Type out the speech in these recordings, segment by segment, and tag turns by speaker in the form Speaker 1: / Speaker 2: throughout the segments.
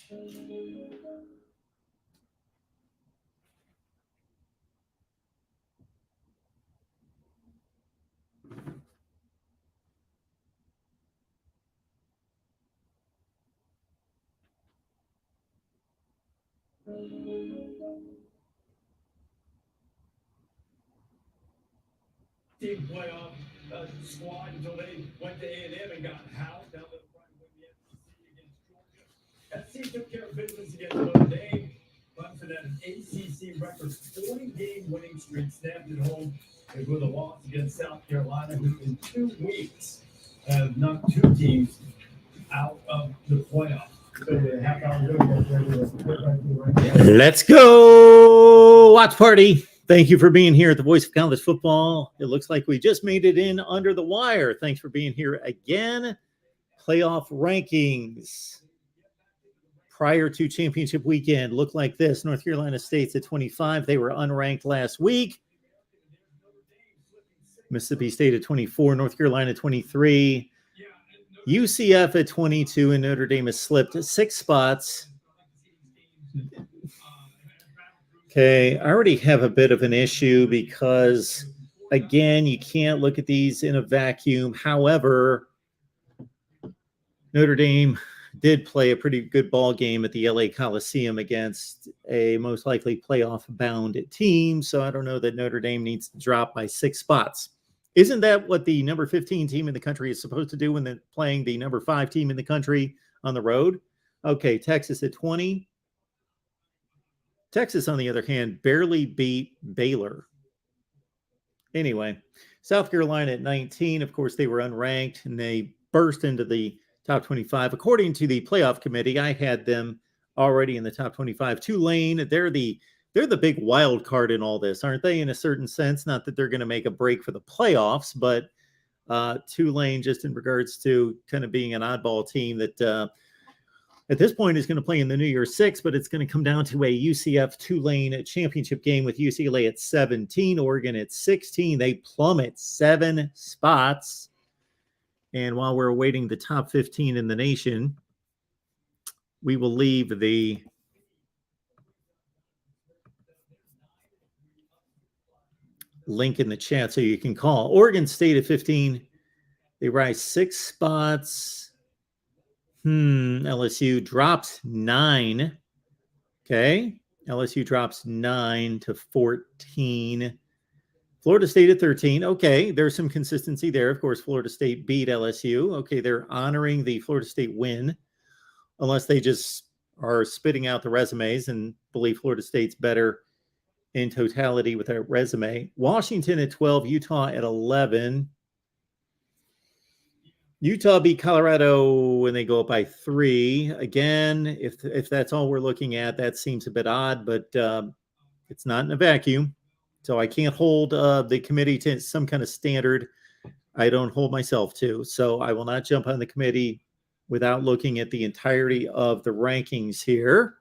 Speaker 1: Team playoff squad until they went to A&M and got housed. Now they'll try to win the SEC against Georgia. SC took care of business against Notre Dame. Clemson had an ACC record 40-game winning streak snapped at home with a loss against South Carolina, who in 2 weeks have knocked 2 teams out of the playoffs.
Speaker 2: Let's go watch party. Thank you for being here at the Voice of College Football. It looks like we just made it in under the wire. Thanks for being here again. Playoff rankings prior to championship weekend look like this. North Carolina State's at 25. They were unranked last week. Mississippi State at 24. North Carolina 23. UCF at 22, and Notre Dame has slipped 6 spots. Okay, I already have a bit of an issue because, again, you can't look at these in a vacuum. However, Notre Dame did play a pretty good ball game at the LA Coliseum against a most likely playoff-bound team, so I don't know that Notre Dame needs to drop by 6 spots. Isn't that what the number 15 team in the country is supposed to do when they're playing the number 5 team in the country on the road? Okay, Texas at 20. Texas, on the other hand, barely beat Baylor. Anyway, South Carolina at 19. Of course, they were unranked, and they burst into the top 25. According to the playoff committee, I had them already in the top 25. Tulane, they're the big wild card in all this, aren't they, in a certain sense? Not that they're going to make a break for the playoffs, but Tulane, just in regards to kind of being an oddball team that at this point is going to play in the New Year's Six, but it's going to come down to a UCF Tulane championship game with UCLA at 17, Oregon at 16. They plummet 7 spots. And while we're awaiting the top 15 in the nation, we will leave the link in the chat so you can call. Oregon State at 15. They rise 6 spots. LSU drops 9. Okay. LSU drops 9 to 14. Florida State at 13. Okay. There's some consistency there. Of course, Florida State beat LSU. Okay. They're honoring the Florida State win, unless they just are spitting out the resumes and believe Florida State's better in totality with their resume. Washington at 12, Utah at 11. Utah beat Colorado when they go up by 3. Again, if that's all we're looking at, that seems a bit odd, but it's not in a vacuum. So I can't hold the committee to some kind of standard I don't hold myself to. So I will not jump on the committee without looking at the entirety of the rankings here.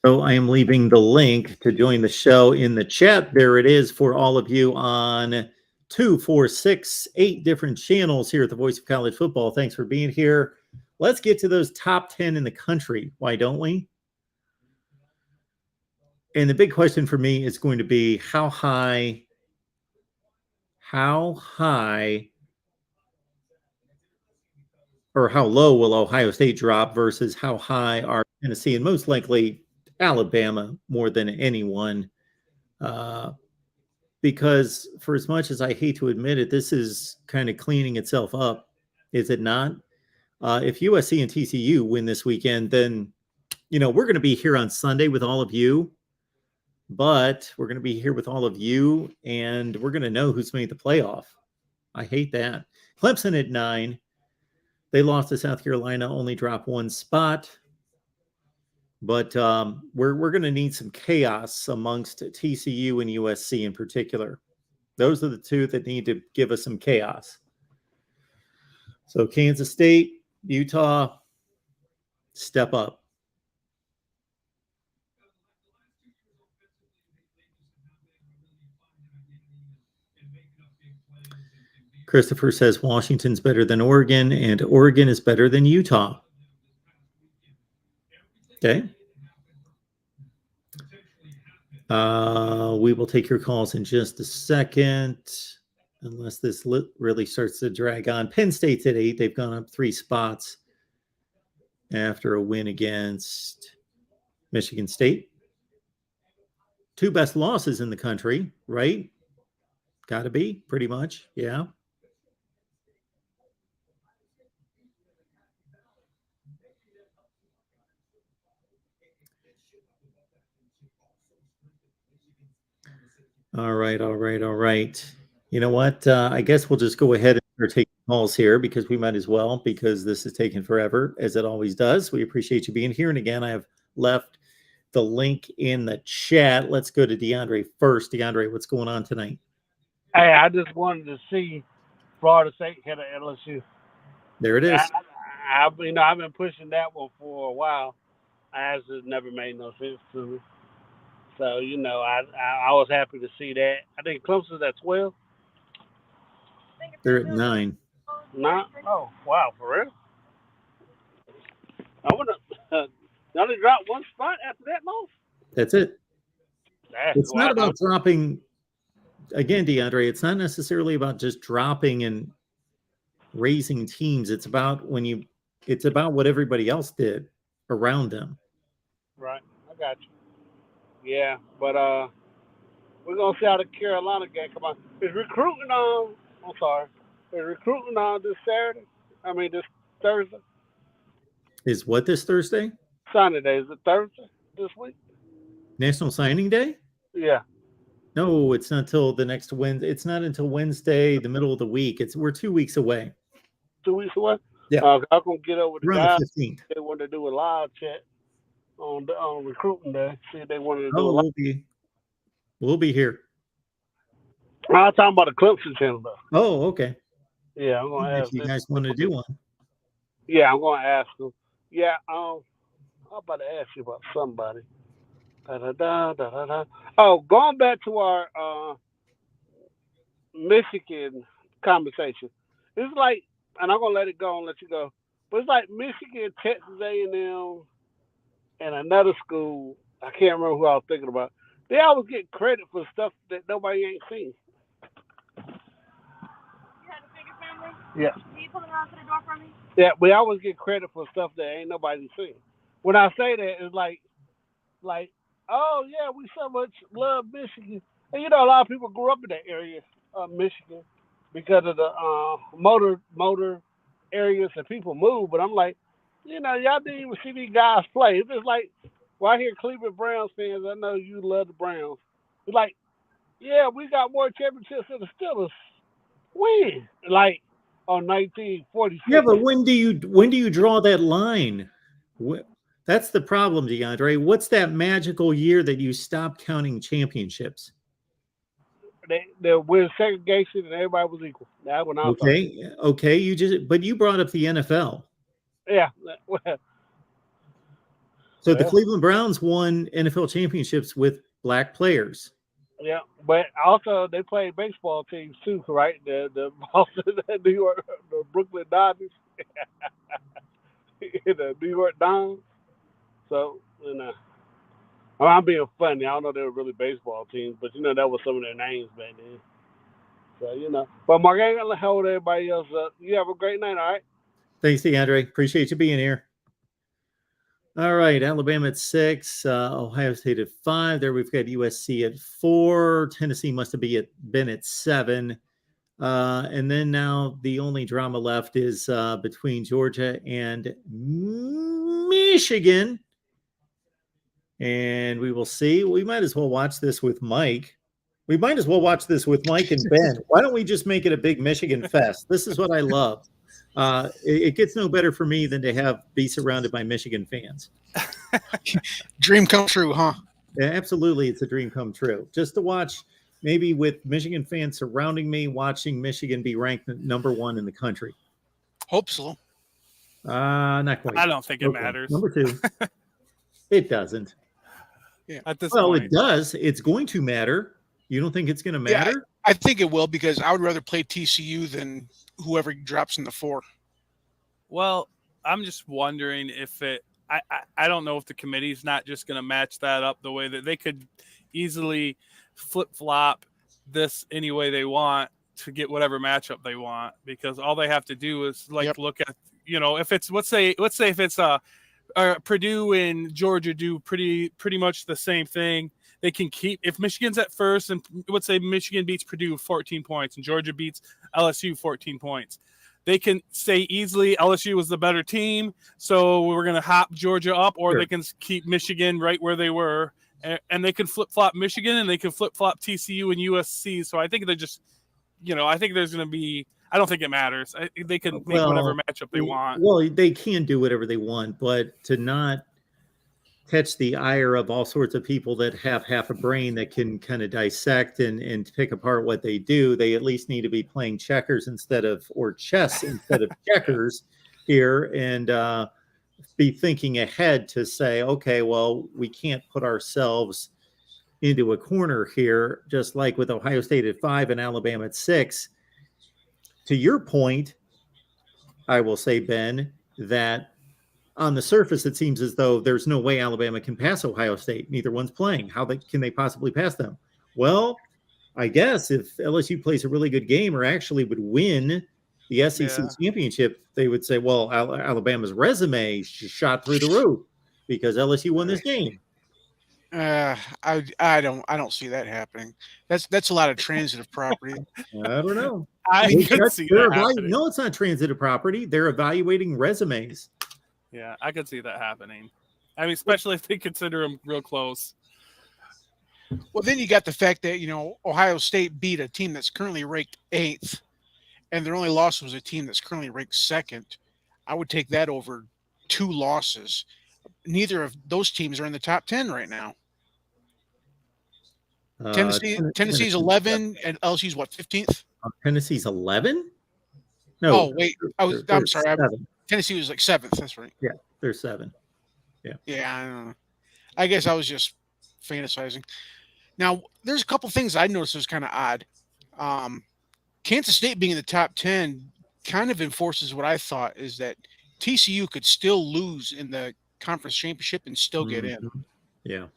Speaker 2: So I am leaving the link to join the show in the chat. There it is for all of you on 2, 4, 6, 8 different channels here at the Voice of College Football. Thanks for being here. Let's get to those top 10 in the country. Why don't we? And the big question for me is going to be how high or how low will Ohio State drop versus how high are Tennessee and most likely Alabama more than anyone, because for as much as I hate to admit it, this is kind of cleaning itself up, is it not? If USC and TCU win this weekend, then, we're going to be here on Sunday with all of you, but we're going to be here with all of you, and we're going to know who's made the playoff. I hate that. Clemson at 9. They lost to South Carolina, only dropped 1 spot. But we're going to need some chaos amongst TCU and USC in particular. Those are the two that need to give us some chaos. So Kansas State, Utah, step up. Christopher says Washington's better than Oregon, and Oregon is better than Utah. Okay. We will take your calls in just a second, unless this really starts to drag on. Penn State's at 8. They've gone up 3 spots after a win against Michigan State. 2 best losses in the country, right? Got to be, pretty much. Yeah. All right. You know what? I guess we'll just go ahead and start taking calls here because we might as well, because this is taking forever, as it always does. We appreciate you being here. And again, I have left the link in the chat. Let's go to DeAndre first. DeAndre, what's going on tonight?
Speaker 3: Hey, I just wanted to see Florida State hit an LSU.
Speaker 2: There it is.
Speaker 3: I've been pushing that one for a while. It just never made no sense to me. So, I was happy to see that. I think Clemson's at 12.
Speaker 2: They're at 9.
Speaker 3: 9? Oh, wow, for real? I want to. They only dropped 1 spot after that loss?
Speaker 2: That's it. It's
Speaker 3: wild.
Speaker 2: not about dropping. Again, DeAndre, it's not necessarily about just dropping and raising teams. It's about what everybody else did around them.
Speaker 3: Right. I got you. Yeah, but we're going to see how the Carolina game come on. Is recruiting on this Saturday? This Thursday?
Speaker 2: Is what this Thursday?
Speaker 3: Sunday. Is it Thursday this week?
Speaker 2: National Signing Day?
Speaker 3: Yeah.
Speaker 2: No, it's not until the next Wednesday. It's not until Wednesday, the middle of the week. We're 2 weeks away.
Speaker 3: 2 weeks away?
Speaker 2: Yeah.
Speaker 3: I'm going to get over the
Speaker 2: Around
Speaker 3: guys.
Speaker 2: the 15th.
Speaker 3: They want to do a live chat on recruiting day. See if they wanted to do a live.
Speaker 2: We'll be here.
Speaker 3: I'm talking about the Clemson channel, though.
Speaker 2: Oh, okay.
Speaker 3: Yeah, I'm going to ask.
Speaker 2: If you guys want to do one.
Speaker 3: Yeah, I'm going to ask them. Yeah, I'm about to ask you about somebody. Oh, going back to our Michigan conversation. It's like, and I'm going to let it go and let you go, but it's like Michigan, Texas A&M, and another school. I can't remember who I was thinking about. They always get credit for stuff that nobody ain't seen.
Speaker 4: You had a bigger family?
Speaker 3: Yeah.
Speaker 4: Can you pull it out to the door for me?
Speaker 3: Yeah, we always get credit for stuff that ain't nobody seen. When I say that, it's like, oh yeah, we so much love Michigan, and a lot of people grew up in that area of Michigan because of the motor areas that people move. But I'm like, y'all didn't even see these guys play. It's just like, well, I hear Cleveland Browns fans. I know you love the Browns. It's like, yeah, we got more championships than the Steelers. When? Like on 1946.
Speaker 2: Yeah, but when do you draw that line? That's the problem, DeAndre. What's that magical year that you stop counting championships?
Speaker 3: They win segregation and everybody was equal. That's when I was
Speaker 2: okay. You brought up the NFL.
Speaker 3: Yeah.
Speaker 2: So the Cleveland Browns won NFL championships with black players.
Speaker 3: Yeah, but also they played baseball teams too, right? The Boston, New York, the Brooklyn Dodgers, the New York Dons. So, I'm being funny. I don't know they were really baseball teams, but that was some of their names back then. So, but Mark, I ain't gonna hold everybody else up. You have a great night, all right?
Speaker 2: Thanks, DeAndre. Appreciate you being here. All right, Alabama at 6, Ohio State at 5. There we've got USC at 4. Tennessee must have been at 7. And then now the only drama left is between Georgia and Michigan. And we will see. We might as well watch this with Mike. We might as well watch this with Mike and Ben. Why don't we just make it a big Michigan fest? This is what I love. It gets no better for me than to be surrounded by Michigan fans.
Speaker 5: Dream come true, huh?
Speaker 2: Yeah, absolutely. It's a dream come true. Just to watch, maybe with Michigan fans surrounding me, watching Michigan be ranked number 1 in the country.
Speaker 5: Hope so.
Speaker 2: Not quite.
Speaker 6: I don't think it matters.
Speaker 2: Number 2. It doesn't.
Speaker 6: Yeah, at this
Speaker 2: point.
Speaker 6: point.
Speaker 2: It does. It's going to matter. You don't think it's going to matter?
Speaker 5: I think it will because I would rather play TCU than whoever drops in the 4.
Speaker 6: Well, I'm just wondering if it. I don't know if the committee's not just going to match that up the way that they could easily flip flop this any way they want to get whatever matchup they want, because all they have to do is look at, if it's let's say if it's Purdue and Georgia do pretty much the same thing. They can keep, if Michigan's at first, and let's say Michigan beats Purdue 14 points and Georgia beats LSU 14 points. They can say easily LSU was the better team, so we're going to hop Georgia up, or
Speaker 2: Sure.
Speaker 6: they can keep Michigan right where they were, and they can flip-flop Michigan, and they can flip-flop TCU and USC. So I think they're just, I think there's going to be – I don't think it matters. They can make whatever matchup they want.
Speaker 2: Well, they can do whatever they want, but to not catch the ire of all sorts of people that have half a brain that can kind of dissect and pick apart what they do, they at least need to be playing checkers or chess instead of checkers here, and be thinking ahead to say, okay, well, we can't put ourselves into a corner here, just like with Ohio State at 5 and Alabama at 6. To your point, I will say, Ben, that on the surface, it seems as though there's no way Alabama can pass Ohio State. Neither one's playing. How can they possibly pass them? Well, I guess if LSU plays a really good game or actually would win the SEC championship, they would say, well, Alabama's resume shot through the roof because LSU won this game.
Speaker 5: I don't see that happening. That's a lot of transitive property.
Speaker 2: I don't know.
Speaker 6: I could see that happening.
Speaker 2: No, it's not transitive property. They're evaluating resumes.
Speaker 6: Yeah, I could see that happening. I mean, especially if they consider them real close.
Speaker 5: Well, then you got the fact that, Ohio State beat a team that's currently ranked 8th, and their only loss was a team that's currently ranked 2nd. I would take that over 2 losses. Neither of those teams are in the top 10 right now. Tennessee's 11, and LSU's what, 15th?
Speaker 2: Tennessee's 11? No.
Speaker 5: Oh, wait. I'm sorry.
Speaker 2: 7.
Speaker 5: Tennessee was like 7th. That's right.
Speaker 2: Yeah, they're 7. Yeah.
Speaker 5: Yeah, I don't know. I guess I was just fantasizing. Now, there's a couple things I noticed was kind of odd. Kansas State being in the top 10 kind of enforces what I thought is that TCU could still lose in the conference championship and still get in.
Speaker 2: Yeah.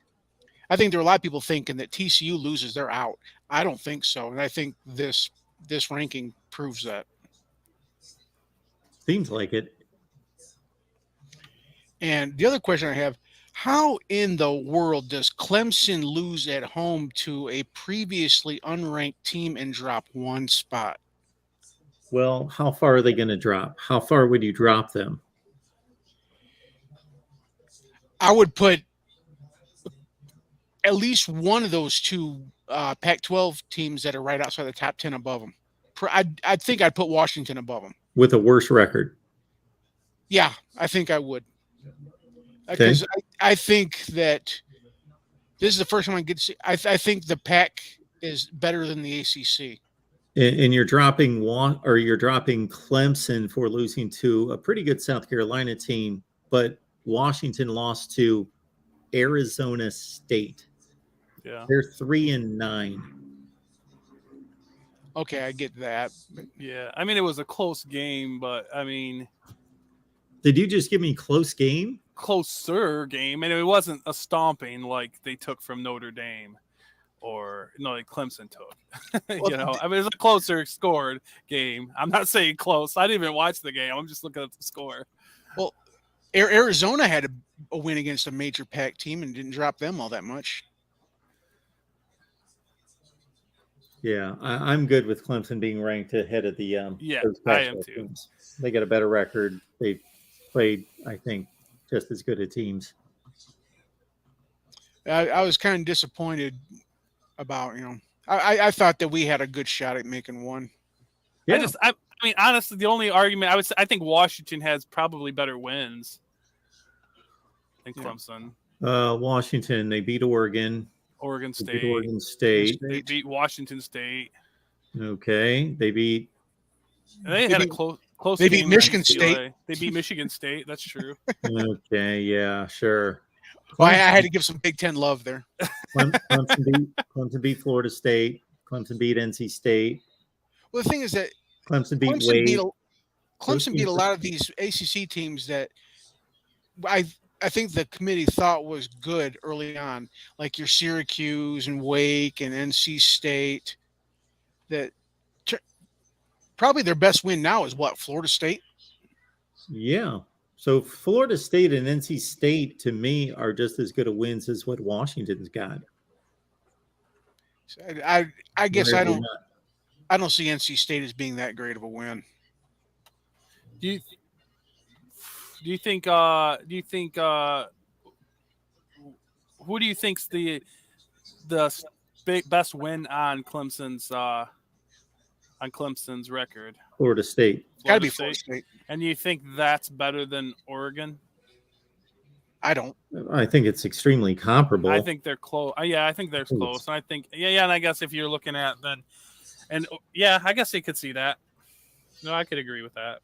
Speaker 5: I think there are a lot of people thinking that TCU loses, they're out. I don't think so. And I think this ranking proves that.
Speaker 2: Seems like it.
Speaker 5: And the other question I have, how in the world does Clemson lose at home to a previously unranked team and drop 1 spot?
Speaker 2: Well, how far are they going to drop? How far would you drop them?
Speaker 5: I would put at least one of those 2 Pac-12 teams that are right outside the top 10 above them. I think I'd put Washington above them.
Speaker 2: With a worse record.
Speaker 5: Yeah, I think I would. Because I think that this is the first time I get to see. I think the Pac is better than the ACC.
Speaker 2: And you're dropping Clemson for losing to a pretty good South Carolina team, but Washington lost to Arizona State.
Speaker 6: Yeah,
Speaker 2: they're 3-9.
Speaker 5: Okay, I get that.
Speaker 6: Yeah, I mean, it was a close game, but I mean,
Speaker 2: did you just give me close game?
Speaker 6: Closer game, and it wasn't a stomping like they took from Notre Dame or like Clemson took. I mean, it was a closer scored game. I'm not saying close. I didn't even watch the game. I'm just looking at the score.
Speaker 5: Well, Arizona had a win against a major Pac team and didn't drop them all that much.
Speaker 2: Yeah, I'm good with Clemson being ranked ahead of the
Speaker 6: yeah, I am too.
Speaker 2: Teams. They got a better record. They played, I think, just as good at teams.
Speaker 5: I was kind of disappointed about, I thought that we had a good shot at making one.
Speaker 2: Yeah.
Speaker 6: I mean, honestly, the only argument I think Washington has probably better wins than Clemson.
Speaker 2: Washington, they beat Oregon.
Speaker 6: Oregon State.
Speaker 2: Oregon State.
Speaker 6: They beat Washington State.
Speaker 2: Okay. They beat.
Speaker 6: They had a close.
Speaker 5: They beat Michigan State.
Speaker 6: They beat Michigan State. That's true.
Speaker 2: Okay. Yeah. Sure.
Speaker 5: Well, I had to give some Big Ten love there.
Speaker 2: Clemson beat Florida State. Clemson beat NC State.
Speaker 5: Well, the thing is that
Speaker 2: Clemson beat
Speaker 5: Clemson
Speaker 2: Wade.
Speaker 5: beat a, Clemson beat
Speaker 2: teams
Speaker 5: a lot of these ACC teams that I think the committee thought was good early on, like your Syracuse and Wake and NC State. That probably their best win now is what, Florida State?
Speaker 2: Yeah. So Florida State and NC State, to me, are just as good a wins as what Washington's got.
Speaker 5: So I guess
Speaker 2: Where
Speaker 5: I
Speaker 2: they're
Speaker 5: don't
Speaker 2: not.
Speaker 5: I don't see NC State as being that great of a win.
Speaker 6: Do you think who do you think's the best win on Clemson's record?
Speaker 2: Florida State.
Speaker 5: Got to be Florida State.
Speaker 6: And you think that's better than Oregon?
Speaker 5: I don't.
Speaker 2: I think it's extremely comparable.
Speaker 6: I think they're close. Yeah, I think they're close. And I think and I guess if you're looking at then, and yeah, I guess you could see that. No, I could agree with that.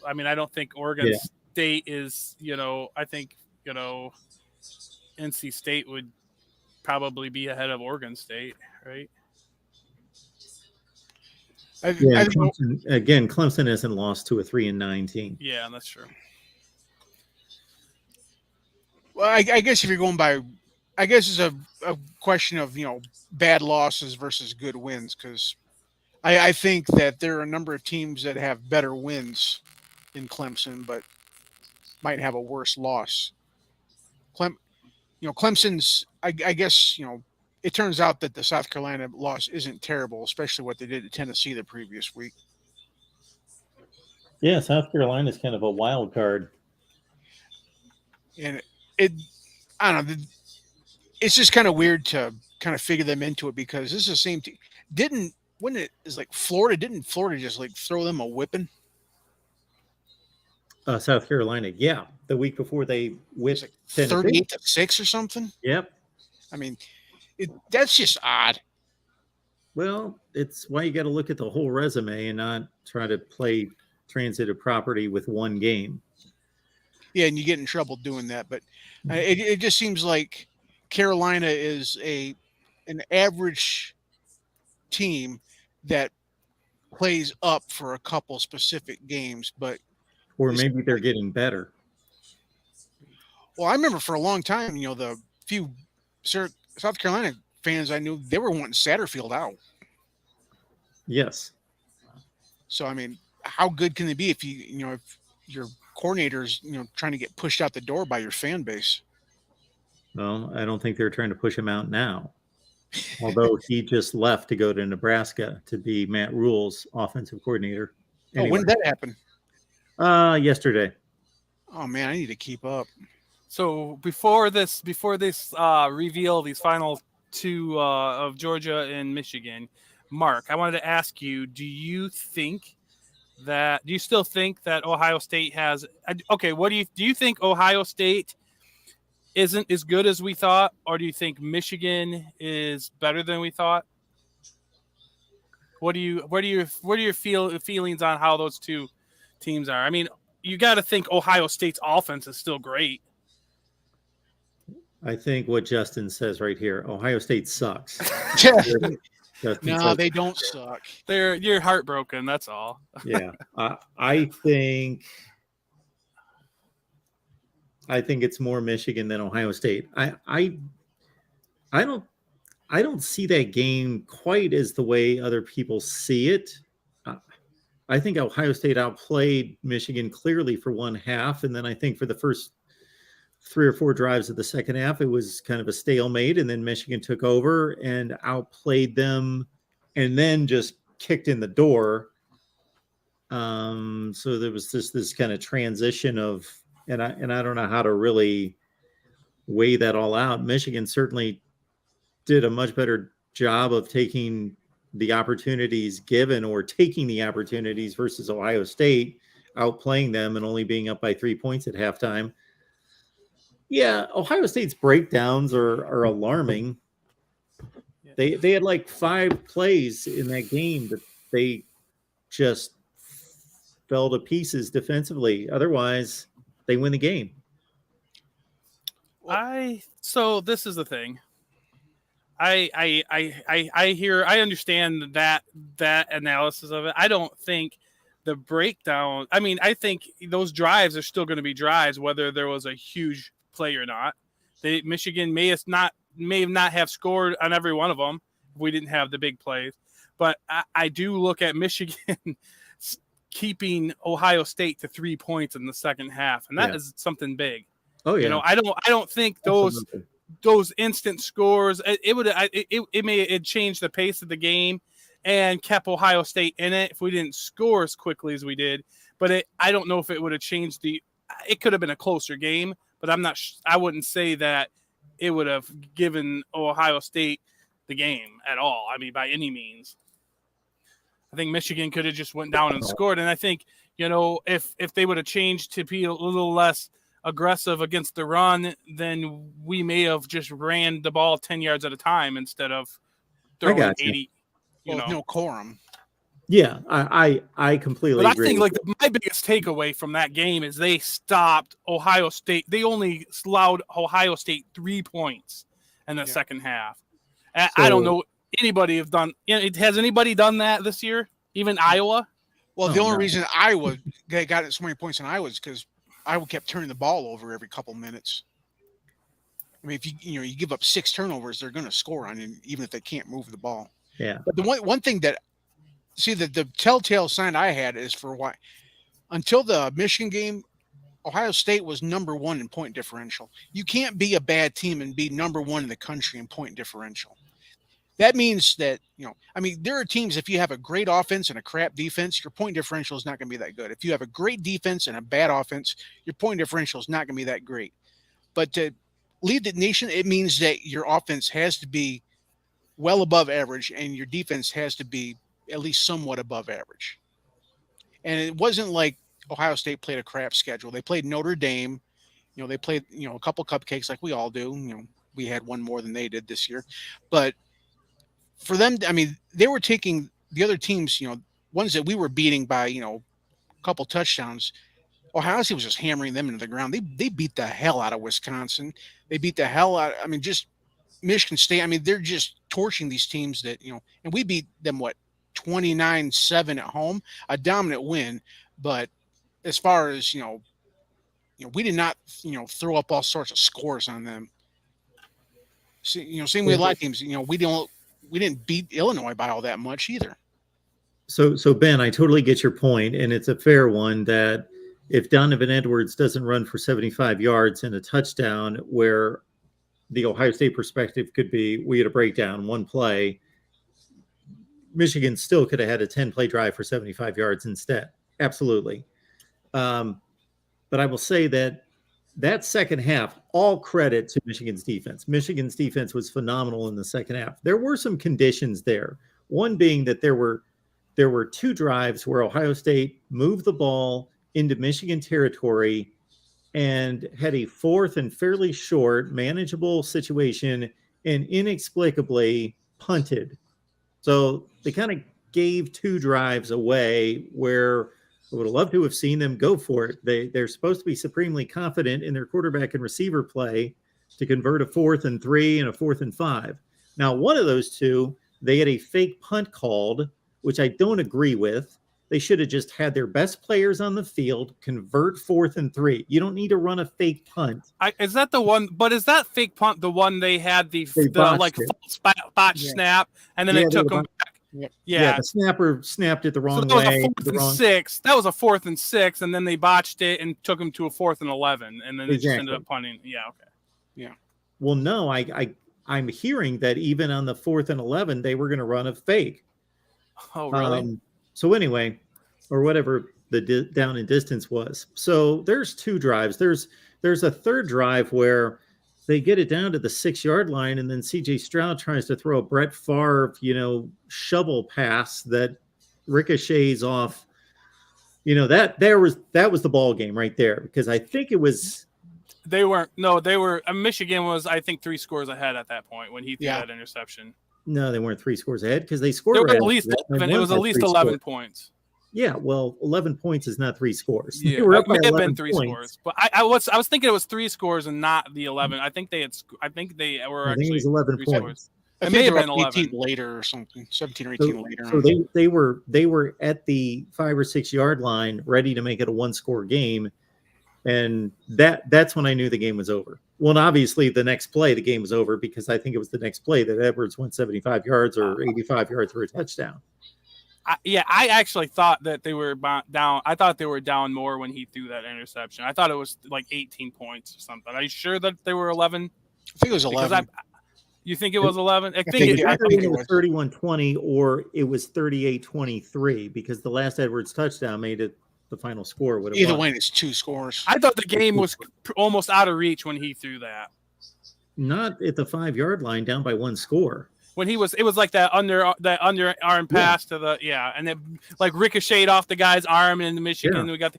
Speaker 6: I mean, I don't think Oregon State is, I think, NC State would probably be ahead of Oregon State, right?
Speaker 2: Clemson hasn't lost to a 3-9 team.
Speaker 6: Yeah, that's true.
Speaker 5: Well, I guess if you're going by, I guess it's a question of, bad losses versus good wins, because I think that there are a number of teams that have better wins in Clemson, but might have a worse loss. Clemson's, I guess, it turns out that the South Carolina loss isn't terrible, especially what they did to Tennessee the previous week.
Speaker 2: Yeah, South Carolina is kind of a wild card.
Speaker 5: And I don't know, it's just kind of weird to kind of figure them into it, because this is the same team. Didn't Florida just like throw them a whipping?
Speaker 2: South Carolina, yeah. The week before they whipped
Speaker 5: Like
Speaker 2: Tennessee.
Speaker 5: 38-6 or something.
Speaker 2: Yep.
Speaker 5: I mean, that's just odd.
Speaker 2: Well, it's why you got to look at the whole resume and not try to play transitive property with one game.
Speaker 5: Yeah, and you get in trouble doing that. But it just seems like Carolina is an average team that plays up for a couple specific games, but
Speaker 2: Or maybe they're getting better.
Speaker 5: well, I remember for a long time, the few South Carolina fans I knew, they were wanting Satterfield out.
Speaker 2: Yes.
Speaker 5: So I mean, how good can they be if if your coordinator's trying to get pushed out the door by your fan base?
Speaker 2: Well, I don't think they're trying to push him out now. Although he just left to go to Nebraska to be Matt Rule's offensive coordinator.
Speaker 5: Oh, when did that happen?
Speaker 2: Yesterday.
Speaker 5: Oh man, I need to keep up.
Speaker 6: So before this reveal, these final two of Georgia and Michigan, Mark, I wanted to ask you: do you still think that Ohio State has? Okay, what do you think Ohio State isn't as good as we thought, or do you think Michigan is better than we thought? What are your feelings on how those two teams are? I mean, you got to think Ohio State's offense is still great.
Speaker 2: I think what Justin says right here, Ohio State sucks.
Speaker 5: No, they don't suck.
Speaker 6: You're heartbroken. That's all.
Speaker 2: Yeah, I think it's more Michigan than Ohio State. I don't see that game quite as the way other people see it. I think Ohio State outplayed Michigan clearly for one half, and then I think for the first 3 or 4 drives of the second half, it was kind of a stalemate, and then Michigan took over and outplayed them, and then just kicked in the door. So there was this kind of transition of, and I don't know how to really weigh that all out. Michigan certainly did a much better job of taking the opportunities given, or taking the opportunities, versus Ohio State outplaying them and only being up by 3 points at halftime. Yeah, Ohio State's breakdowns are alarming. They had like 5 plays in that game that they just fell to pieces defensively. Otherwise, they win the game.
Speaker 6: So this is the thing. I understand that analysis of it. I don't think the breakdown. I mean, I think those drives are still going to be drives, whether there was a huge play or not. Michigan may not have scored on every one of them if we didn't have the big plays. But I do look at Michigan keeping Ohio State to 3 points in the second half, and that is something big.
Speaker 2: Oh yeah.
Speaker 6: You know, I don't think those instant scores it may change the pace of the game and kept Ohio State in it if we didn't score as quickly as we did. But I don't know if it would have changed it could have been a closer game, but I wouldn't say that it would have given Ohio State the game at all. I mean, by any means. I think Michigan could have just went down and scored. And I think, you know, if they would have changed to be a little less aggressive against the run, then we may have just ran the ball 10 yards at a time instead of throwing 80.
Speaker 5: No quorum.
Speaker 2: Yeah, I completely agree.
Speaker 6: But I think like my biggest takeaway from that game is they stopped Ohio State. They only allowed Ohio State 3 points in the second half. I don't know anybody have done. Has anybody done that this year? Even Iowa?
Speaker 5: Well, the only reason Iowa got so many points in Iowa is because Iowa kept turning the ball over every couple minutes. I mean, if you give up 6 turnovers, they're going to score on you, even if they can't move the ball.
Speaker 2: Yeah.
Speaker 5: But the one thing that the telltale sign I had is for why until the Michigan game, Ohio State was number 1 in point differential. You can't be a bad team and be number 1 in the country in point differential. That means that, I mean, there are teams, if you have a great offense and a crap defense, your point differential is not going to be that good. If you have a great defense and a bad offense, your point differential is not going to be that great. But to lead the nation, it means that your offense has to be well above average and your defense has to be at least somewhat above average. And it wasn't like Ohio State played a crap schedule. They played Notre Dame. They played, a couple cupcakes like we all do. We had one more than they did this year. But for them, I mean, they were taking the other teams, ones that we were beating by, a couple touchdowns. Ohio State was just hammering them into the ground. They beat the hell out of Wisconsin. They beat the hell out. I mean, just Michigan State. I mean, they're just torching these teams that, and we beat them, 29-7 at home, a dominant win. But as far as, we did not, throw up all sorts of scores on them. Same with a lot of teams, we didn't beat Illinois by all that much either.
Speaker 2: So Ben, I totally get your point, and it's a fair one that if Donovan Edwards doesn't run for 75 yards and a touchdown, where the Ohio State perspective could be we had a breakdown, one play, Michigan still could have had a 10-play drive for 75 yards instead. Absolutely. But I will say that second half, all credit to Michigan's defense. Michigan's defense was phenomenal in the second half. There were some conditions there. One being that there were 2 drives where Ohio State moved the ball into Michigan territory and had a 4th and fairly short, manageable situation and inexplicably punted. So they kind of gave 2 drives away where I would have loved to have seen them go for it. They're supposed to be supremely confident in their quarterback and receiver play to convert a 4th and 3 and a 4th and 5. Now, one of those 2, they had a fake punt called, which I don't agree with. They should have just had their best players on the field convert 4th and 3. You don't need to run a fake punt.
Speaker 6: Is that the one? But is that fake punt the one they had the false botch snap and then they took them back? Yeah,
Speaker 2: the snapper snapped it the wrong
Speaker 6: that
Speaker 2: way.
Speaker 6: Was a 4th and 6. That was a 4th and 6, and then they botched it and took them to a 4th and 11, and then they just ended up punting. Yeah, okay.
Speaker 5: Yeah.
Speaker 2: Well, no, I'm hearing that even on the 4th and 11, they were going to run a fake.
Speaker 6: Oh, really?
Speaker 2: So anyway, or whatever the down and distance was. So there's 2 drives. There's a 3rd drive where they get it down to the 6-yard line, and then C.J. Stroud tries to throw a Brett Favre, shovel pass that ricochets off. That was the ball game right there, because I think it was.
Speaker 6: They weren't. No, they were. Michigan was, I think, 3 scores ahead at that point when he threw that interception.
Speaker 2: No, they weren't 3 scores ahead because they scored.
Speaker 6: They were at least 11. It was at least 11 points.
Speaker 2: Yeah, well, 11 points is not 3 scores.
Speaker 6: Yeah, it may have been 3 scores, but I was thinking it was 3 scores and not the 11. I think they were.
Speaker 2: I think it was 11 points.
Speaker 5: I
Speaker 6: It
Speaker 5: think
Speaker 6: may
Speaker 5: they
Speaker 6: have
Speaker 5: were
Speaker 6: been
Speaker 5: up 18
Speaker 6: 11.
Speaker 5: later or something, 17 or
Speaker 2: So,
Speaker 5: 18 later.
Speaker 2: so they were at the 5 or 6 yard line, ready to make it a 1-score game, and that's when I knew the game was over. Well, and obviously the next play the game was over because I think it was the next play that Edwards went 75 yards or 85 yards for a touchdown.
Speaker 6: I actually thought that they were down. I thought they were down more when he threw that interception. I thought it was like 18 points or something. Are you sure that they were 11?
Speaker 5: I think it was 11.
Speaker 6: You think it was 11? I
Speaker 2: It
Speaker 6: think
Speaker 2: was
Speaker 6: it,
Speaker 2: either
Speaker 6: I think
Speaker 2: it was 31-20 or it was 38-23 because the last Edwards touchdown made it the final score. What it
Speaker 5: Either
Speaker 2: was.
Speaker 5: way, it's 2 scores.
Speaker 6: I thought the game was almost out of reach when he threw that.
Speaker 2: Not at the 5 yard line, down by 1 score.
Speaker 6: When it was like that underarm pass to the and it like ricocheted off the guy's arm in Michigan.
Speaker 2: Yeah.
Speaker 6: We got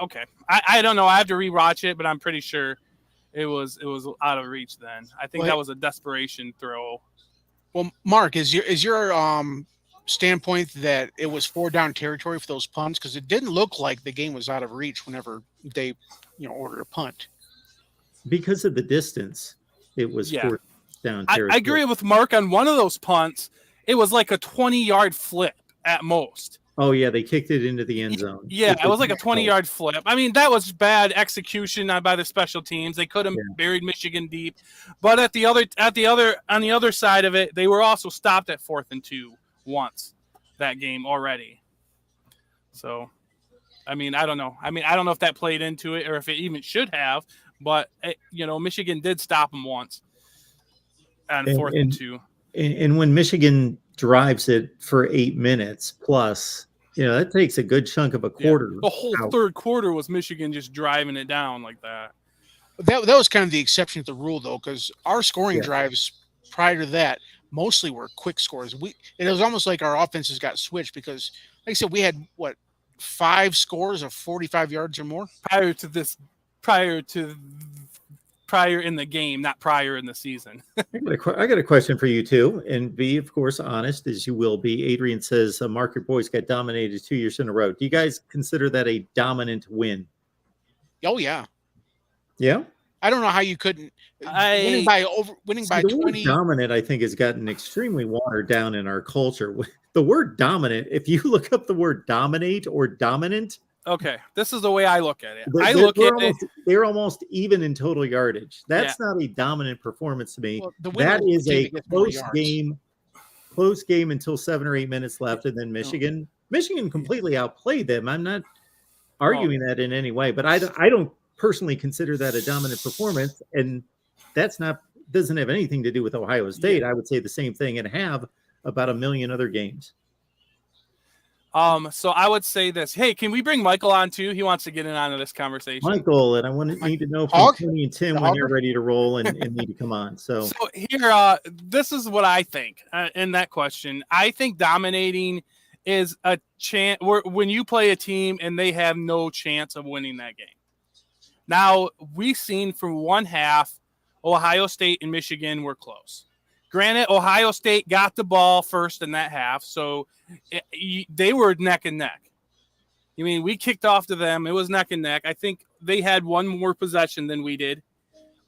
Speaker 6: okay. I don't know. I have to rewatch it, but I'm pretty sure it was out of reach then. I think that was a desperation throw.
Speaker 5: Well, Mark, is your standpoint that it was 4 down territory for those punts? Because it didn't look like the game was out of reach whenever they ordered a punt.
Speaker 2: Because of the distance, it was 4 down territory.
Speaker 6: I agree with Mark on one of those punts. It was like a 20-yard flip at most.
Speaker 2: Oh, yeah, they kicked it into the end zone.
Speaker 6: Yeah, it was like a 20-yard flip. I mean, that was bad execution by the special teams. They could have buried Michigan deep, but on the other side of it, they were also stopped at 4th and 2 once that game already. So, I mean, I don't know. I don't know if that played into it or if it even should have, but Michigan did stop them once on 4th and 2.
Speaker 2: And when Michigan drives it for 8 minutes plus, that takes a good chunk of a quarter.
Speaker 6: The whole third quarter was Michigan just driving it down like that.
Speaker 5: That was kind of the exception to the rule, though, because our scoring drives prior to that mostly were quick scores. It was almost like our offenses got switched because, like I said, we had 5 scores of 45 yards or more prior in the game, not prior in the season.
Speaker 2: I got a question for you too, and be, of course, honest as you will be. Adrian says, Mark, your boys got dominated 2 years in a row. Do you guys consider that a dominant win?
Speaker 5: Oh, yeah.
Speaker 2: Yeah?
Speaker 5: I don't know how you couldn't. Winning by 20.
Speaker 2: Dominant, I think, has gotten extremely watered down in our culture. The word dominant, if you look up the word dominate or dominant.
Speaker 6: Okay, this is the way I look at it.
Speaker 2: They're almost even in total yardage. That's not a dominant performance to me.
Speaker 5: Well,
Speaker 2: that is a close game until 7 or 8 minutes left, and then Michigan completely outplayed them. I'm not arguing that in any way, but I don't personally consider that a dominant performance, and doesn't have anything to do with Ohio State. I would say the same thing and have about a million other games.
Speaker 6: So I would say this. Hey, can we bring Michael on too? He wants to get in on this conversation.
Speaker 2: Michael, and I need to know from Tony and Tim when you're ready to roll and need to come on. So
Speaker 6: here, this is what I think in that question. I think dominating is a chance when you play a team and they have no chance of winning that game. Now, we've seen from one half, Ohio State and Michigan were close. Granted, Ohio State got the ball first in that half, so they were neck and neck. I mean, we kicked off to them. It was neck and neck. I think they had one more possession than we did.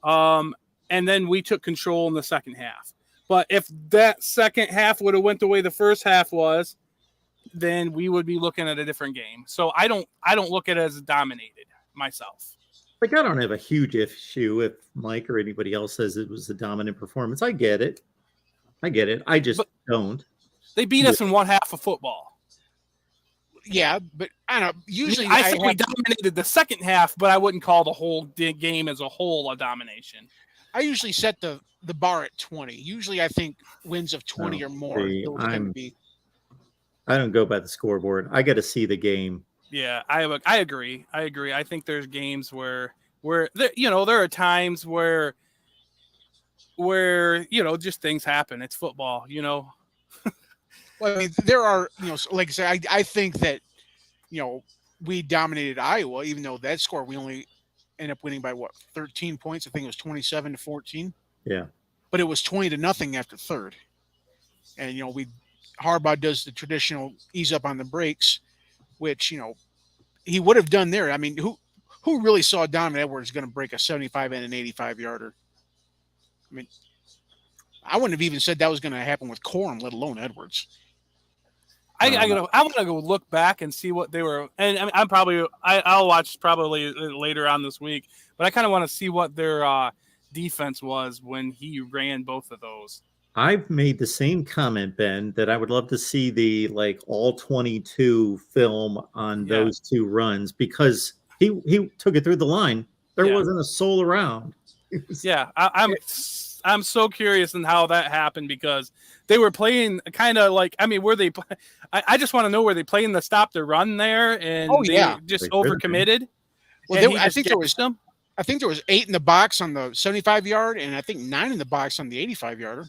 Speaker 6: And then we took control in the second half. But if that second half would have went the way the first half was, then we would be looking at a different game. So I don't look at it as dominated myself.
Speaker 2: Like, I don't have a huge issue if Mike or anybody else says it was a dominant performance. I get it. I just don't.
Speaker 6: They beat us in one half of football.
Speaker 5: Yeah, but I don't know. Usually,
Speaker 6: I think we dominated the second half, but I wouldn't call the whole game as a whole a domination.
Speaker 5: I usually set the bar at 20. Usually, I think wins of 20 or more.
Speaker 2: I don't go by the scoreboard. I got to see the game.
Speaker 6: Yeah, I agree. I think there's games where there are times where just things happen. It's football,
Speaker 5: Well, I mean, there are, like I said, I think that, we dominated Iowa, even though that score we only ended up winning by 13 points. I think it was 27-14.
Speaker 2: Yeah.
Speaker 5: But it was 20-0 after third. And, Harbaugh does the traditional ease up on the brakes, which, he would have done there. I mean, who really saw Donovan Edwards going to break a 75 and an 85 yarder? I mean, I wouldn't have even said that was going to happen with Corum, let alone Edwards.
Speaker 6: I'm gonna go look back and see what they were, and I mean, I'll watch probably later on this week, but I kind of want to see what their defense was when he ran both of those.
Speaker 2: I've made the same comment, Ben, that I would love to see the all 22 film on those two runs, because he took it through the line. There wasn't a soul around.
Speaker 6: Yeah, I'm so curious in how that happened, because they were playing kind of like, I mean, were they? I just want to know, were they playing the stop the run there, and they just overcommitted?
Speaker 5: Well, I think there was 8 in the box on the 75-yard, and I think 9 in the box on the 85-yarder.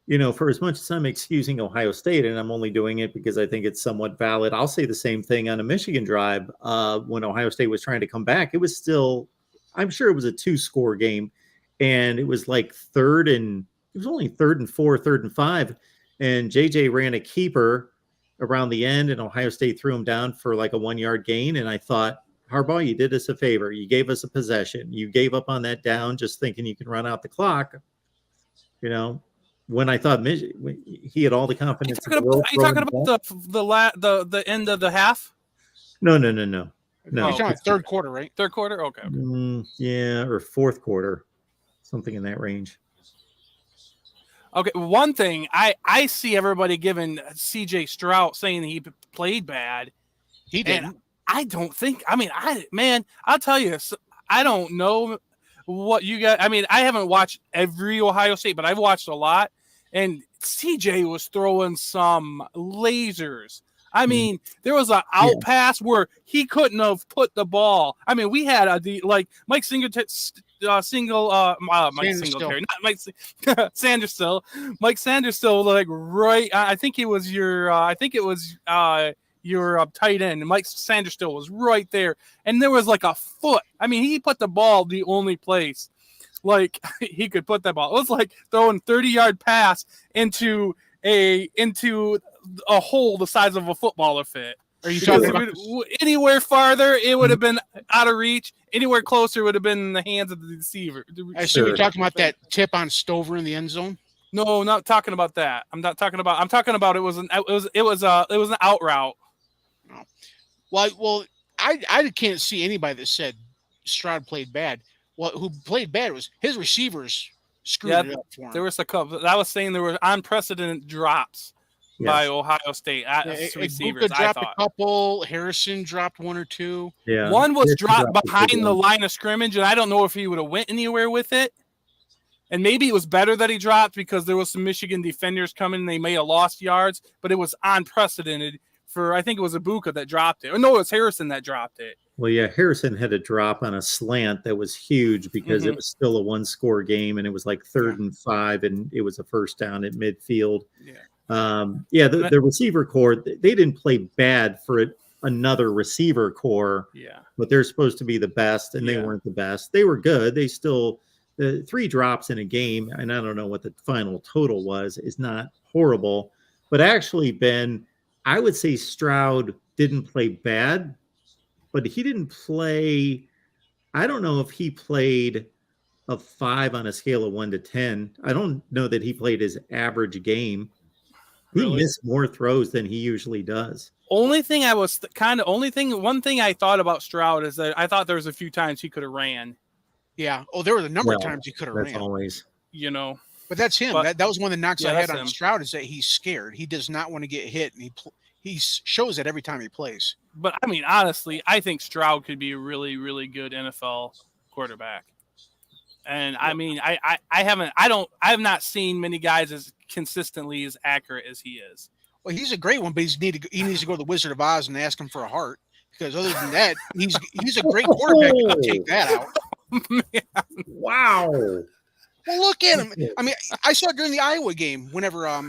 Speaker 2: You know, for as much as I'm excusing Ohio State, and I'm only doing it because I think it's somewhat valid, I'll say the same thing on a Michigan drive. When Ohio State was trying to come back, it was still, I'm sure it was a 2-score game, and it was like it was only 3rd and 4, 3rd and 5, and JJ ran a keeper around the end, and Ohio State threw him down for like a 1-yard gain. And I thought, Harbaugh, you did us a favor. You gave us a possession. You gave up on that down just thinking you can run out the clock. You know, when I thought he had all the confidence.
Speaker 6: Are you talking about the end of the half?
Speaker 2: No.
Speaker 5: You're talking third quarter, right?
Speaker 6: Third quarter? Okay.
Speaker 2: Yeah, or fourth quarter, something in that range.
Speaker 6: Okay, one thing I see everybody giving CJ Stroud, saying he played bad.
Speaker 5: He did.
Speaker 6: I don't think. I mean, I'll tell you, I don't know what you got. I mean, I haven't watched every Ohio State, but I've watched a lot, and CJ was throwing some lasers. I mean, there was an out pass where he couldn't have put the ball. I mean, we had Mike Singletary, Mike Singletary, not Mike Sanderstill. Mike Sanderstill, like right. I think it was your tight end. Mike Sanderstill was right there, and there was like a foot. I mean, he put the ball the only place like he could put that ball. It was like throwing 30-yard pass into a hole the size of a footballer fit.
Speaker 5: Are you talking about
Speaker 6: anywhere farther? It would have been out of reach. Anywhere closer would have been in the hands of the receiver.
Speaker 5: I assume you're talking about that tip on Stover in the end zone.
Speaker 6: No, not talking about that. I'm talking about it was an out route.
Speaker 5: No. Well, I can't see anybody that said Stroud played bad. Well, who played bad was his receivers screwed it up for him.
Speaker 6: There was a couple. I was saying there were unprecedented drops by Ohio State receivers.
Speaker 5: Buka dropped a couple. Harrison dropped 1 or 2.
Speaker 2: Yeah,
Speaker 6: one was dropped behind the line of scrimmage, and I don't know if he would have went anywhere with it. And maybe it was better that he dropped because there was some Michigan defenders coming. And they may have lost yards, but it was unprecedented. I think it was Buka that dropped it. Or no, it was Harrison that dropped it.
Speaker 2: Well, yeah, Harrison had a drop on a slant that was huge because it was still a 1-score game, and it was like 3rd and 5, and it was a first down at midfield.
Speaker 6: Yeah.
Speaker 2: The receiver core, they didn't play bad for another receiver core.
Speaker 6: Yeah.
Speaker 2: But they're supposed to be the best, and they weren't the best. They were good. They still, the 3 drops in a game, and I don't know what the final total was, is not horrible. But actually, Ben, I would say Stroud didn't play bad, but he didn't play. I don't know if he played a 5 on a scale of 1 to 10. I don't know that he played his average game. He missed more throws than he usually does.
Speaker 6: One thing I thought about Stroud is that I thought there was a few times he could have ran.
Speaker 5: Yeah. Oh, there were a number of times he could have ran.
Speaker 2: That's always.
Speaker 6: You know.
Speaker 5: But that's him. That was one of the knocks I had on
Speaker 6: him.
Speaker 5: Stroud, is that he's scared. He does not want to get hit, and he shows it every time he plays.
Speaker 6: But I mean, honestly, I think Stroud could be a really, really good NFL quarterback. And I mean, I have not seen many guys as consistently as accurate as he is.
Speaker 5: Well, he's a great one, but he needs to go to the Wizard of Oz and ask him for a heart, because other than that, he's a great quarterback. I'll take that out.
Speaker 2: Wow.
Speaker 5: Well, look at him. I mean, I saw it during the Iowa game. Whenever I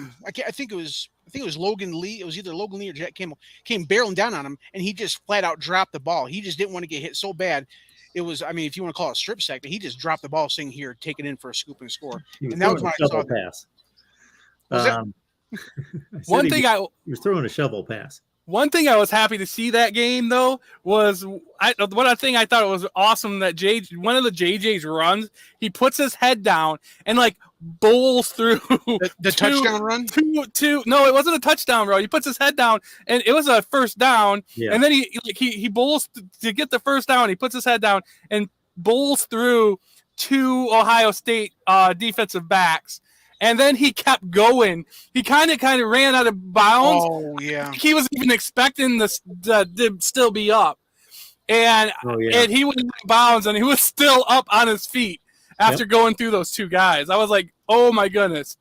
Speaker 5: think it was Logan Lee. It was either Logan Lee or Jack Campbell came barreling down on him, and he just flat out dropped the ball. He just didn't want to get hit so bad. It was, I mean, if you want to call it a strip sack, but he just dropped the ball, saying, "Here, take it in for a scoop and score." And that was my
Speaker 2: pass.
Speaker 5: Was
Speaker 6: one thing
Speaker 2: he was throwing a shovel pass.
Speaker 6: One thing I was happy to see that game though was one thing I thought it was awesome that one of the JJ's runs, he puts his head down and like bowls through
Speaker 5: The touchdown run.
Speaker 6: No, it wasn't a touchdown, bro. He puts his head down and it was a first down,
Speaker 2: Yeah.
Speaker 6: and then he bowls to get the first down. He puts his head down and bowls through 2 Ohio State defensive backs. And then he kept going. He kind of ran out of bounds.
Speaker 5: Oh yeah.
Speaker 6: He was even expecting this to still be up, and and he went out of bounds, and he was still up on his feet after going through those 2 guys. I was like, oh my goodness.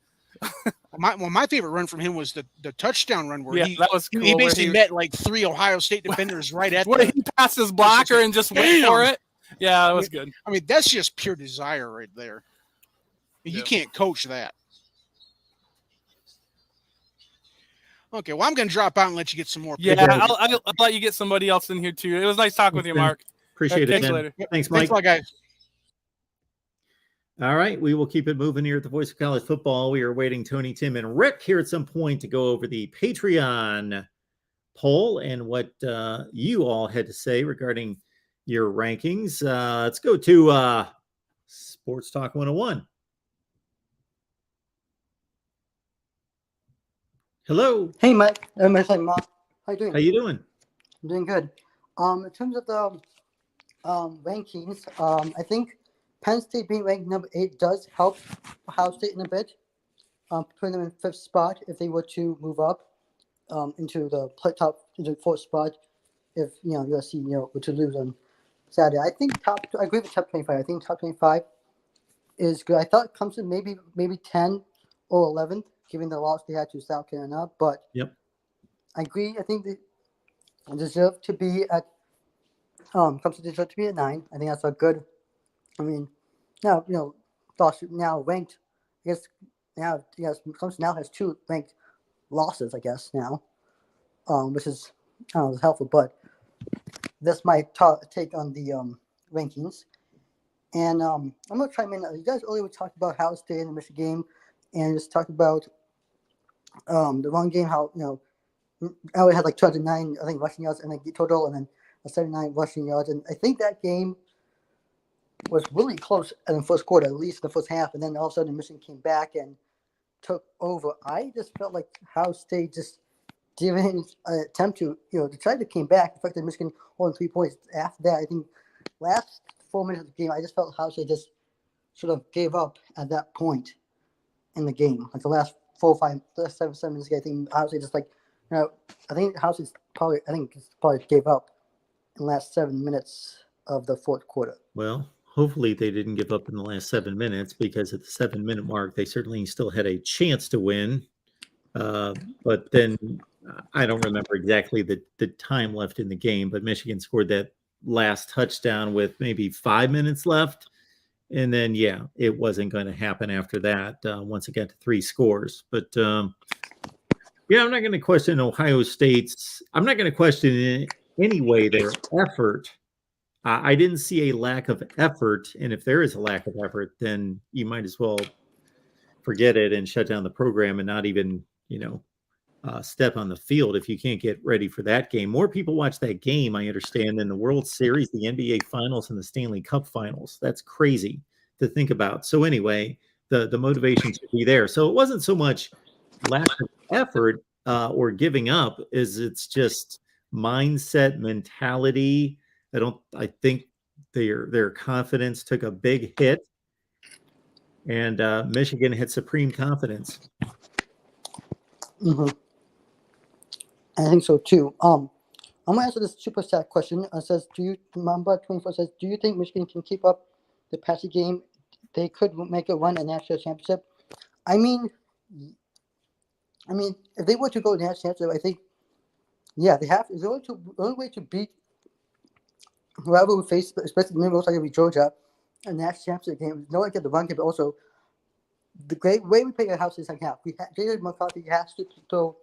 Speaker 5: My favorite run from him was the touchdown run where
Speaker 6: that was cool.
Speaker 5: he basically met like 3 Ohio State defenders right at
Speaker 6: where he passed his blocker and just went for it. Yeah, that was good.
Speaker 5: I mean, that's just pure desire right there. You can't coach that. Okay, well, I'm going to drop out and let you get some more.
Speaker 6: Yeah, I'll let you get somebody else in here, too. It was nice talking with you, Mark.
Speaker 2: Appreciate it,
Speaker 6: Catch you
Speaker 2: man.
Speaker 6: later.
Speaker 2: Thanks, Mike.
Speaker 5: Thanks a lot, guys.
Speaker 2: All right, we will keep it moving here at the Voice of College Football. We are waiting Tony, Tim, and Rick here at some point to go over the Patreon poll and what you all had to say regarding your rankings. Let's go to Sports Talk 101. Hello.
Speaker 7: Hey, Mike. Mark. How you doing?
Speaker 2: How you doing?
Speaker 7: I'm doing good. In terms of the rankings, I think Penn State being ranked number 8 does help Ohio State in a bit, putting them in 5th spot if they were to move up into the into 4th spot. If USC were to lose on Saturday, I think I agree with top 25. I think top 25 is good. I thought Clemson maybe 10 or 11th. Given the loss they had to South Carolina, but I agree. I think they deserve to be at Clemson deserve to be at 9. I think that's a good. I mean, now now ranked. I guess now Clemson now has 2 ranked losses. I guess now, which is helpful. But that's my take on the rankings. And I'm gonna chime in. You guys earlier talked about Ohio State and the Michigan game, and just talked about the run game, how LA had like 209, I think, rushing yards and then total, and then 79 rushing yards. And I think that game was really close in the first quarter, at least in the first half. And then all of a sudden, Michigan came back and took over. I just felt like Ohio State just didn't attempt to try to came back. In fact, Michigan holding 3 points after that. I think last 4 minutes of the game, I just felt Ohio State just sort of gave up at that point in the game. Like the last 4 or 5, 7 minutes, I think Ohio State just I think Ohio State probably gave up in the last 7 minutes of the 4th quarter.
Speaker 2: Well, hopefully they didn't give up in the last 7 minutes, because at the 7-minute mark, they certainly still had a chance to win. But then I don't remember exactly the time left in the game, but Michigan scored that last touchdown with maybe 5 minutes left. And then, it wasn't going to happen after that once it got to 3 scores. But, I'm not going to question Ohio State's. I'm not going to question in any way their effort. I didn't see a lack of effort. And if there is a lack of effort, then you might as well forget it and shut down the program and not even, step on the field if you can't get ready for that game. More people watch that game, I understand, than the World Series, the NBA Finals, and the Stanley Cup Finals. That's crazy to think about. So anyway, the motivation should be there. So it wasn't so much lack of effort or giving up, as it's just mindset, mentality. I think their confidence took a big hit, and Michigan had supreme confidence.
Speaker 7: Mm-hmm. I think so too. I'm gonna answer this super sad question. It says, Mamba 24 says, do you think Michigan can keep up the passing game? They could make a run at national championship. I mean, if they were to go to national championship, I think, they have. It's the only way to beat whoever we face, especially maybe most likely Georgia, a national championship game. No one get the run game, but also the great way we play at house is like half. J.J. McCarthy has to throw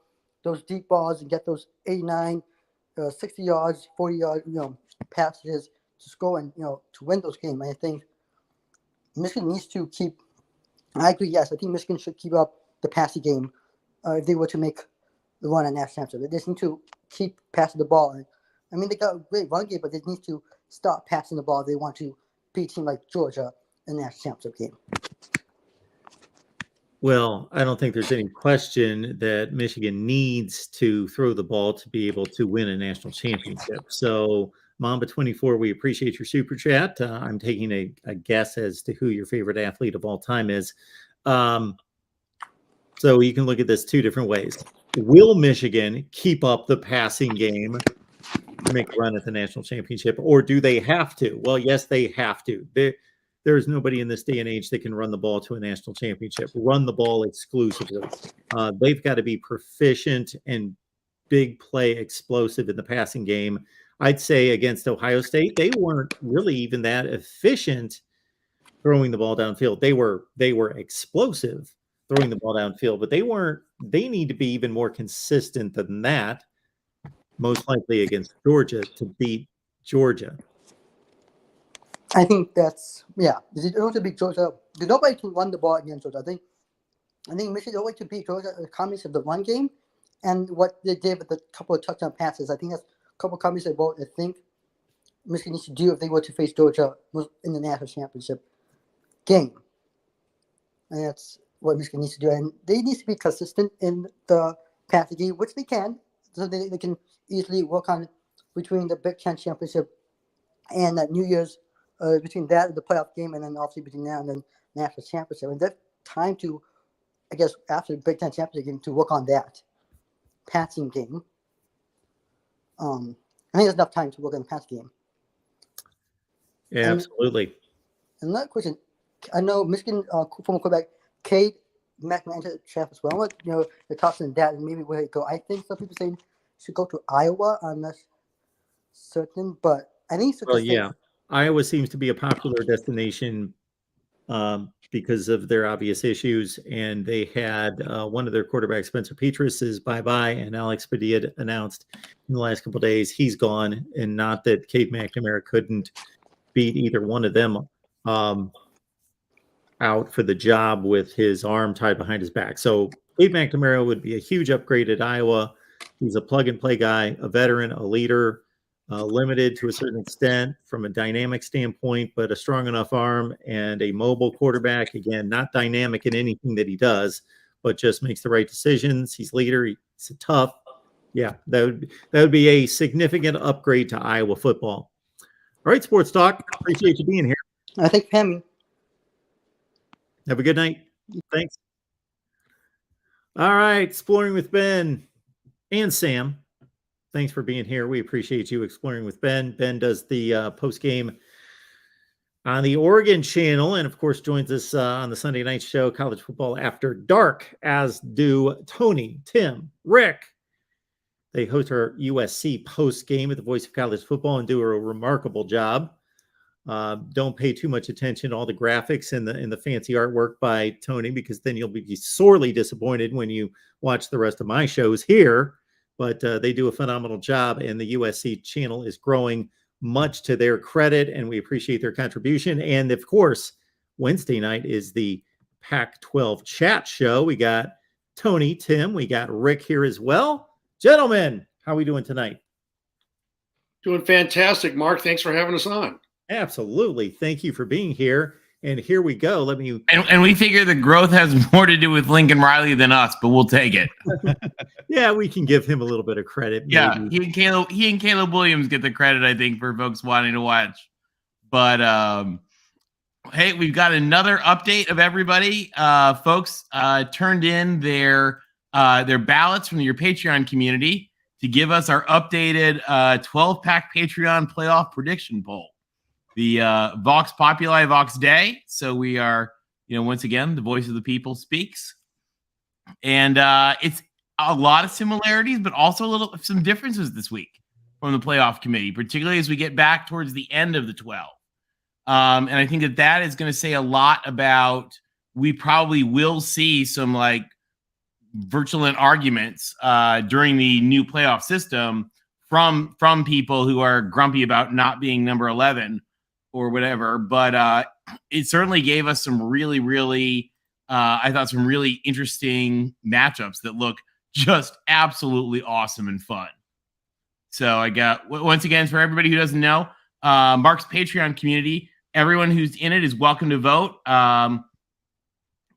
Speaker 7: those deep balls and get those 89, 60 yards, 40 yard, passes to score and to win those games. I think Michigan needs to keep. I agree. Yes, I think Michigan should keep up the passing game if they were to make the run at national championship. They just need to keep passing the ball. And, I mean, they got a great run game, but they need to stop passing the ball if they want to beat a team like Georgia in the national championship game.
Speaker 2: Well, I don't think there's any question that Michigan needs to throw the ball to be able to win a national championship. So, Mamba24, we appreciate your super chat. I'm taking a guess as to who your favorite athlete of all time is. So you can look at this two different ways. Will Michigan keep up the passing game to make a run at the national championship, or do they have to? Well, yes, they have to. There's nobody in this day and age that can run the ball to a national championship, run the ball exclusively. They've got to be proficient and big play explosive in the passing game. I'd say against Ohio State, they weren't really even that efficient throwing the ball downfield. They were explosive throwing the ball downfield, but they need to be even more consistent than that, most likely against Georgia, to beat Georgia.
Speaker 7: I think that's, yeah. They don't want to beat Georgia. Nobody can run the ball against Georgia. I think Michigan don't like to beat Georgia a combination of the run game and what they did with a couple of touchdown passes. I think that's a couple of combinations of both I think Michigan needs to do if they were to face Georgia in the national championship game. And that's what Michigan needs to do. And they need to be consistent in the passing game, which they can. So they can easily work on between the Big Ten championship and that New Year's, between that and the playoff game, and then obviously between now and then national championship. And that's time to, I guess, after the Big Ten championship game, to work on that passing game. I think there's enough time to work on the passing game.
Speaker 2: Yeah, absolutely.
Speaker 7: Another question. I know Michigan former quarterback Cade McNamara entered the draft as well. I want your thoughts on that and maybe where he go. I think some people saying he should go to Iowa. I'm not certain, but I think
Speaker 2: Well, yeah. Iowa seems to be a popular destination because of their obvious issues. And they had one of their quarterbacks, Spencer Petras, is bye-bye. And Alex Padilla announced in the last couple of days he's gone. And not that Cade McNamara couldn't beat either one of them out for the job with his arm tied behind his back. So Cade McNamara would be a huge upgrade at Iowa. He's a plug-and-play guy, a veteran, a leader. Limited to a certain extent from a dynamic standpoint, but a strong enough arm and a mobile quarterback. Again, not dynamic in anything that he does, but just makes the right decisions. He's leader. He's tough. Yeah, that would be a significant upgrade to Iowa football. All right, Sports Talk. Appreciate you being here.
Speaker 7: I think Pammy.
Speaker 2: Have a good night. Thanks. All right, Exploring with Ben and Sam. Thanks for being here. We appreciate you exploring with Ben. Ben does the post game on the Oregon channel, and of course joins us on the Sunday night show, College Football After Dark, as do Tony, Tim, Rick. They host our USC post game at the Voice of College Football and do a remarkable job. Don't pay too much attention to all the graphics and the fancy artwork by Tony, because then you'll be sorely disappointed when you watch the rest of my shows here. But they do a phenomenal job, and the USC channel is growing, much to their credit, and we appreciate their contribution. And, of course, Wednesday night is the Pac-12 chat show. We got Tony, Tim, we got Rick here as well. Gentlemen, how are we doing tonight?
Speaker 8: Doing fantastic, Mark. Thanks for having us on.
Speaker 2: Absolutely. Thank you for being here. And here we go.
Speaker 9: And we figure the growth has more to do with Lincoln Riley than us, but we'll take it.
Speaker 2: Yeah, we can give him a little bit of credit. Maybe.
Speaker 9: Yeah, he and Caleb Williams get the credit, I think, for folks wanting to watch. But hey, we've got another update of everybody. Folks turned in their ballots from your Patreon community to give us our updated 12-pack Patreon playoff prediction poll. The Vox Populi, Vox Day. So we are, once again, the voice of the people speaks. And it's a lot of similarities, but also some differences this week from the playoff committee, particularly as we get back towards the end of the 12. And I think that is going to say a lot about, we probably will see some virulent arguments during the new playoff system from people who are grumpy about not being number 11 or whatever. But it certainly gave us some really, really, I thought some really interesting matchups that look just absolutely awesome and fun. So I got, once again, for everybody who doesn't know, Mark's Patreon community, everyone who's in it is welcome to vote. And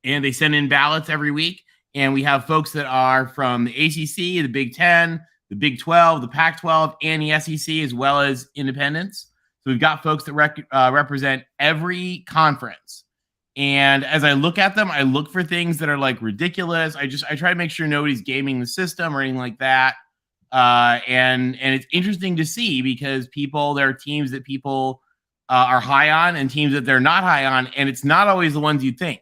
Speaker 9: they send in ballots every week. And we have folks that are from the ACC, the Big 10, the Big 12, the Pac-12, and the SEC, as well as independents. So we've got folks that represent every conference. And as I look at them, I look for things that are like ridiculous. I try to make sure nobody's gaming the system or anything like that. And it's interesting to see because there are teams that people are high on and teams that they're not high on. And it's not always the ones you think.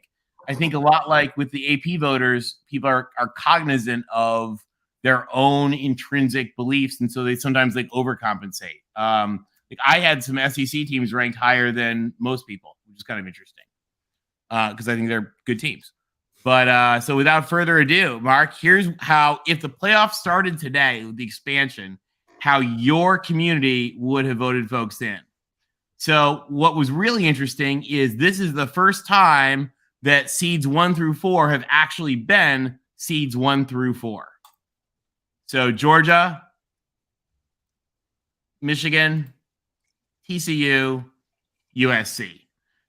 Speaker 9: I think a lot like with the AP voters, people are cognizant of their own intrinsic beliefs. And so they sometimes like overcompensate. Like I had some SEC teams ranked higher than most people, which is kind of interesting because I think they're good teams. But so without further ado, Mark, here's how, if the playoffs started today with the expansion, how your community would have voted folks in. So what was really interesting is this is the first time that seeds 1 through 4 have actually been seeds 1 through 4. So Georgia, Michigan, TCU, USC.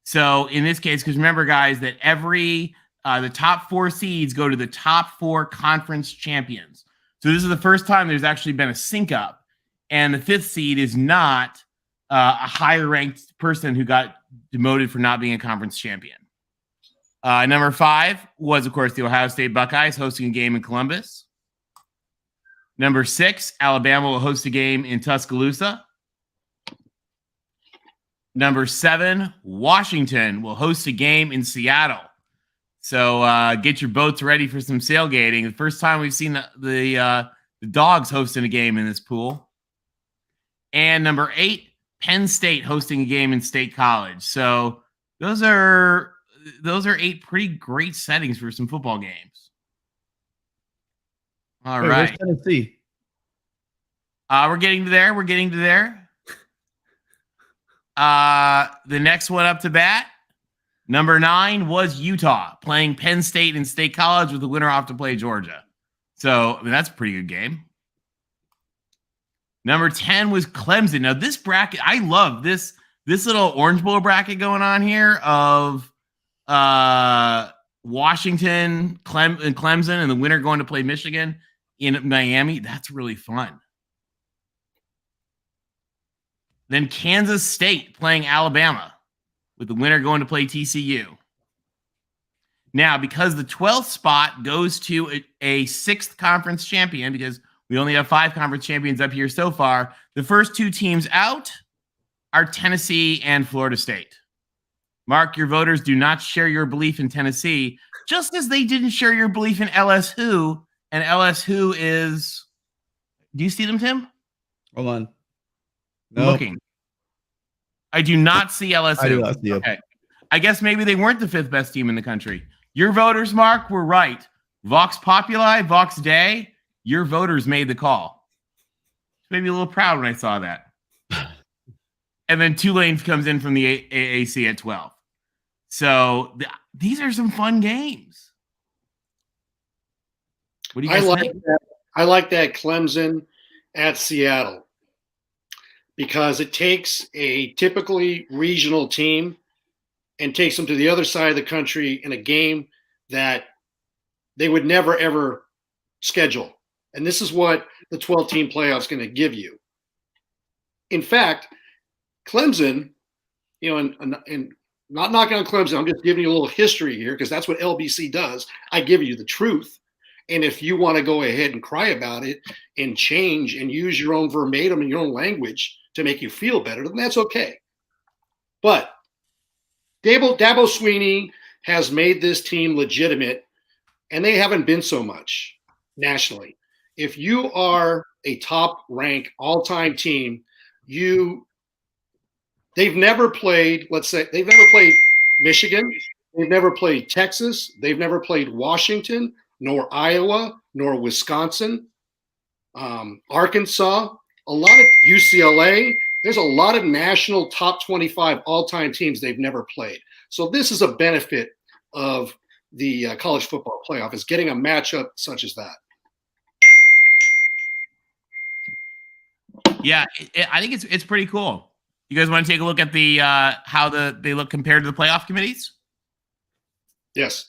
Speaker 9: So in this case, because remember, guys, that every the top 4 seeds go to the top 4 conference champions. So this is the first time there's actually been a sync up, and the 5th seed is not a higher ranked person who got demoted for not being a conference champion. Number 5 was, of course, the Ohio State Buckeyes hosting a game in Columbus. Number 6, Alabama will host a game in Tuscaloosa. Number 7, Washington will host a game in Seattle. So get your boats ready for some sailgating. The first time we've seen the Dogs hosting a game in this pool. And number 8, Penn State hosting a game in State College. So those are 8 pretty great settings for some football games. All right.
Speaker 2: Where's Tennessee?
Speaker 9: We're getting to there. The next one up to bat, number 9 was Utah playing Penn State in State College with the winner off to play Georgia. So I mean, that's a pretty good game. Number 10 was Clemson. Now this bracket, I love this little Orange Bowl bracket going on here of Washington, Clemson, and the winner going to play Michigan in Miami. That's really fun. Then Kansas State playing Alabama with the winner going to play TCU. Now, because the 12th spot goes to a 6th conference champion, because we only have 5 conference champions up here so far, the first 2 teams out are Tennessee and Florida State. Mark, your voters do not share your belief in Tennessee, just as they didn't share your belief in LSU. And LSU is, do you see them, Tim?
Speaker 2: Hold on.
Speaker 9: Looking. I do not see LSU.
Speaker 2: I do not see them.
Speaker 9: Okay. I guess maybe they weren't the 5th best team in the country. Your voters, Mark, were right. Vox Populi, Vox Dei, your voters made the call. It made me a little proud when I saw that. And then Tulane comes in from the AAC at 12. So these are some fun games. What do you guys think?
Speaker 8: I like that Clemson at Seattle because it takes a typically regional team and takes them to the other side of the country in a game that they would never, ever schedule. And this is what the 12-team playoff is going to give you. In fact, Clemson, and not knocking on Clemson, I'm just giving you a little history here because that's what LBC does. I give you the truth. And if you want to go ahead and cry about it and change and use your own verbatim and your own language to make you feel better, then that's okay. But Dabo Swinney has made this team legitimate, and they haven't been so much nationally. If you are a top-ranked all-time team, they've never played, let's say, they've never played Michigan, they've never played Texas, they've never played Washington, nor Iowa, nor Wisconsin, Arkansas, a lot of UCLA. There's a lot of national top 25 all-time teams they've never played. So this is a benefit of the college football playoff, is getting a matchup such as that.
Speaker 9: Yeah, I think it's pretty cool. You guys want to take a look at the how they look compared to the playoff committees?
Speaker 8: Yes.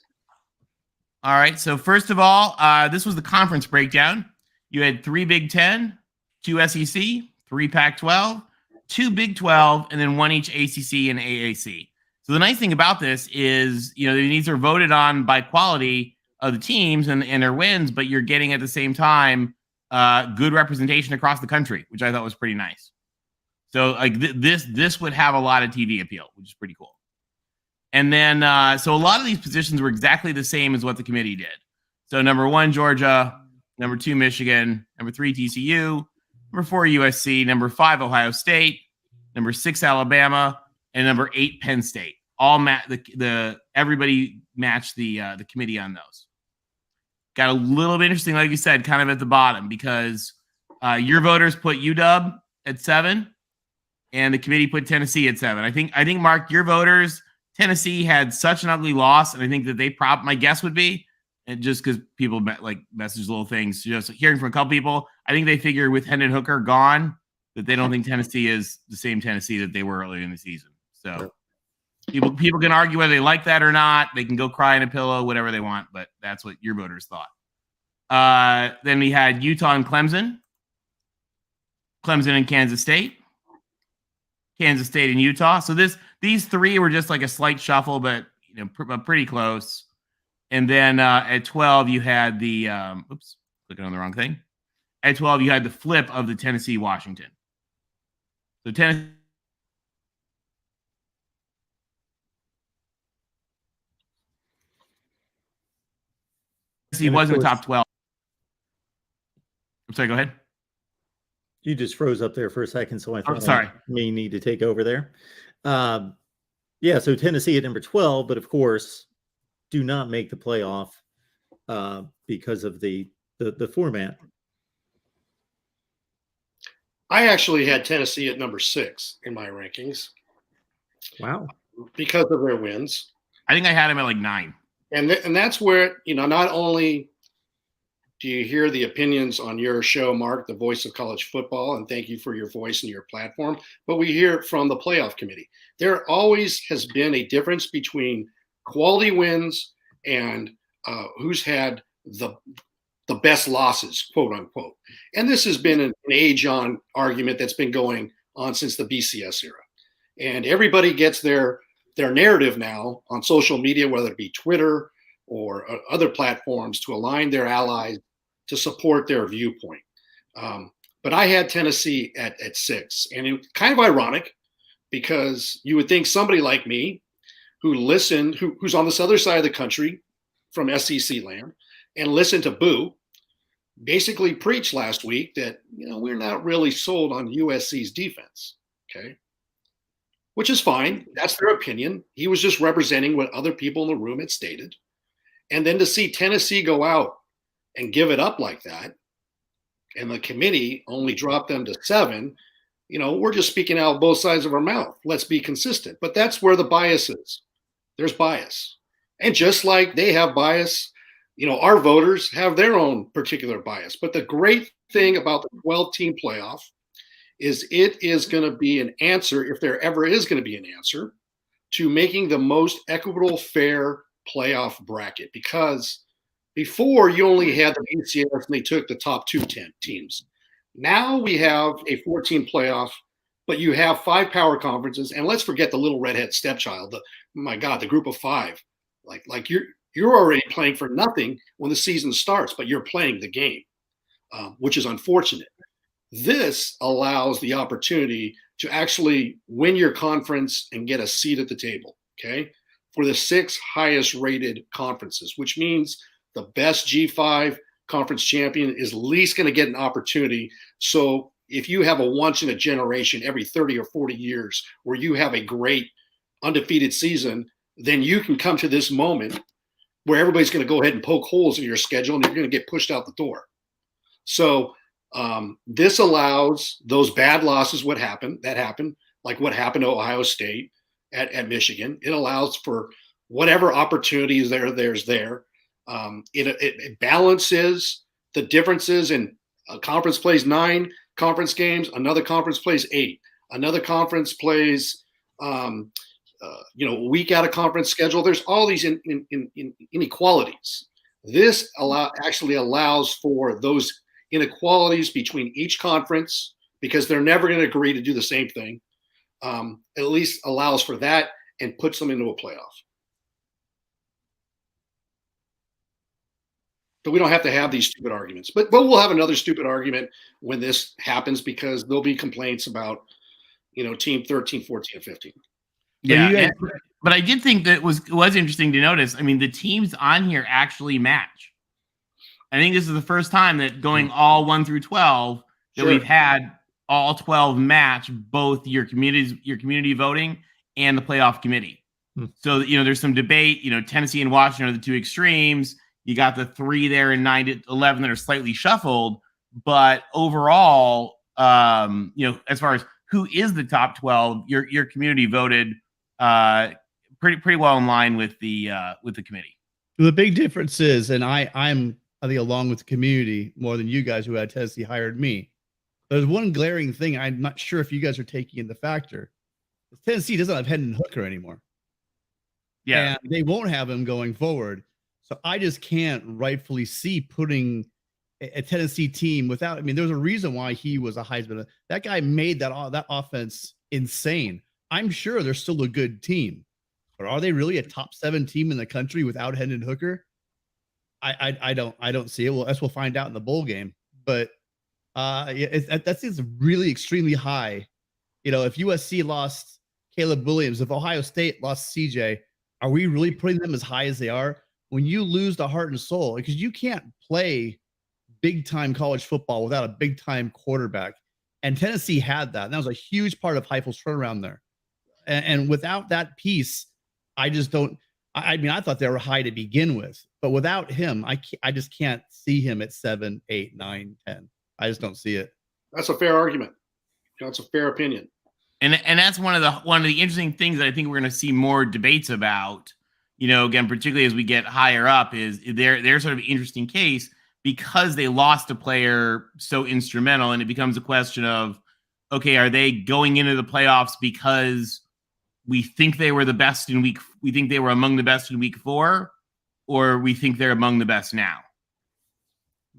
Speaker 9: All right. So first of all, this was the conference breakdown. You had 3 Big Ten, 2 SEC, 3 Pac-12, 2 Big 12, and then 1 each ACC and AAC. So the nice thing about this is, these are voted on by quality of the teams and their wins, but you're getting at the same time good representation across the country, which I thought was pretty nice. So like this would have a lot of TV appeal, which is pretty cool. And then so a lot of these positions were exactly the same as what the committee did. So number 1, Georgia, number 2, Michigan, number 3, TCU, number 4, USC, number 5, Ohio State, number 6, Alabama, and number 8, Penn State. All everybody matched the committee on those. Got a little bit interesting, like you said, kind of at the bottom, because your voters put UW at 7, and the committee put Tennessee at 7. I think Mark, your voters, Tennessee had such an ugly loss, and I think that my guess would be, and just because people message little things, just hearing from a couple people, I think they figure with Hendon Hooker gone that they don't think Tennessee is the same Tennessee that they were earlier in the season. So people can argue whether they like that or not. They can go cry in a pillow, whatever they want, but that's what your voters thought. Then we had Utah and Clemson and Kansas State, Kansas State and Utah. So these 3 were just like a slight shuffle, but pretty close. And then at 12, you had the clicking on the wrong thing. At 12, you had the flip of the Tennessee Washington. So Tennessee was in the top 12. I'm sorry, go ahead.
Speaker 2: You just froze up there for a second, so I thought
Speaker 9: sorry.
Speaker 2: I may need to take over there. Yeah, so Tennessee at number 12, but of course, do not make the playoff because of the format.
Speaker 8: I actually had Tennessee at number 6 in my rankings.
Speaker 2: Wow.
Speaker 8: Because of their wins.
Speaker 9: I think I had him at like 9.
Speaker 8: And that's where, not only do you hear the opinions on your show, Mark, the voice of college football, and thank you for your voice and your platform, but we hear it from the playoff committee. There always has been a difference between quality wins and who's had the best losses, quote unquote. And this has been an age-on argument that's been going on since the BCS era. And everybody gets their narrative now on social media, whether it be Twitter or other platforms, to align their allies to support their viewpoint. But I had Tennessee at 6, and it's kind of ironic because you would think somebody like me who listened, who's on this other side of the country from SEC land and listened to Boo basically preached last week that, we're not really sold on USC's defense. Okay. Which is fine. That's their opinion. He was just representing what other people in the room had stated. And then to see Tennessee go out and give it up like that, and the committee only dropped them to 7, we're just speaking out both sides of our mouth. Let's be consistent. But that's where the bias is. There's bias. And just like they have bias, our voters have their own particular bias. But the great thing about the 12-team playoff is it is going to be an answer, if there ever is going to be an answer, to making the most equitable, fair playoff bracket. Because before, you only had the BCS and they took the top 2 teams. Now we have a 14 playoff, but you have 5 power conferences. And let's forget the little redhead stepchild. The group of 5. Like you're already playing for nothing when the season starts, but you're playing the game, which is unfortunate. This allows the opportunity to actually win your conference and get a seat at the table, okay, for the 6 highest rated conferences, which means the best G5 conference champion is at least going to get an opportunity. So if you have a once in a generation every 30 or 40 years where you have a great undefeated season, then you can come to this moment where everybody's going to go ahead and poke holes in your schedule and you're going to get pushed out the door. So this allows those bad losses, like what happened to Ohio State at Michigan. It allows for whatever opportunities there's there. It balances the differences in a conference plays 9, conference games. Another conference plays 8. Another conference plays, a week out of conference schedule. There's all these inequalities. This actually allows for those inequalities between each conference, because they're never going to agree to do the same thing. At least allows for that and puts them into a playoff. So we don't have to have these stupid arguments. But we'll have another stupid argument when this happens, because there'll be complaints about, team 13, 14, and 15.
Speaker 9: Yeah, but I did think that was interesting to notice. I mean, the teams on here actually match. I think this is the first time that going all 1 through 12 that we've had all 12 match both your community voting and the playoff committee. So, there's some debate. Tennessee and Washington are the two extremes. You got the 3 there and 9 to 11 that are slightly shuffled. But overall, as far as who is the top 12, your community voted pretty well in line with the committee.
Speaker 10: The big difference is, and I'm I think along with the community more than you guys who had Tennessee hired me. There's one glaring thing I'm not sure if you guys are taking into factor. Tennessee doesn't have Hendon Hooker anymore.
Speaker 9: Yeah,
Speaker 10: and they won't have him going forward. So I just can't rightfully see putting a Tennessee team without. I mean, there's a reason why he was a Heisman. That guy made that offense insane. I'm sure they're still a good team, but are they really a top 7 team in the country without Hendon Hooker? I don't see it. Well, we'll find out in the bowl game. But that seems really extremely high. If USC lost Caleb Williams, if Ohio State lost CJ, are we really putting them as high as they are? When you lose the heart and soul, because you can't play big time college football without a big time quarterback. And Tennessee had that. And that was a huge part of Heifel's turnaround there. And without that piece, I just don't. I mean, I thought they were high to begin with, but without him, I just can't see him at 7, 8, 9, 10. I just don't see it.
Speaker 8: That's a fair argument. That's a fair opinion.
Speaker 9: And that's one of the interesting things that I think we're going to see more debates about. Again, particularly as we get higher up, is their sort of interesting case because they lost a player so instrumental, and it becomes a question of, okay, are they going into the playoffs because we think they were the best we think they were among the best in week 4, or we think they're among the best now?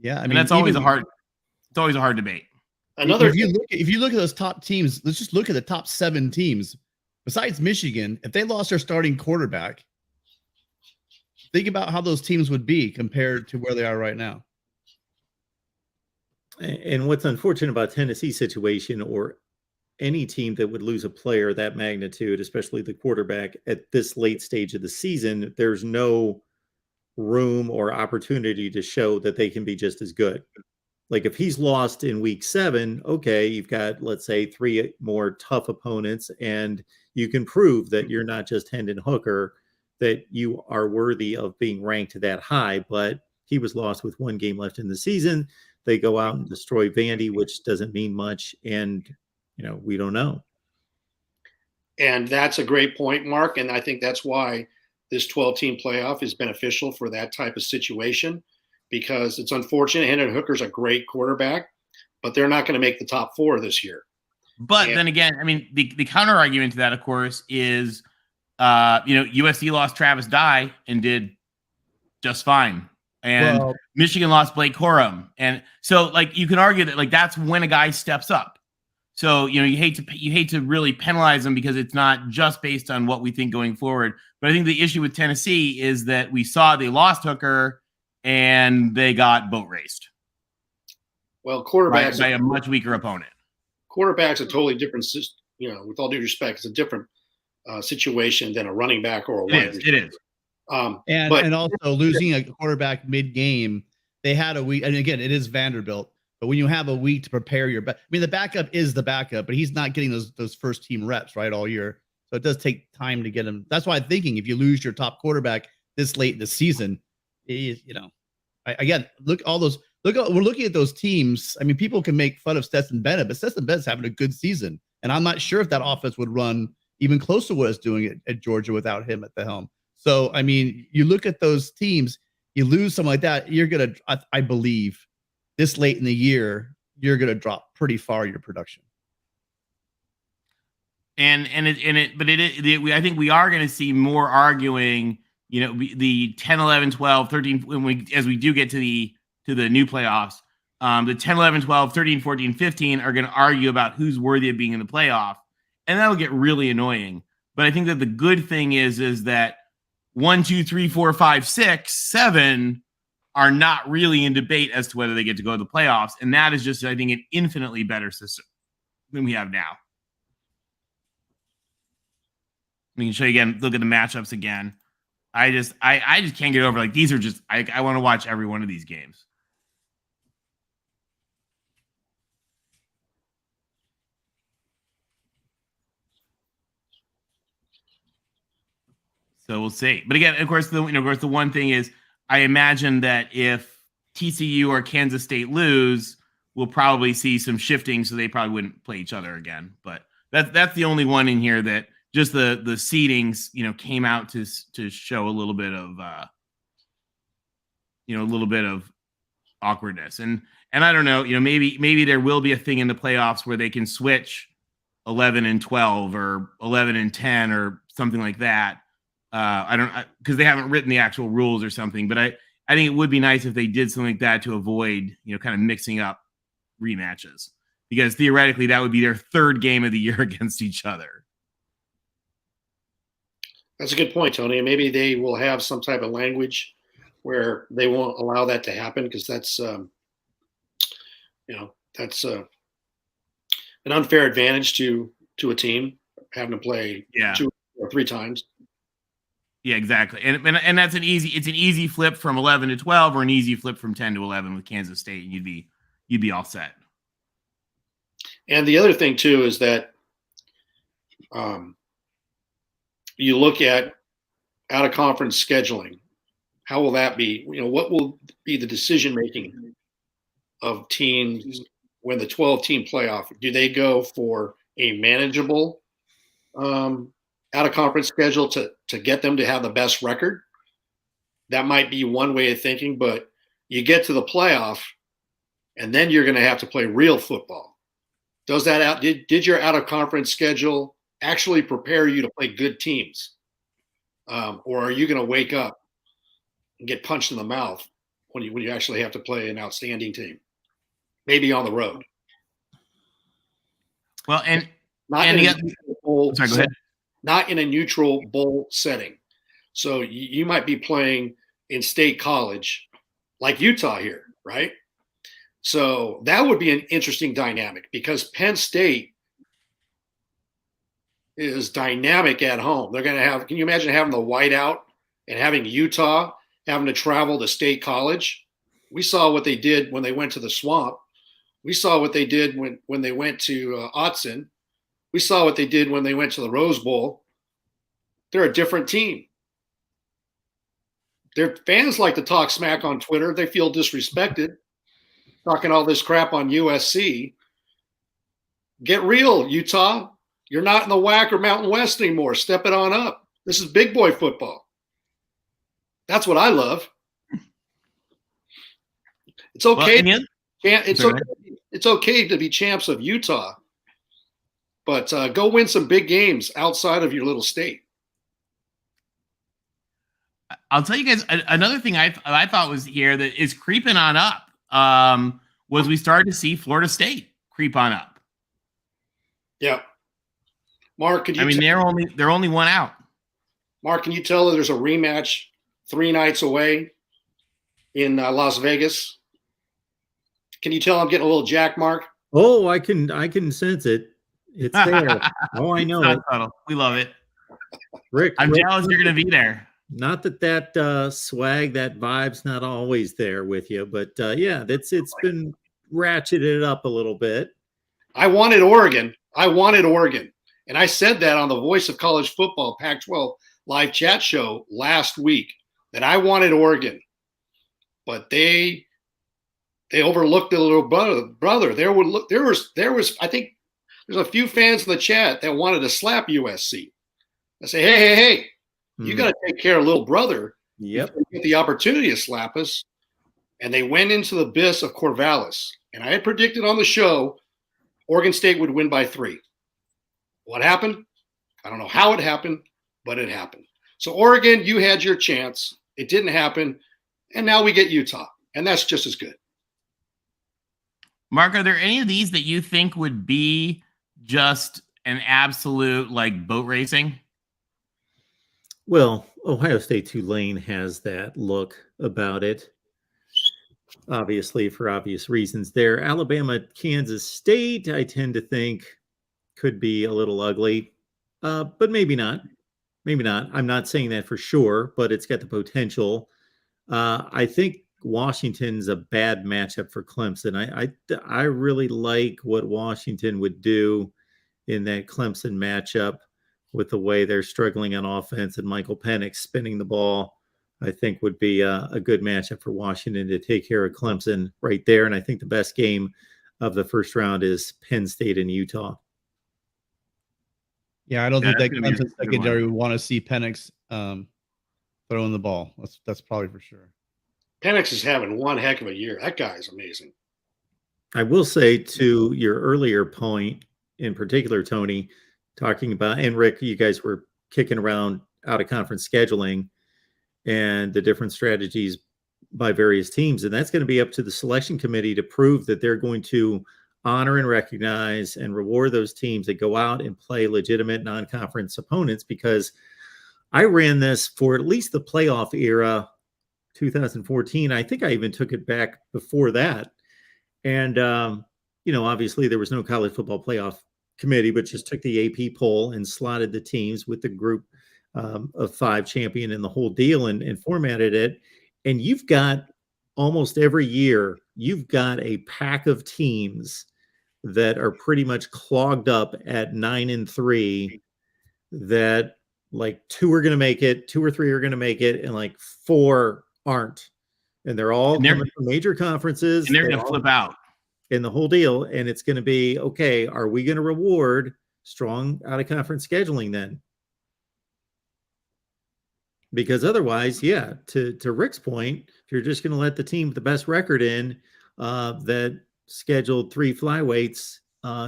Speaker 10: Yeah, I mean,
Speaker 9: and that's always a hard debate.
Speaker 10: If you look at those top teams, let's just look at the top 7 teams. Besides Michigan, if they lost their starting quarterback, think about how those teams would be compared to where they are right now.
Speaker 2: And what's unfortunate about Tennessee's situation, or any team that would lose a player that magnitude, especially the quarterback at this late stage of the season, there's no room or opportunity to show that they can be just as good. Like if he's lost in week 7, okay, you've got, let's say, 3 more tough opponents, and you can prove that you're not just Hendon Hooker, that you are worthy of being ranked that high. But he was lost with 1 game left in the season. They go out and destroy Vandy, which doesn't mean much. And, we don't know.
Speaker 8: And that's a great point, Mark. And I think that's why this 12-team playoff is beneficial for that type of situation, because it's unfortunate. Hendon Hooker's a great quarterback, but they're not going to make the top 4 this year.
Speaker 9: But then again, I mean, the counter argument to that, of course, is, USC lost Travis Dye and did just fine. And Michigan lost Blake Corum. And so you can argue that that's when a guy steps up. So, you hate to really penalize them because it's not just based on what we think going forward. But I think the issue with Tennessee is that we saw they lost Hooker and they got boat raced.
Speaker 8: Well, quarterbacks
Speaker 9: by a much weaker opponent.
Speaker 8: Quarterback's a totally different system. With all due respect, it's a different situation than a running back or a wide receiver.
Speaker 9: It is.
Speaker 10: And also losing a quarterback mid-game, they had a week. And again, it is Vanderbilt. But when you have a week to prepare the backup is the backup, but he's not getting those first team reps right all year. So it does take time to get him. That's why I'm thinking if you lose your top quarterback this late in the season, again, we're looking at those teams. I mean, people can make fun of Stetson Bennett, but Stetson Bennett's having a good season. And I'm not sure if that offense would run even close to what it's doing at Georgia without him at the helm. So, I mean, you look at those teams, you lose something like that, you're going to, I believe, this late in the year, you're going to drop pretty far your production.
Speaker 9: I think we are going to see more arguing, the 10, 11, 12, 13, as we do get to the new playoffs, the 10, 11, 12, 13, 14, 15 are going to argue about who's worthy of being in the playoff. And that'll get really annoying. But I think that the good thing is that 1, 2, 3, 4, 5, 6, 7 are not really in debate as to whether they get to go to the playoffs. And that is just, I think, an infinitely better system than we have now. We can show you again, look at the matchups again. I just can't get over, like, these are just, I want to watch every one of these games. So we'll see. But again, of course, the one thing is, I imagine that if TCU or Kansas State lose, we'll probably see some shifting, so they probably wouldn't play each other again. But that's the only one in here that just the seedings, came out to show a little bit of awkwardness. And I don't know, maybe there will be a thing in the playoffs where they can switch 11 and 12 or 11 and 10 or something like that. Because they haven't written the actual rules or something, but I think it would be nice if they did something like that to avoid, kind of mixing up rematches, because theoretically that would be their third game of the year against each other.
Speaker 8: That's a good point, Tony. And maybe they will have some type of language where they won't allow that to happen, because that's, that's an unfair advantage to a team having to play 2 or 3 times.
Speaker 9: Yeah, exactly. And it's an easy flip from 11 to 12 or an easy flip from 10 to 11 with Kansas State, and you'd be all set.
Speaker 8: And the other thing too is that you look at out of conference scheduling. How will that be? What will be the decision making of teams when the 12-team playoff? Do they go for a manageable out of conference schedule to get them to have the best record? That might be one way of thinking, but you get to the playoff and then you're going to have to play real football. Does that did your out of conference schedule actually prepare you to play good teams? Or are you going to wake up and get punched in the mouth when you actually have to play an outstanding team, maybe on the road?
Speaker 9: Well, sorry, go ahead.
Speaker 8: Not in a neutral bowl setting. So you might be playing in state college like Utah here, right? So that would be an interesting dynamic, because Penn State is dynamic at home. They're going to have, can you imagine having the whiteout and having Utah having to travel to state college? We saw what they did when they went to the Swamp. We saw what they did when they went to Autzen. We saw what they did when they went to the Rose Bowl. They're a different team. Their fans like to talk smack on Twitter. They feel disrespected, talking all this crap on USC. Get real, Utah. You're not in the WAC or Mountain West anymore. Step it on up. This is big boy football. That's what I love. It's okay.
Speaker 9: Well,
Speaker 8: it's okay to be champs of Utah, but go win some big games outside of your little state.
Speaker 9: I'll tell you guys another thing I thought was here that is creeping on up was we started to see Florida State creep on up.
Speaker 8: Yeah. Mark, could you
Speaker 9: they're only one out.
Speaker 8: Mark, can you tell that there's a rematch 3 nights away in Las Vegas? Can you tell I'm getting a little jack, Mark?
Speaker 2: Oh, I can sense it. It's there. Oh, I know it.
Speaker 9: Subtle. We love it.
Speaker 2: Rick,
Speaker 9: I'm jealous you're going to be there.
Speaker 2: Not that swag, that vibe's not always there with you, but yeah, it's been ratcheted up a little bit.
Speaker 8: I wanted Oregon. And I said that on the Voice of College Football Pac-12 live chat show last week, that I wanted Oregon. But they overlooked the little brother. There was I think there's a few fans in the chat that wanted to slap USC. I say, hey, you got to take care of little brother.
Speaker 2: Yep.
Speaker 8: If you get the opportunity to slap us. and they went into the abyss of Corvallis. And I had predicted on the show Oregon State would win by 3. What happened? I don't know how it happened, but it happened. So Oregon, you had your chance. It didn't happen. And now we get Utah. And that's just as good.
Speaker 9: Mark, are there any of these that you think would be just an absolute like boat racing?
Speaker 2: Well, Ohio State Tulane has that look about it, obviously, for obvious reasons there. Alabama, Kansas State, I tend to think could be a little ugly, but maybe not. Maybe not. I'm not saying that for sure, but it's got the potential. I think Washington's a bad matchup for Clemson. I really like what Washington would do in that Clemson matchup with the way they're struggling on offense, and Michael Penix spinning the ball, I think would be a good matchup for Washington to take care of Clemson right there. And I think the best game of the first round is Penn State and Utah.
Speaker 10: Yeah, I don't think that
Speaker 9: that's gonna be
Speaker 10: Clemson
Speaker 9: a good
Speaker 10: secondary
Speaker 9: one.
Speaker 10: would want to see Penix throwing the ball. That's probably for sure.
Speaker 8: Penix is having one heck of a year. That guy is amazing.
Speaker 2: I will say, to your earlier point in particular, Tony, talking about, and Rick, you guys were kicking around out of conference scheduling and the different strategies by various teams. And that's going to be up to the selection committee to prove that they're going to honor and recognize and reward those teams that go out and play legitimate non-conference opponents, because I ran this for at least the playoff era, 2014. I think I even took it back before that. And, obviously there was no college football playoff committee, but just took the AP poll and slotted the teams with the group of 5 champion and the whole deal, and formatted it. And you've got almost every year, you've got a pack of teams that are pretty much clogged up at 9-3, that like 2 are going to make it, 2 or 3 are going to make it, and like 4 aren't. And they're all coming from major conferences.
Speaker 9: And they're going to flip out.
Speaker 2: In the whole deal. And it's going to be, okay, are we going to reward strong out of conference scheduling then? Because otherwise, yeah, to Rick's point, if you're just going to let the team with the best record in that scheduled 3 flyweights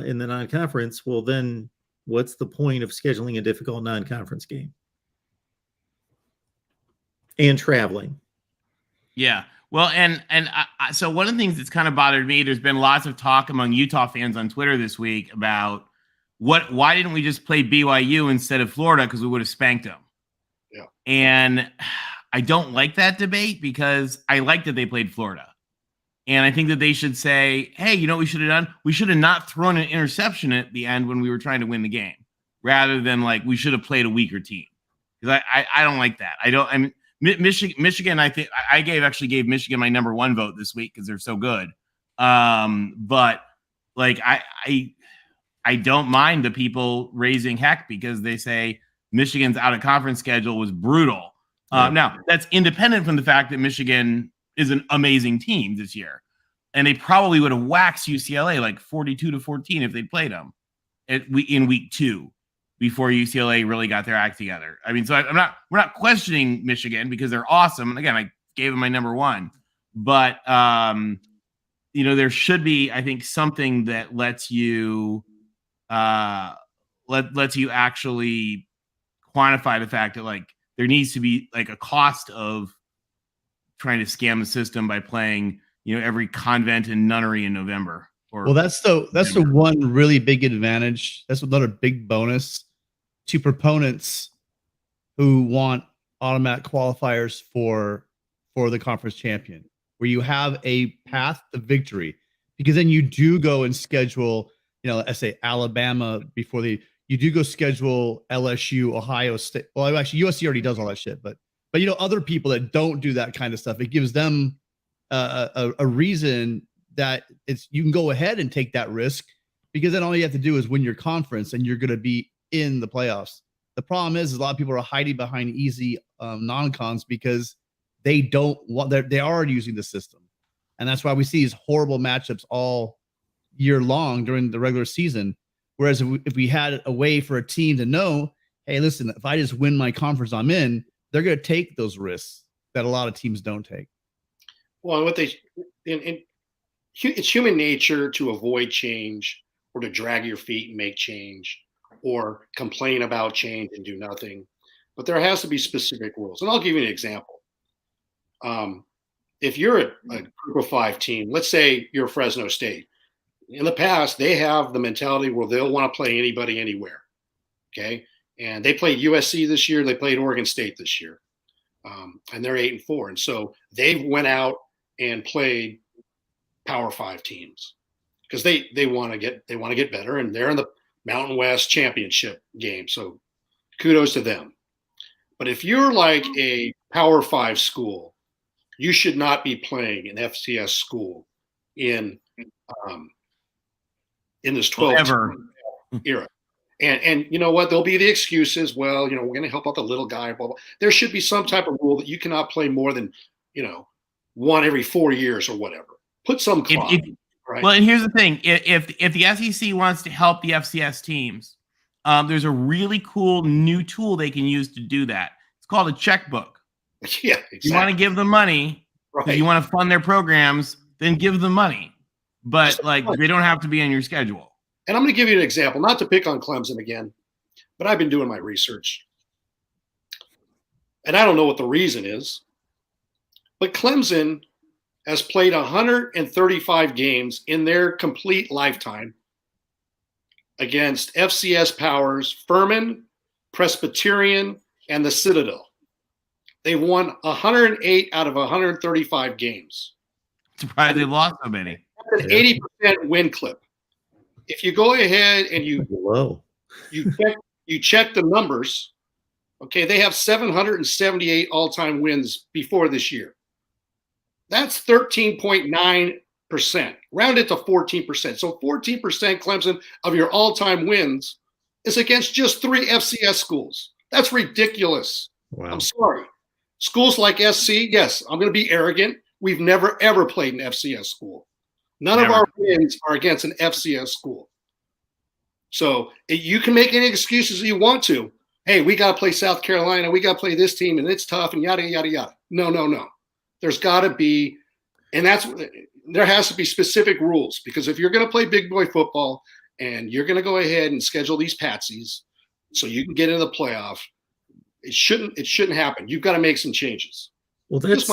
Speaker 2: in the non-conference, well, then what's the point of scheduling a difficult non-conference game? And traveling.
Speaker 9: Yeah. Well, and so one of the things that's kind of bothered me, there's been lots of talk among Utah fans on Twitter this week about why didn't we just play BYU instead of Florida, because we would have spanked them.
Speaker 8: Yeah.
Speaker 9: And I don't like that debate, because I like that they played Florida. And I think that they should say, hey, you know what we should have done? We should have not thrown an interception at the end when we were trying to win the game, rather than like we should have played a weaker team. Because I don't like that. I mean, Michigan, I think I actually gave Michigan my number 1 vote this week because they're so good. But like I don't mind the people raising heck because they say Michigan's out of conference schedule was brutal. Now that's independent from the fact that Michigan is an amazing team this year, and they probably would have waxed UCLA like 42-14 if they played them in week 2. Before UCLA really got their act together. I mean, so we're not questioning Michigan because they're awesome. And again, I gave them my number 1, but there should be, I think, something that lets you lets you actually quantify the fact that like there needs to be like a cost of trying to scam the system by playing, every convent and nunnery in November.
Speaker 10: Well, that's the one really big advantage. That's another big bonus to proponents who want automatic qualifiers for the conference champion, where you have a path to victory, because then you do go and schedule, let's say Alabama before you do go schedule LSU, Ohio State. Well, actually USC already does all that shit, but other people that don't do that kind of stuff, it gives them a reason that you can go ahead and take that risk, because then all you have to do is win your conference and you're going to be in the playoffs. The problem is a lot of people are hiding behind easy non-cons because they don't want, they are using the system. And that's why we see these horrible matchups all year long during the regular season. Whereas if we had a way for a team to know, hey, listen, if I just win my conference I'm in, they're going to take those risks that a lot of teams don't take.
Speaker 8: Well, what they it's human nature to avoid change or to drag your feet and make change or complain about change and do nothing. But there has to be specific rules. And I'll give you an example. If you're a group of 5 team, let's say you're Fresno State. In the past, they have the mentality where they'll want to play anybody anywhere. Okay. And they played USC this year. They played Oregon State this year. And they're 8-4. And so they went out and played Power 5 teams because they want to get better, and they're in the Mountain West championship game. So kudos to them. But if you're like a Power 5 school, you should not be playing an FCS school in this 12
Speaker 9: Ever.
Speaker 8: era. And you know what? There'll be the excuses. Well, we're going to help out the little guy. Blah, blah. There should be some type of rule that you cannot play more than, one every 4 years or whatever. Put some clock, right?
Speaker 9: Well, and here's the thing: if the SEC wants to help the FCS teams, there's a really cool new tool they can use to do that. It's called a checkbook.
Speaker 8: Yeah, exactly.
Speaker 9: You want to give them money,
Speaker 8: Right.
Speaker 9: you want to fund their programs, then give them money. But they don't have to be on your schedule.
Speaker 8: And I'm going to give you an example, not to pick on Clemson again, but I've been doing my research. And I don't know what the reason is, but Clemson has played 135 games in their complete lifetime against FCS powers Furman, Presbyterian, and the Citadel. They've won 108 out of 135 games.
Speaker 9: Surprised they lost so many.
Speaker 8: That's an 80% win clip. If you go ahead and you check the numbers, okay, they have 778 all-time wins before this year. That's 13.9%. Round it to 14%. So 14%, Clemson, of your all-time wins is against just 3 FCS schools. That's ridiculous.
Speaker 2: Wow.
Speaker 8: I'm sorry. Schools like SC, yes, I'm going to be arrogant. We've never, ever played an FCS school. None of our wins are against an FCS school. So you can make any excuses you want to. Hey, we got to play South Carolina. We got to play this team, and it's tough, and yada, yada, yada. No. There's got to be, and there has to be specific rules, because if you're going to play big boy football and you're going to go ahead and schedule these patsies so you can get into the playoff, it shouldn't happen. You've got to make some changes.
Speaker 2: Well, that's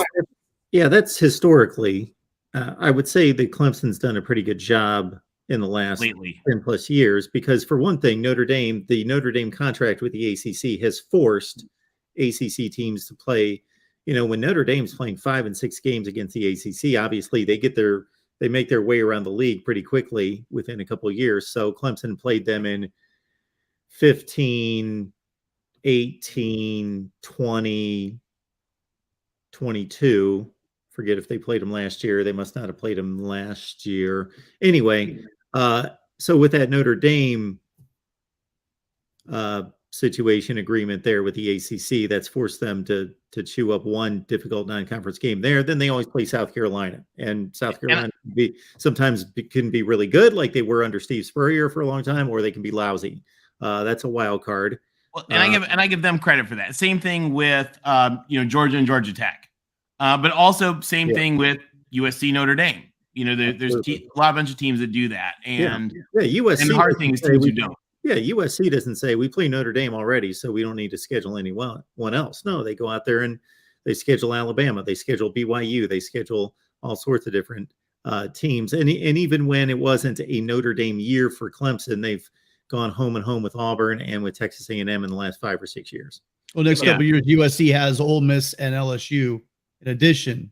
Speaker 2: historically. I would say that Clemson's done a pretty good job in the last 10 plus years, because for one thing, the Notre Dame contract with the ACC has forced ACC teams to play. When Notre Dame's playing 5 and 6 games against the ACC, obviously they make their way around the league pretty quickly within a couple of years. So Clemson played them in 15, 18, 20, 22. Forget if they played them last year. They must not have played them last year. Anyway, so with that Notre Dame situation agreement there with the ACC, that's forced them to chew up one difficult non-conference game there. Then they always play South Carolina, and South Carolina sometimes can be really good, like they were under Steve Spurrier for a long time, or they can be lousy. That's a wild card.
Speaker 9: Well, and I give them credit for that. Same thing with Georgia and Georgia Tech. But also same thing with USC Notre Dame. There's a bunch of teams that do that. And
Speaker 2: USC.
Speaker 9: And the hard thing is teams who don't.
Speaker 2: Yeah, USC doesn't say we play Notre Dame already, so we don't need to schedule anyone else. No, they go out there and they schedule Alabama, they schedule BYU, they schedule all sorts of different teams. And even when it wasn't a Notre Dame year for Clemson, they've gone home and home with Auburn and with Texas A&M in the last 5 or 6 years.
Speaker 10: Well, next couple of years, USC has Ole Miss and LSU in addition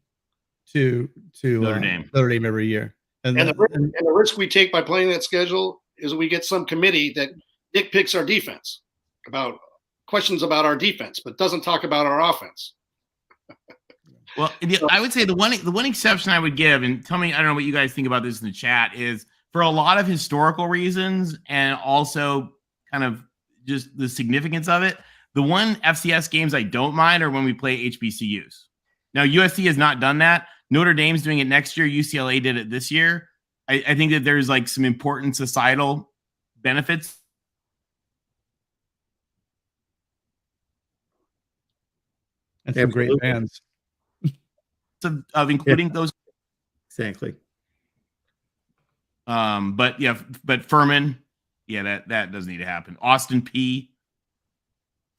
Speaker 10: to
Speaker 9: Notre Dame
Speaker 10: every year. And
Speaker 8: the risk we take by playing that schedule is we get some committee that nitpicks our defense, about questions about our defense, but doesn't talk about our offense.
Speaker 9: Well, I would say the one exception I would give, and tell me, I don't know what you guys think about this in the chat, is for a lot of historical reasons and also kind of just the significance of it, the one FCS games I don't mind are when we play HBCUs. Now, USC has not done that. Notre Dame's doing it next year. UCLA did it this year. I think that there's like some important societal benefits.
Speaker 10: And some great fans.
Speaker 9: of including those.
Speaker 2: Exactly.
Speaker 9: But Furman, that doesn't need to happen. Austin P.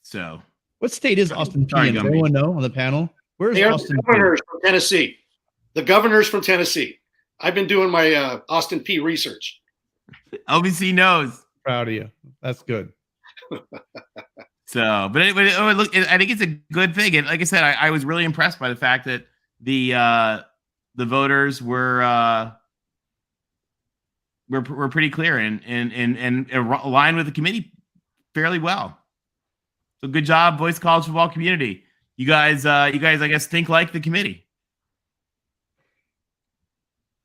Speaker 9: So
Speaker 10: What state is Austin P?
Speaker 9: Sorry,
Speaker 10: in? Does
Speaker 9: Gumby.
Speaker 10: anyone know on the panel? Where's
Speaker 8: They are
Speaker 10: Austin
Speaker 8: the
Speaker 10: P?
Speaker 8: governors from Tennessee. The governors from Tennessee. I've been doing my Austin P research.
Speaker 9: LBC knows.
Speaker 10: Proud of you. That's good.
Speaker 9: So, but look, I think it's a good thing. And like I said, I was really impressed by the fact that the voters were pretty clear and aligned with the committee fairly well. So good job, Voice College Football community. You guys, I guess, think like the committee.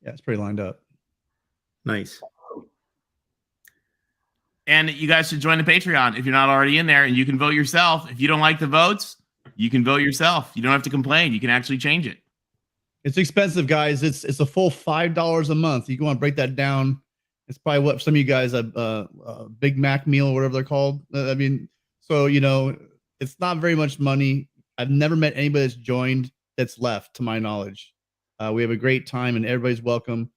Speaker 10: Yeah, it's pretty lined up.
Speaker 2: Nice.
Speaker 9: And you guys should join the Patreon if you're not already in there, and you can vote yourself. If you don't like the votes, you can vote yourself. You don't have to complain. You can actually change it.
Speaker 10: It's expensive, guys. It's a full $5 a month. You want to break that down. It's probably what some of you guys a Big Mac meal, whatever they're called. I mean, so it's not very much money. I've never met anybody that's joined that's left, to my knowledge. We have a great time, and everybody's welcome.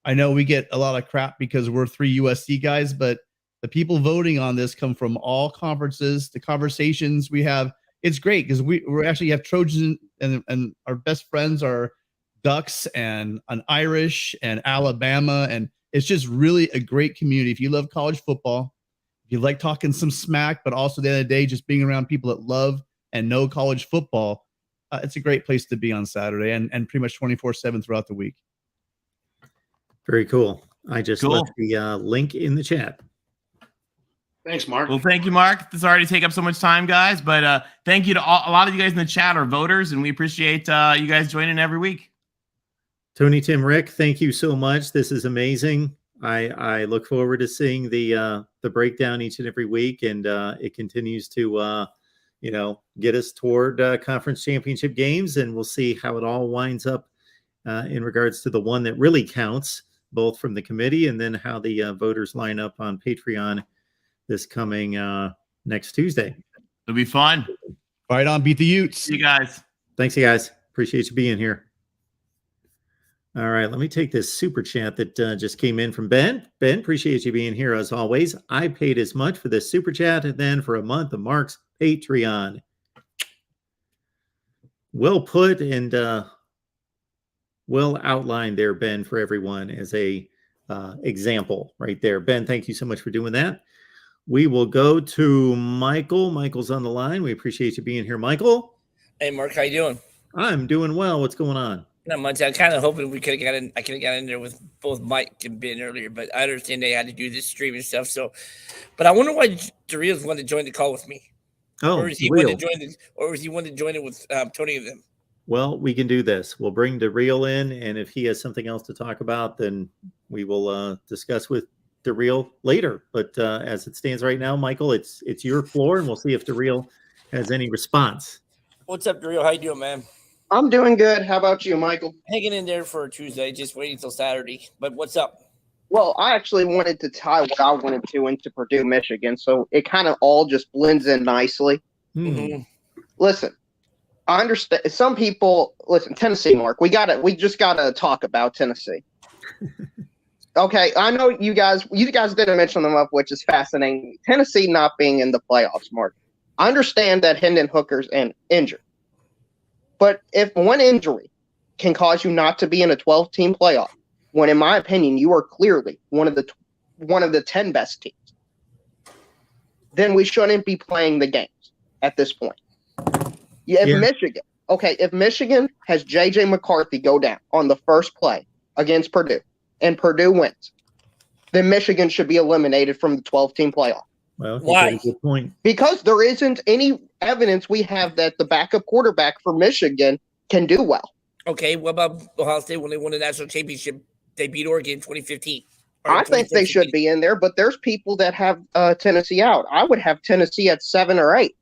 Speaker 10: I know we get a lot of crap because we're 3 USC guys, but the people voting on this come from all conferences. The conversations we have, it's great because we actually have Trojan and our best friends are Ducks and an Irish and Alabama, and it's just really a great community. If you love college football, if you like talking some smack, but also at the end of the day, just being around people that love and know college football, it's a great place to be on Saturday and pretty much 24/7 throughout the week.
Speaker 2: Very cool. I just left the link in the chat.
Speaker 8: Thanks, Mark.
Speaker 9: Well, thank you, Mark. This already take up so much time, guys. But thank you to a lot of you guys in the chat are voters, and we appreciate you guys joining every week.
Speaker 2: Tony, Tim, Rick, thank you so much. This is amazing. I look forward to seeing the breakdown each and every week, and it continues to get us toward conference championship games, and we'll see how it all winds up in regards to the one that really counts, both from the committee and then how the voters line up on Patreon this coming next Tuesday.
Speaker 9: It'll be fun.
Speaker 10: Right on, beat the Utes.
Speaker 9: See you guys.
Speaker 2: Thanks, you guys. Appreciate you being here. All right, let me take this super chat that just came in from Ben. Ben, appreciate you being here as always. I paid as much for this super chat and then for a month of Mark's Patreon. Well put and well outlined there, Ben, for everyone as a example right there. Ben, thank you so much for doing that. We will go to Michael. Michael's on the line. We appreciate you being here, Michael.
Speaker 11: Hey, Mark, how you doing?
Speaker 2: I'm doing well. What's going on?
Speaker 11: Not much. I'm kind of hoping we could have got in. I could have got in there with both Mike and Ben earlier, but I understand they had to do this streaming stuff. So, but I wonder why Dorial's wanted to join the call with me.
Speaker 2: Oh,
Speaker 11: or is he wanted to join or is he wanted to join it with Tony and them?
Speaker 2: Well, we can do this. We'll bring DeReal in, and if he has something else to talk about, then we will discuss with DeReal later. But as it stands right now, Michael, it's your floor, and we'll see if DeReal has any response.
Speaker 11: What's up, Dorial? How you doing, man?
Speaker 12: I'm doing good. How about you, Michael?
Speaker 11: Hanging in there for a Tuesday, just waiting till Saturday. But what's up?
Speaker 12: Well, I actually wanted to tie what I wanted to into Purdue, Michigan, so it kind of all just blends in nicely.
Speaker 11: Mm-hmm.
Speaker 12: Listen, I understand some people. Listen, Tennessee, Mark. We just gotta talk about Tennessee. Okay, I know you guys didn't mention them up, which is fascinating. Tennessee not being in the playoffs, Mark. I understand that Hendon Hooker's injured. But if one injury can cause you not to be in a 12-team playoff, when in my opinion you are clearly one of the 10 best teams, then we shouldn't be playing the games at this point. If Michigan has J.J. McCarthy go down on the first play against Purdue and Purdue wins, then Michigan should be eliminated from the 12-team playoff.
Speaker 2: Well,
Speaker 11: why?
Speaker 2: Good point.
Speaker 12: Because there isn't any evidence we have that the backup quarterback for Michigan can do well.
Speaker 11: Okay, what about Ohio State when they won the national championship? They beat Oregon in 2015.
Speaker 12: I think they should be in there, but there's people that have Tennessee out. I would have Tennessee at 7 or 8.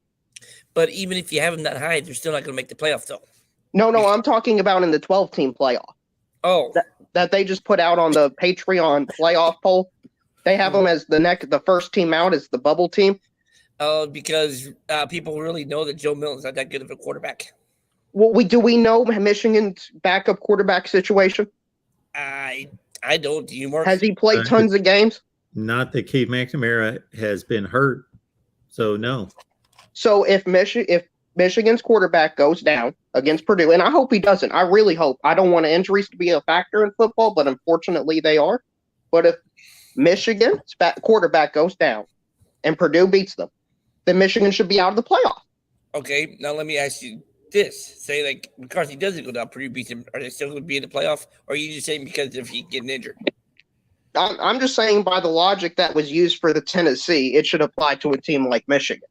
Speaker 11: But even if you have them that high, they're still not going to make the playoff, though.
Speaker 12: No, I'm talking about in the 12-team playoff.
Speaker 11: Oh.
Speaker 12: That they just put out on the Patreon playoff poll. They have them as the first team out as the bubble team.
Speaker 11: Because people really know that Joe Milton's not that good of a quarterback.
Speaker 12: Well, do we know Michigan's backup quarterback situation?
Speaker 11: I don't. Do you, Mark?
Speaker 12: Has he played tons of games?
Speaker 2: Not that Cade McNamara has been hurt, so no.
Speaker 12: So if Michigan's quarterback goes down against Purdue, and I hope he doesn't. I really hope. I don't want injuries to be a factor in football, but unfortunately they are. But if Michigan's quarterback goes down and Purdue beats them, then Michigan should be out of the playoff.
Speaker 11: Okay, now let me ask you this. Say, like, McCarthy doesn't go down, Purdue beats him. Are they still going to be in the playoff? Or are you just saying because if he getting injured?
Speaker 12: I'm just saying by the logic that was used for the Tennessee, it should apply to a team like Michigan.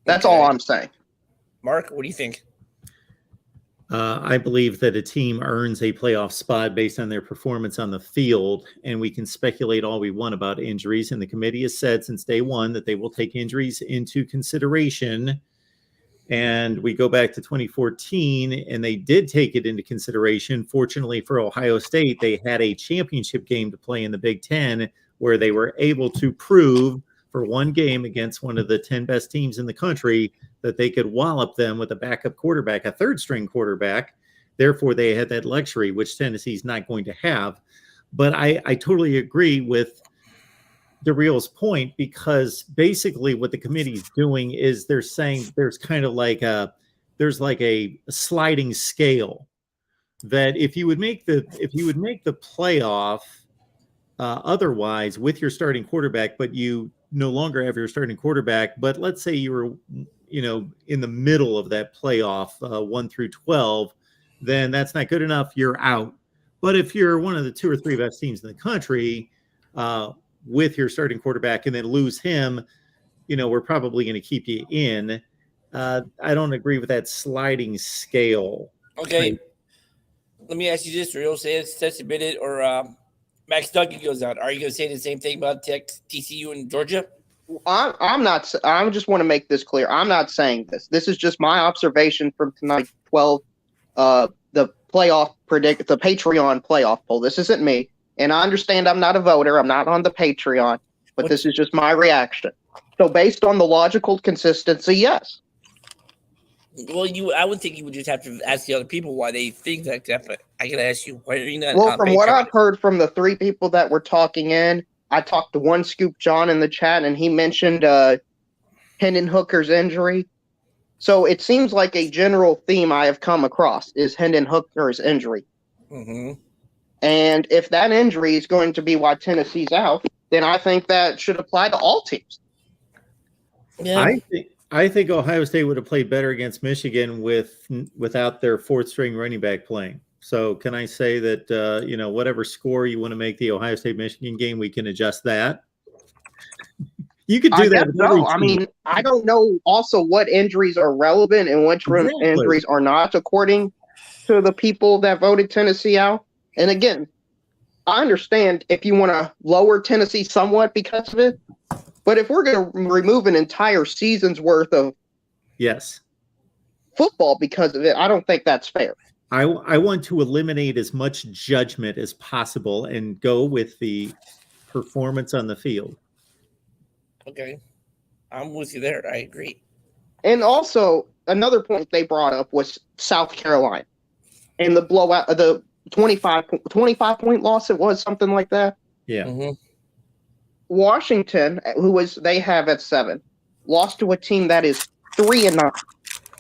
Speaker 12: That's all I'm saying.
Speaker 11: Mark, what do you think?
Speaker 2: I believe that a team earns a playoff spot based on their performance on the field, and we can speculate all we want about injuries. And the committee has said since day one that they will take injuries into consideration. And we go back to 2014, and they did take it into consideration. Fortunately for Ohio State, they had a championship game to play in the Big Ten where they were able to prove for one game against one of the 10 best teams in the country that they could wallop them with a backup quarterback, a third-string quarterback. Therefore, they had that luxury, which Tennessee's not going to have. But I totally agree with DeReal's point, because basically what the committee's doing is they're saying there's kind of like a sliding scale that if you would make the playoff otherwise with your starting quarterback, but you no longer have your starting quarterback, but let's say you were in the middle of that playoff 1 through 12, then that's not good enough. You're out. But if you're one of the 2 or 3 best teams in the country, with your starting quarterback and then lose him, we're probably going to keep you in. I don't agree with that sliding scale.
Speaker 11: Okay. Let me ask you this, Real. Say it's submitted or Max Duggan goes out. Are you going to say the same thing about TCU and Georgia?
Speaker 12: I'm not. I just want to make this clear. I'm not saying this. This is just my observation from tonight. 12, the Patreon playoff poll. This isn't me. And I understand I'm not a voter. I'm not on the Patreon, but this is just my reaction. So based on the logical consistency, yes.
Speaker 11: Well, I would think you would just have to ask the other people why they think like that, but I got to ask you, why are you not
Speaker 12: Well,
Speaker 11: on
Speaker 12: from
Speaker 11: Patreon?
Speaker 12: what I've heard from the 3 people that were talking in, I talked to One Scoop John in the chat, and he mentioned Hendon Hooker's injury. So it seems like a general theme I have come across is Hendon Hooker's injury.
Speaker 11: Mm-hmm.
Speaker 12: And if that injury is going to be why Tennessee's out, then I think that should apply to all teams.
Speaker 11: Yeah.
Speaker 2: I think Ohio State would have played better against Michigan without their 4th-string running back playing. So can I say that, whatever score you want to make the Ohio State-Michigan game, we can adjust that? You could do that.
Speaker 12: No, I mean, I don't know also what injuries are relevant and which injuries are not, according to the people that voted Tennessee out. And again, I understand if you want to lower Tennessee somewhat because of it, but if we're going to remove an entire season's worth of football because of it, I don't think that's fair.
Speaker 2: I want to eliminate as much judgment as possible and go with the performance on the field.
Speaker 11: Okay. I'm with you there. I agree.
Speaker 12: And also, another point they brought up was South Carolina and the blowout, the 25-point loss. It was something like that.
Speaker 2: Yeah.
Speaker 11: Mm-hmm.
Speaker 12: Washington, they have at 7, lost to a team that is 3-9.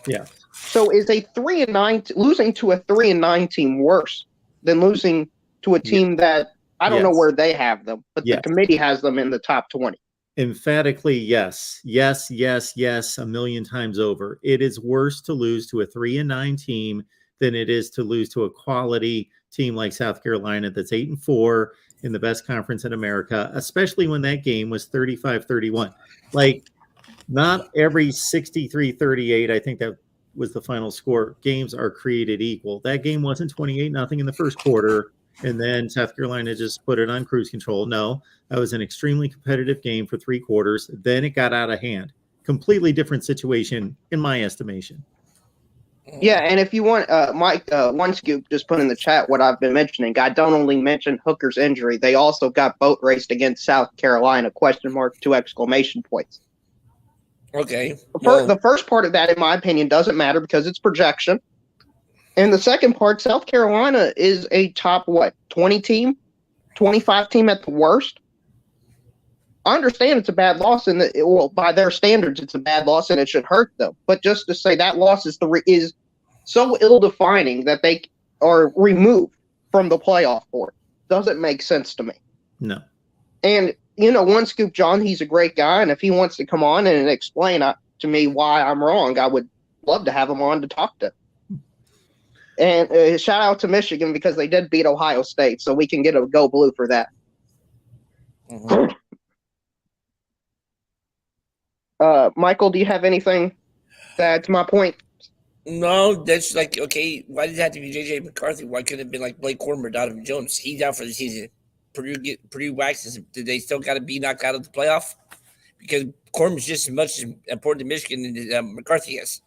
Speaker 2: Yeah.
Speaker 12: So is a 3-9 losing to a 3-9 team worse than losing to a team that I don't know where they have them, but the committee has them in the top 20?
Speaker 2: Emphatically, yes, a million times over. It is worse to lose to a 3-9 team than it is to lose to a quality team like South Carolina that's 8-4 in the best conference in America, especially when that game was 35-31. Like, not every 63-38, I think that was the final score, games are created equal. That game wasn't 28-0 in the first quarter, and then South Carolina just put it on cruise control. No, that was an extremely competitive game for 3 quarters. Then it got out of hand. Completely different situation, in my estimation.
Speaker 12: Yeah, and if you want, Mike, One Scoop just put in the chat what I've been mentioning. I don't only mention Hooker's injury. They also got boat raced against South Carolina, ? 2 exclamation points.
Speaker 11: Okay.
Speaker 12: The first part of that, in my opinion, doesn't matter because it's projection. And the second part, South Carolina is a top 20 team, 25 team at the worst. I understand it's a bad loss, and by their standards, it's a bad loss, and it should hurt them. But just to say that loss is so ill-defining that they are removed from the playoff board doesn't make sense to me.
Speaker 2: No.
Speaker 12: And One Scoop John, he's a great guy, and if he wants to come on and explain to me why I'm wrong, I would love to have him on to talk to. And shout out to Michigan because they did beat Ohio State, so we can get a go blue for that.
Speaker 11: Mhm.
Speaker 12: Michael, do you have anything to add to my point?
Speaker 11: No, that's like, okay, why did it have to be JJ McCarthy? Why couldn't it have been like Blake Corum or Donovan Jones? He's out for the season. Purdue waxes. Did they still got to be knocked out of the playoff? Because Corum is just as much important to Michigan than McCarthy is.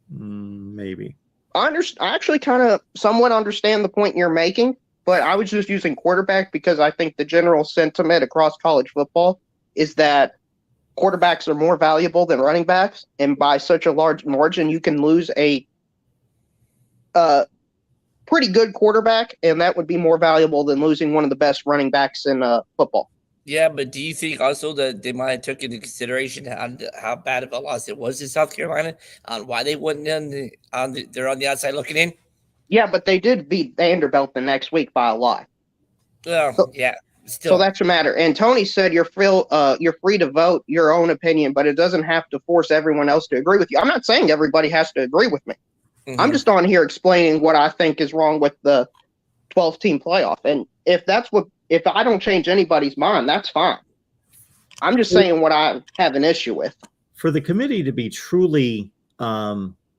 Speaker 2: Maybe.
Speaker 12: I actually kind of somewhat understand the point you're making, but I was just using quarterback because I think the general sentiment across college football is that quarterbacks are more valuable than running backs, and by such a large margin, you can lose a pretty good quarterback, and that would be more valuable than losing one of the best running backs in football.
Speaker 11: Yeah, but do you think also that they might have took into consideration how bad of a loss it was in South Carolina, on why they wouldn't they're on the outside looking in?
Speaker 12: Yeah, but they did beat Vanderbilt the next week by a lot.
Speaker 11: Well, yeah. Still.
Speaker 12: So that's a matter. And Tony said you're free to vote your own opinion, but it doesn't have to force everyone else to agree with you. I'm not saying everybody has to agree with me.
Speaker 11: Mhm.
Speaker 12: I'm just on here explaining what I think is wrong with the 12-team playoff. And if I don't change anybody's mind, that's fine. I'm just saying what I have an issue with.
Speaker 2: For the committee to be truly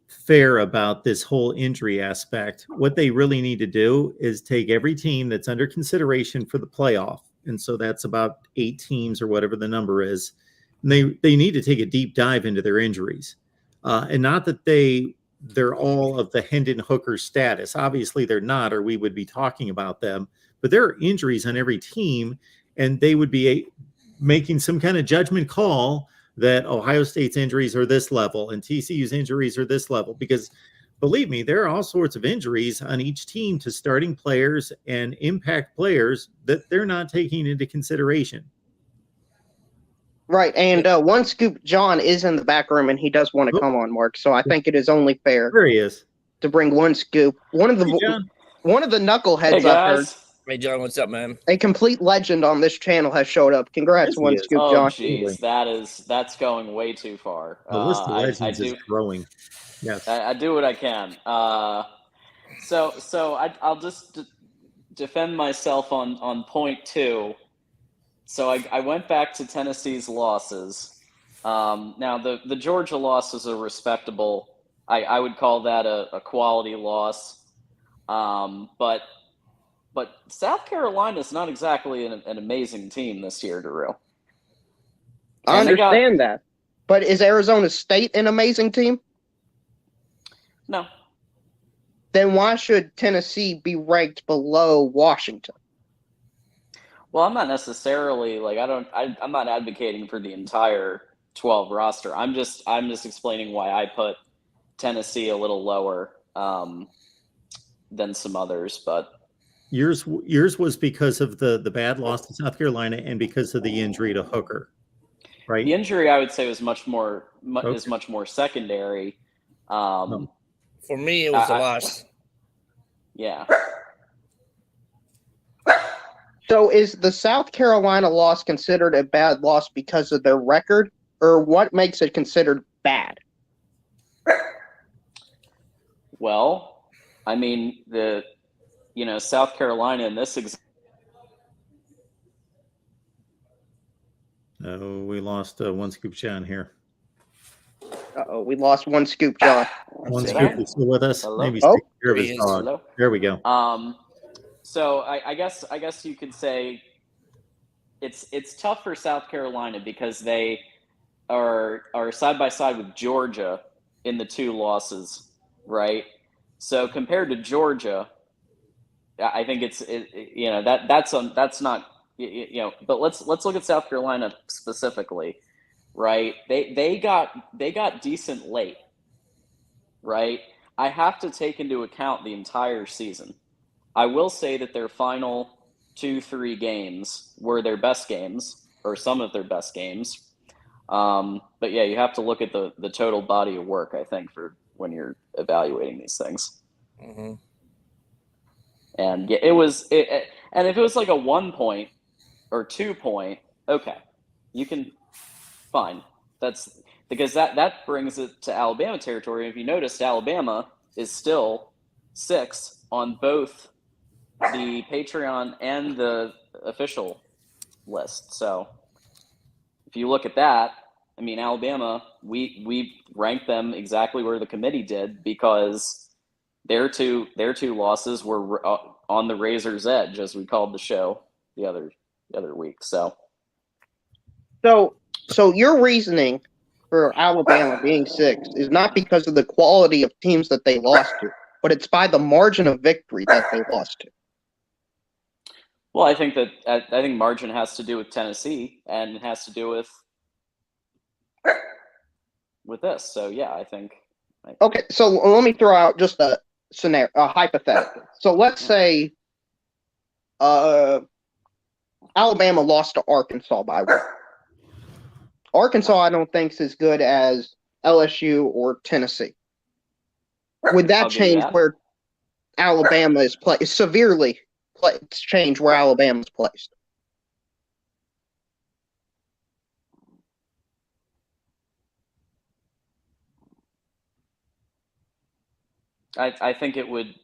Speaker 2: fair about this whole injury aspect, what they really need to do is take every team that's under consideration for the playoff, and so that's about 8 teams or whatever the number is, and they need to take a deep dive into their injuries, and not that they're all of the Hendon Hooker status. Obviously they're not, or we would be talking about them, but there are injuries on every team, and they would be making some kind of judgment call that Ohio State's injuries are this level and TCU's injuries are this level, because believe me, there are all sorts of injuries on each team to starting players and impact players that they're not taking into consideration.
Speaker 12: Right. And One Scoop John is in the back room, and he does want to come on, Mark. So I think it is only fair
Speaker 2: There he is.
Speaker 12: to bring One Scoop. One of the knuckleheads I've heard.
Speaker 11: Hey, John, what's up, man?
Speaker 12: A complete legend on this channel has showed up. Congrats,
Speaker 2: Yes, he
Speaker 12: One
Speaker 2: is.
Speaker 12: Scoop
Speaker 13: Oh,
Speaker 12: John.
Speaker 13: jeez, that's going way too far.
Speaker 2: The list of
Speaker 13: I
Speaker 2: legends is
Speaker 13: do
Speaker 2: growing. Yes.
Speaker 13: I do what I can. So I'll just defend myself on point 2. So I went back to Tennessee's losses. Now the Georgia losses are respectable. I would call that a quality loss. But South Carolina is not exactly an amazing team this year, Drew.
Speaker 12: I understand that. But is Arizona State an amazing team?
Speaker 13: No.
Speaker 12: Then why should Tennessee be ranked below Washington?
Speaker 13: Well, I'm not necessarily I'm not advocating for the entire 12 roster. I'm just explaining why I put Tennessee a little lower than some others, but
Speaker 2: Yours was because of the bad loss to South Carolina and because of the injury to Hooker, right?
Speaker 13: the injury I would say was much more secondary.
Speaker 11: For me, it was a loss.
Speaker 13: Yeah.
Speaker 12: So is the South Carolina loss considered a bad loss because of their record, or what makes it considered bad?
Speaker 13: Well, I mean, South Carolina in this
Speaker 2: We lost One Scoop John here.
Speaker 12: Uh-oh, we lost One Scoop John.
Speaker 2: One Scoop is still with us.
Speaker 13: Hello?
Speaker 2: Maybe
Speaker 12: Oh.
Speaker 2: take care of his dog.
Speaker 13: Hello?
Speaker 2: There we go.
Speaker 13: So I guess you could say it's tough for South Carolina because they are side by side with Georgia in the 2 losses, right? So compared to Georgia, I think that's not. But let's look at South Carolina specifically, right? They got decent late, right? I have to take into account the entire season. I will say that their final 2-3 games were their best games, or some of their best games. But yeah, you have to look at the total body of work, I think, for when you're evaluating these things.
Speaker 11: Mm-hmm.
Speaker 13: And yeah, and if it was like a 1 point or 2 point, okay, you can, fine. That's because that brings it to Alabama territory. If you noticed, Alabama is still 6 on both the Patreon and the official list. So if you look at that, I mean, Alabama, we ranked them exactly where the committee did because their two losses were on the razor's edge, as we called the show the other week. So
Speaker 12: your reasoning for Alabama being 6 is not because of the quality of teams that they lost to, but it's by the margin of victory that they lost to.
Speaker 13: Well, I think margin has to do with Tennessee, and it has to do with this. So yeah, I think.
Speaker 12: Okay, so let me throw out just a scenario, a hypothetical. So let's say Alabama lost to Arkansas by 1. Arkansas, I don't think, is as good as LSU or Tennessee. Would that change where Alabama is placed? Severely change where Alabama is placed?
Speaker 13: I think it would.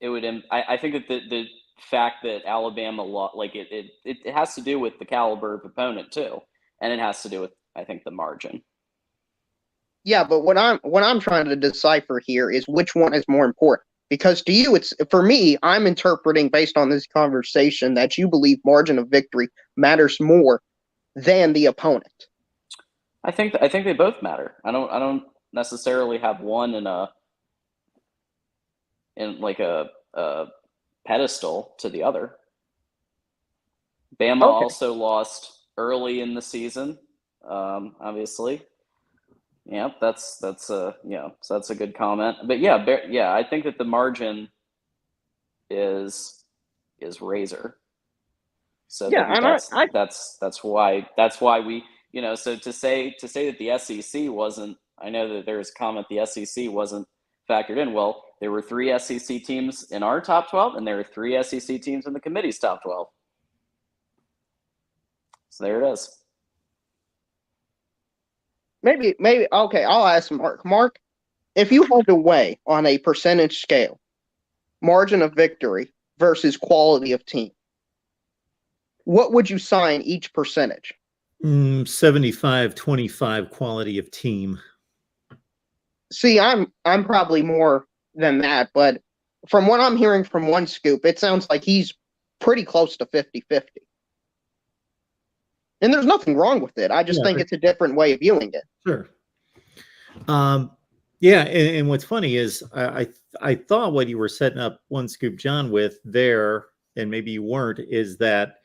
Speaker 13: I think that the fact that Alabama lost, like it has to do with the caliber of opponent too, and it has to do with, I think, the margin.
Speaker 12: Yeah, but what I'm trying to decipher here is which one is more important. Because to you, it's, for me, I'm interpreting based on this conversation that you believe margin of victory matters more than the opponent.
Speaker 13: I think they both matter. I don't necessarily have one in like a pedestal to the other. Bama also lost early in the season, obviously. Yeah, that's so that's a good comment. But yeah, I think that the margin is razor. So
Speaker 12: yeah,
Speaker 13: that's why we, so to say that the SEC wasn't, I know that there's a comment the SEC wasn't factored in. Well, there were 3 SEC teams in our top 12, and there were 3 SEC teams in the committee's top 12. So there it is.
Speaker 12: Maybe okay, I'll ask Mark. Mark, if you had to weigh on a percentage scale, margin of victory versus quality of team, what would you sign each percentage?
Speaker 2: 75-25 quality of team.
Speaker 12: See, I'm probably more than that, but from what I'm hearing from One Scoop, it sounds like he's pretty close to 50-50. And there's nothing wrong with it. I just think it's a different way of viewing it.
Speaker 2: Sure. Yeah, and what's funny is I thought what you were setting up One Scoop John with there, and maybe you weren't, is that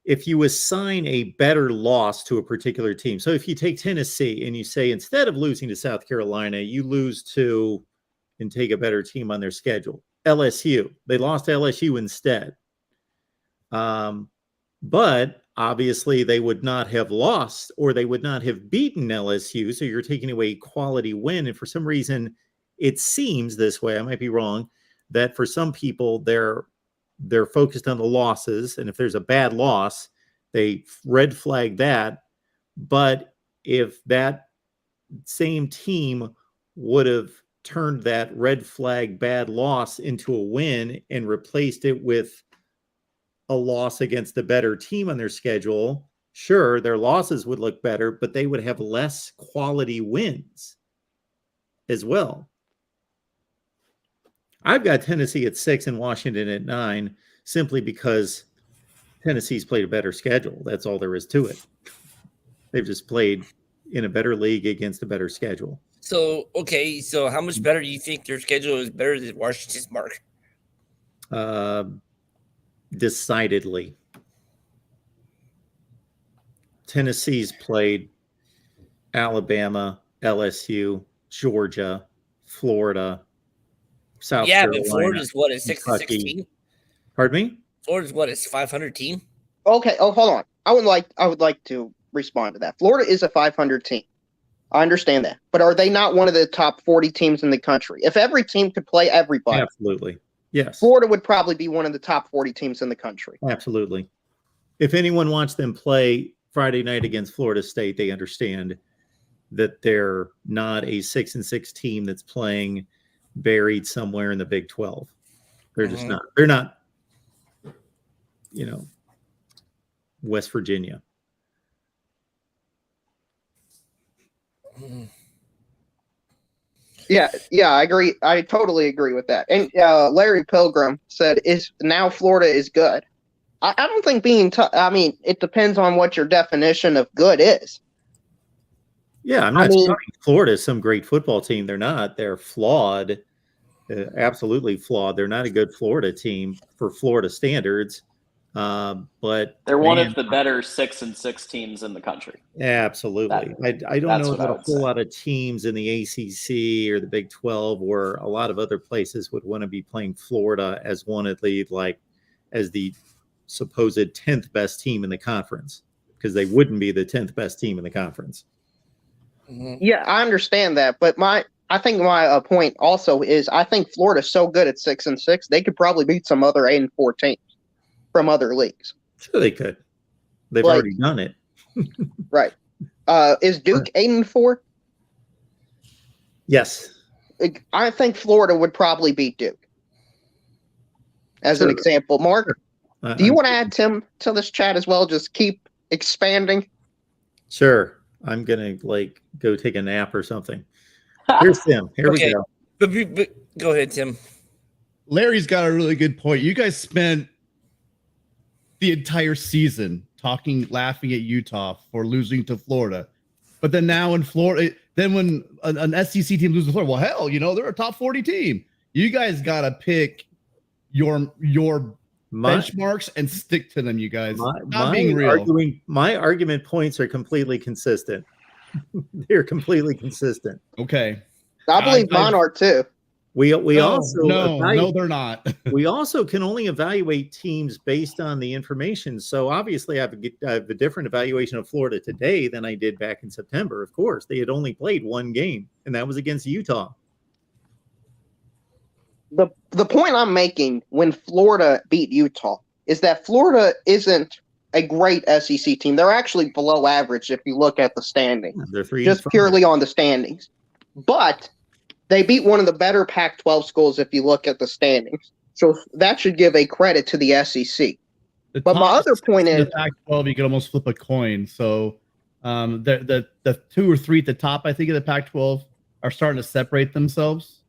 Speaker 2: if you assign a better loss to a particular team, so if you take Tennessee and you say instead of losing to South Carolina, you lose to and take a better team on their schedule, LSU. They lost to LSU instead. But obviously they would not have lost or they would not have beaten LSU. So you're taking away a quality win. And for some reason, it seems this way, I might be wrong, that for some people they're focused on the losses. And if there's a bad loss, they red flag that. But if that same team would have turned that red flag bad loss into a win and replaced it with a loss against a better team on their schedule, sure, their losses would look better, but they would have less quality wins as well. I've got Tennessee at 6 and Washington at 9 simply because Tennessee's played a better schedule. That's all there is to it. They've just played in a better league against a better schedule.
Speaker 11: So, okay, so how much better do you think their schedule is better than Washington's, Mark?
Speaker 2: Decidedly. Tennessee's played Alabama, LSU, Georgia, Florida, South
Speaker 11: Yeah,
Speaker 2: Carolina.
Speaker 11: but Florida's what, a 6 and 6
Speaker 2: Kentucky.
Speaker 11: team?
Speaker 2: Pardon me?
Speaker 11: Florida's what, a 500 team?
Speaker 12: Okay. Oh, hold on. I would like to respond to that. Florida is a 500 team. I understand that, but are they not one of the top 40 teams in the country? If every team could play everybody,
Speaker 2: Absolutely. Yes.
Speaker 12: Florida would probably be one of the top 40 teams in the country.
Speaker 2: Absolutely. If anyone wants them play Friday night against Florida State, they understand that they're not a 6 and 6 team that's playing buried somewhere in the Big 12. They're just not. They're not, West Virginia.
Speaker 12: Yeah, I agree. I totally agree with that. And Larry Pilgrim said, "Is now Florida is good." I don't think being. I mean, it depends on what your definition of good is.
Speaker 2: Yeah, I'm not saying Florida is some great football team. They're not. They're flawed, absolutely flawed. They're not a good Florida team for Florida standards, but
Speaker 13: they're one of the better 6 and 6 teams in the country.
Speaker 2: Absolutely. I don't know about a whole lot of teams in the ACC or the Big 12 where a lot of other places would want to be playing Florida as one of the as the supposed 10th best team in the conference, because they wouldn't be the 10th best team in the conference.
Speaker 12: Yeah, I understand that, but I think my point also is I think Florida's so good at 6 and 6 they could probably beat some other 8 and 4 teams from other leagues.
Speaker 2: Sure, they could. They've already done it.
Speaker 12: Right. Is Duke 8 and 4?
Speaker 2: Yes.
Speaker 12: I think Florida would probably beat Duke. As an example, Mark, do you want to add Tim to this chat as well? Just keep expanding.
Speaker 2: Sure. I'm gonna go take a nap or something. Here's Tim. Here we go.
Speaker 11: But go ahead, Tim.
Speaker 10: Larry's got a really good point. You guys spent the entire season laughing at Utah for losing to Florida, but then now in Florida, then when an SEC team loses to Florida, well, hell, they're a top 40 team. You guys got to pick your benchmarks and stick to them. You guys, not being real.
Speaker 2: My argument points are completely consistent. They're completely consistent.
Speaker 10: Okay.
Speaker 12: I believe mine are too.
Speaker 2: We also
Speaker 10: no, they're not.
Speaker 2: We also can only evaluate teams based on the information. So obviously, I have a different evaluation of Florida today than I did back in September. Of course, they had only played one game, and that was against Utah.
Speaker 12: The point I'm making when Florida beat Utah is that Florida isn't a great SEC team. They're actually below average if you look at the standings.
Speaker 2: They're 3
Speaker 12: just purely on the standings. But they beat one of the better Pac-12 schools if you look at the standings. So that should give a credit to the SEC. But my other point is
Speaker 10: the Pac-12, you could almost flip a coin. So the 2 or 3 at the top, I think, of the Pac-12 are starting to separate themselves.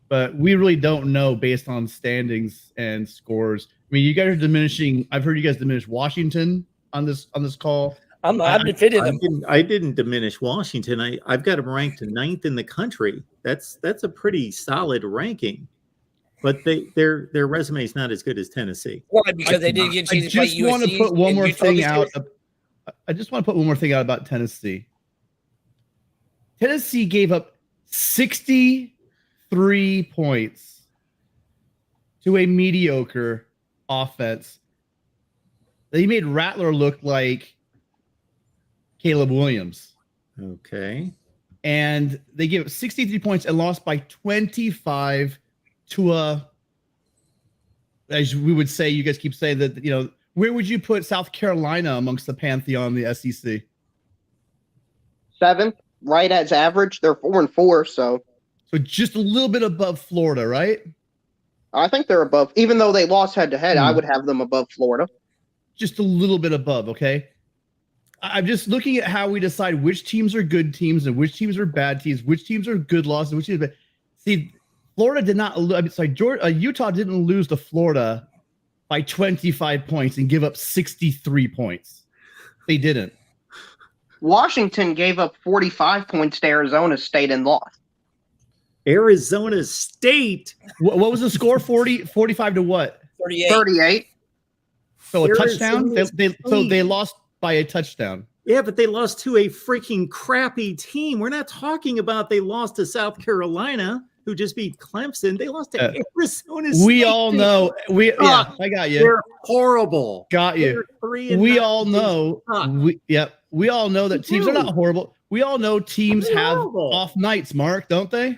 Speaker 10: But we really don't know based on standings and scores. I mean, you guys are diminishing. I've heard you guys diminish Washington on this call.
Speaker 11: I'm defending them.
Speaker 2: I didn't diminish Washington. I've got them ranked 9th in the country. That's a pretty solid ranking. But their resume is not as good as Tennessee.
Speaker 11: Why? Because they didn't get a chance to play USC.
Speaker 10: I just want to put one more thing out. I just want to put one more thing out about Tennessee. Tennessee gave up 63 points to a mediocre offense. They made Rattler look like Caleb Williams.
Speaker 2: Okay.
Speaker 10: And they gave up 63 points and lost by 25 to a, as we would say, you guys keep saying that, where would you put South Carolina amongst the pantheon of the SEC?
Speaker 12: 7th, right as average. They're 4-4, so
Speaker 10: just a little bit above Florida, right?
Speaker 12: I think they're above. Even though they lost head-to-head, I would have them above Florida. Just
Speaker 10: a little bit above, okay? I'm just looking at how we decide which teams are good teams and which teams are bad teams, which teams are good losses, which teams are bad. See, Florida did not. Utah didn't lose to Florida by 25 points and give up 63 points. They didn't.
Speaker 12: Washington gave up 45 points to Arizona State and lost.
Speaker 2: Arizona State.
Speaker 10: What was the score? 45 to what?
Speaker 12: 38.
Speaker 10: So a touchdown? They lost by a touchdown.
Speaker 2: Yeah, but they lost to a freaking crappy team. We're not talking about they lost to South Carolina. who just beat Clemson. They lost to Arizona
Speaker 10: We
Speaker 2: State.
Speaker 10: all know. I got you.
Speaker 2: They're horrible.
Speaker 10: Got you.
Speaker 2: They're 3-9.
Speaker 10: We all know.
Speaker 2: Suck.
Speaker 10: We all know that teams are not horrible. We all know teams
Speaker 2: They're
Speaker 10: have
Speaker 2: horrible.
Speaker 10: off nights, Mark, don't they?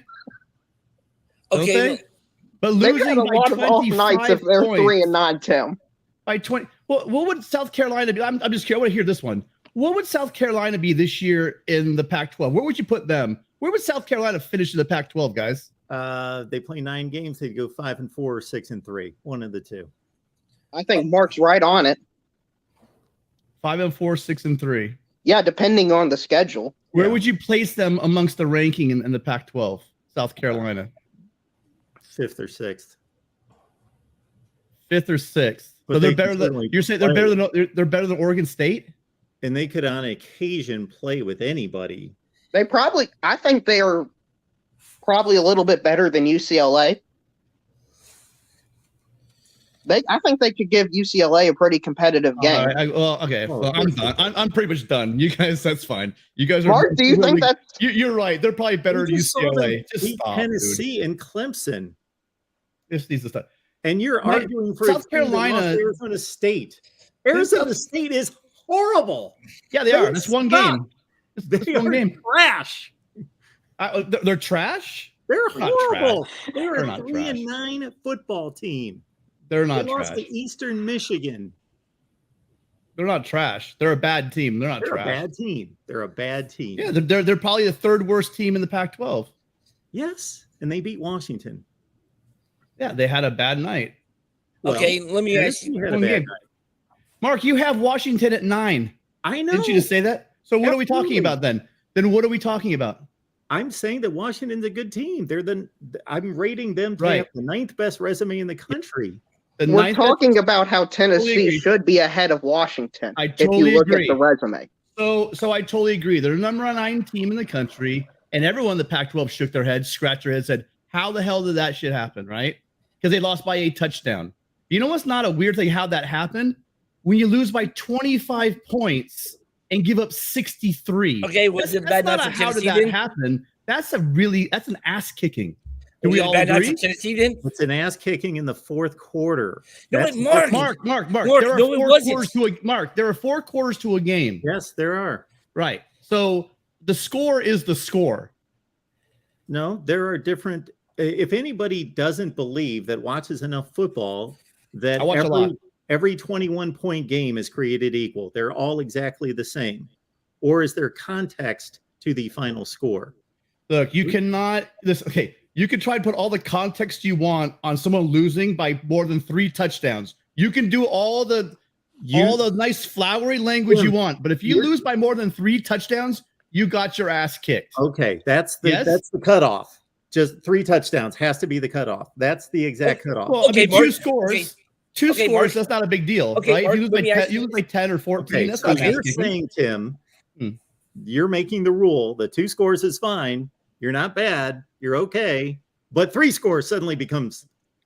Speaker 10: Don't
Speaker 11: Okay,
Speaker 10: they?
Speaker 11: look,
Speaker 10: But
Speaker 12: They
Speaker 10: losing
Speaker 12: got a
Speaker 10: by
Speaker 12: lot of off
Speaker 10: 25
Speaker 12: nights if they're
Speaker 10: points
Speaker 12: 3-9, Tim.
Speaker 10: by 20. Well, what would South Carolina be? I'm just curious. I want to hear this one. What would South Carolina be this year in the Pac-12? Where would you put them? Where would South Carolina finish in the Pac-12, guys?
Speaker 2: They play 9 games. They'd go 5-4 or 6-3. One of the two.
Speaker 12: I think Mark's right on it.
Speaker 10: 5-4, 6-3.
Speaker 12: Yeah, depending on the schedule.
Speaker 10: Where would you place them amongst the ranking in the Pac-12? South Carolina,
Speaker 2: 5th or 6th.
Speaker 10: 5th or 6th.
Speaker 2: But
Speaker 10: So they're
Speaker 2: they
Speaker 10: better
Speaker 2: can
Speaker 10: than
Speaker 2: certainly
Speaker 10: you're saying. They're
Speaker 2: play.
Speaker 10: better than they're better than Oregon State.
Speaker 2: And they could on occasion play with anybody.
Speaker 12: I think they are probably a little bit better than UCLA. I think they could give UCLA a pretty competitive game.
Speaker 10: Okay. Well, I'm done. I'm pretty much done. You guys, that's fine. You guys are.
Speaker 12: Mark, do you think that?
Speaker 10: You're right. They're probably better than
Speaker 2: You just saw them
Speaker 10: UCLA. Just
Speaker 2: beat
Speaker 10: stop,
Speaker 2: Tennessee and Clemson.
Speaker 10: This needs to stop.
Speaker 2: And you're
Speaker 10: Mate,
Speaker 2: arguing for
Speaker 10: South
Speaker 2: a team that lost
Speaker 10: Carolina-
Speaker 2: to Arizona State. Arizona State is horrible.
Speaker 10: Yeah, they are. It's one
Speaker 2: suck.
Speaker 10: game.
Speaker 2: They
Speaker 10: It's one
Speaker 2: are
Speaker 10: game.
Speaker 2: trash.
Speaker 10: They're trash.
Speaker 2: They're
Speaker 10: not
Speaker 2: horrible.
Speaker 10: trash.
Speaker 2: They're
Speaker 10: They're
Speaker 2: a
Speaker 10: not
Speaker 2: 3-9 football team.
Speaker 10: They're
Speaker 2: They
Speaker 10: not
Speaker 2: lost
Speaker 10: trash.
Speaker 2: to Eastern Michigan.
Speaker 10: They're not trash. They're a bad team. They're not
Speaker 2: They're
Speaker 10: trash.
Speaker 2: a bad team. They're a bad team.
Speaker 10: Yeah, they're probably the third worst team in the Pac-12.
Speaker 2: Yes, and they beat Washington.
Speaker 10: Yeah, they had a bad night.
Speaker 11: okay, let me ask
Speaker 2: Tennessee
Speaker 11: you.
Speaker 2: had a
Speaker 10: One
Speaker 2: bad
Speaker 10: game.
Speaker 2: night.
Speaker 10: Mark, you have Washington at 9.
Speaker 2: I know.
Speaker 10: Didn't you just say that? So what are we talking
Speaker 2: Absolutely.
Speaker 10: about then? Then what are we talking about?
Speaker 2: I'm saying that Washington's a good team. I'm rating them to
Speaker 10: Right.
Speaker 2: have the 9th best resume in the country.
Speaker 10: The
Speaker 12: We're
Speaker 10: ninth-
Speaker 12: talking about how Tennessee
Speaker 10: agree.
Speaker 12: should be ahead of Washington.
Speaker 10: I
Speaker 12: if
Speaker 10: totally
Speaker 12: you look
Speaker 10: agree.
Speaker 12: at the resume.
Speaker 10: So I totally agree. They're the number 9 team in the country, and everyone in the Pac-12 shook their heads, scratched their head, said, "How the hell did that shit happen?" Right? Because they lost by a touchdown. You know what's not a weird thing? How that happened? When you lose by 25 points and give up 63.
Speaker 11: Okay, was it bad
Speaker 10: not
Speaker 11: enough
Speaker 10: a
Speaker 11: for
Speaker 10: how did
Speaker 11: Tennessee
Speaker 10: that
Speaker 11: then?
Speaker 10: happen? That's an ass kicking. Do
Speaker 11: Was
Speaker 10: we
Speaker 11: it
Speaker 10: all
Speaker 11: bad enough
Speaker 10: agree?
Speaker 11: for Tennessee then?
Speaker 2: It's an ass kicking in the 4th quarter.
Speaker 11: No,
Speaker 2: That's-
Speaker 11: Mark.
Speaker 10: Mark.
Speaker 11: Mark,
Speaker 10: There are
Speaker 11: no, it
Speaker 10: 4
Speaker 11: wasn't.
Speaker 10: quarters to a Mark. There are 4 quarters to a game.
Speaker 2: Yes, there are.
Speaker 10: Right. So the score is the score.
Speaker 2: No, there are different. If anybody doesn't believe that watches enough football, that
Speaker 10: I watch a lot.
Speaker 2: every 21-point game is created equal. They're all exactly the same. Or is there context to the final score?
Speaker 10: Look, you cannot you can try to put all the context you want on someone losing by more than 3 touchdowns. You can do all the nice flowery language you want, but if you lose by more than 3 touchdowns, you got your ass kicked.
Speaker 2: Okay, that's the
Speaker 10: Yes?
Speaker 2: cutoff. Just 3 touchdowns has to be the cutoff. That's the exact cutoff.
Speaker 10: Well,
Speaker 11: Okay,
Speaker 10: I mean,
Speaker 11: Mark,
Speaker 10: 2 scores.
Speaker 11: okay.
Speaker 10: 2
Speaker 11: Okay,
Speaker 10: scores,
Speaker 11: Mark.
Speaker 10: that's not a big deal,
Speaker 11: Okay,
Speaker 10: right?
Speaker 11: Mark,
Speaker 10: If you lose
Speaker 11: let me ask
Speaker 10: you lose by 10 or 14,
Speaker 2: Okay,
Speaker 10: that's
Speaker 2: so
Speaker 10: not
Speaker 2: you're
Speaker 10: ass kicking.
Speaker 2: saying, Tim,
Speaker 10: Hmm.
Speaker 2: you're making the rule that 2 scores is fine. You're not bad. You're okay. But 3 scores suddenly becomes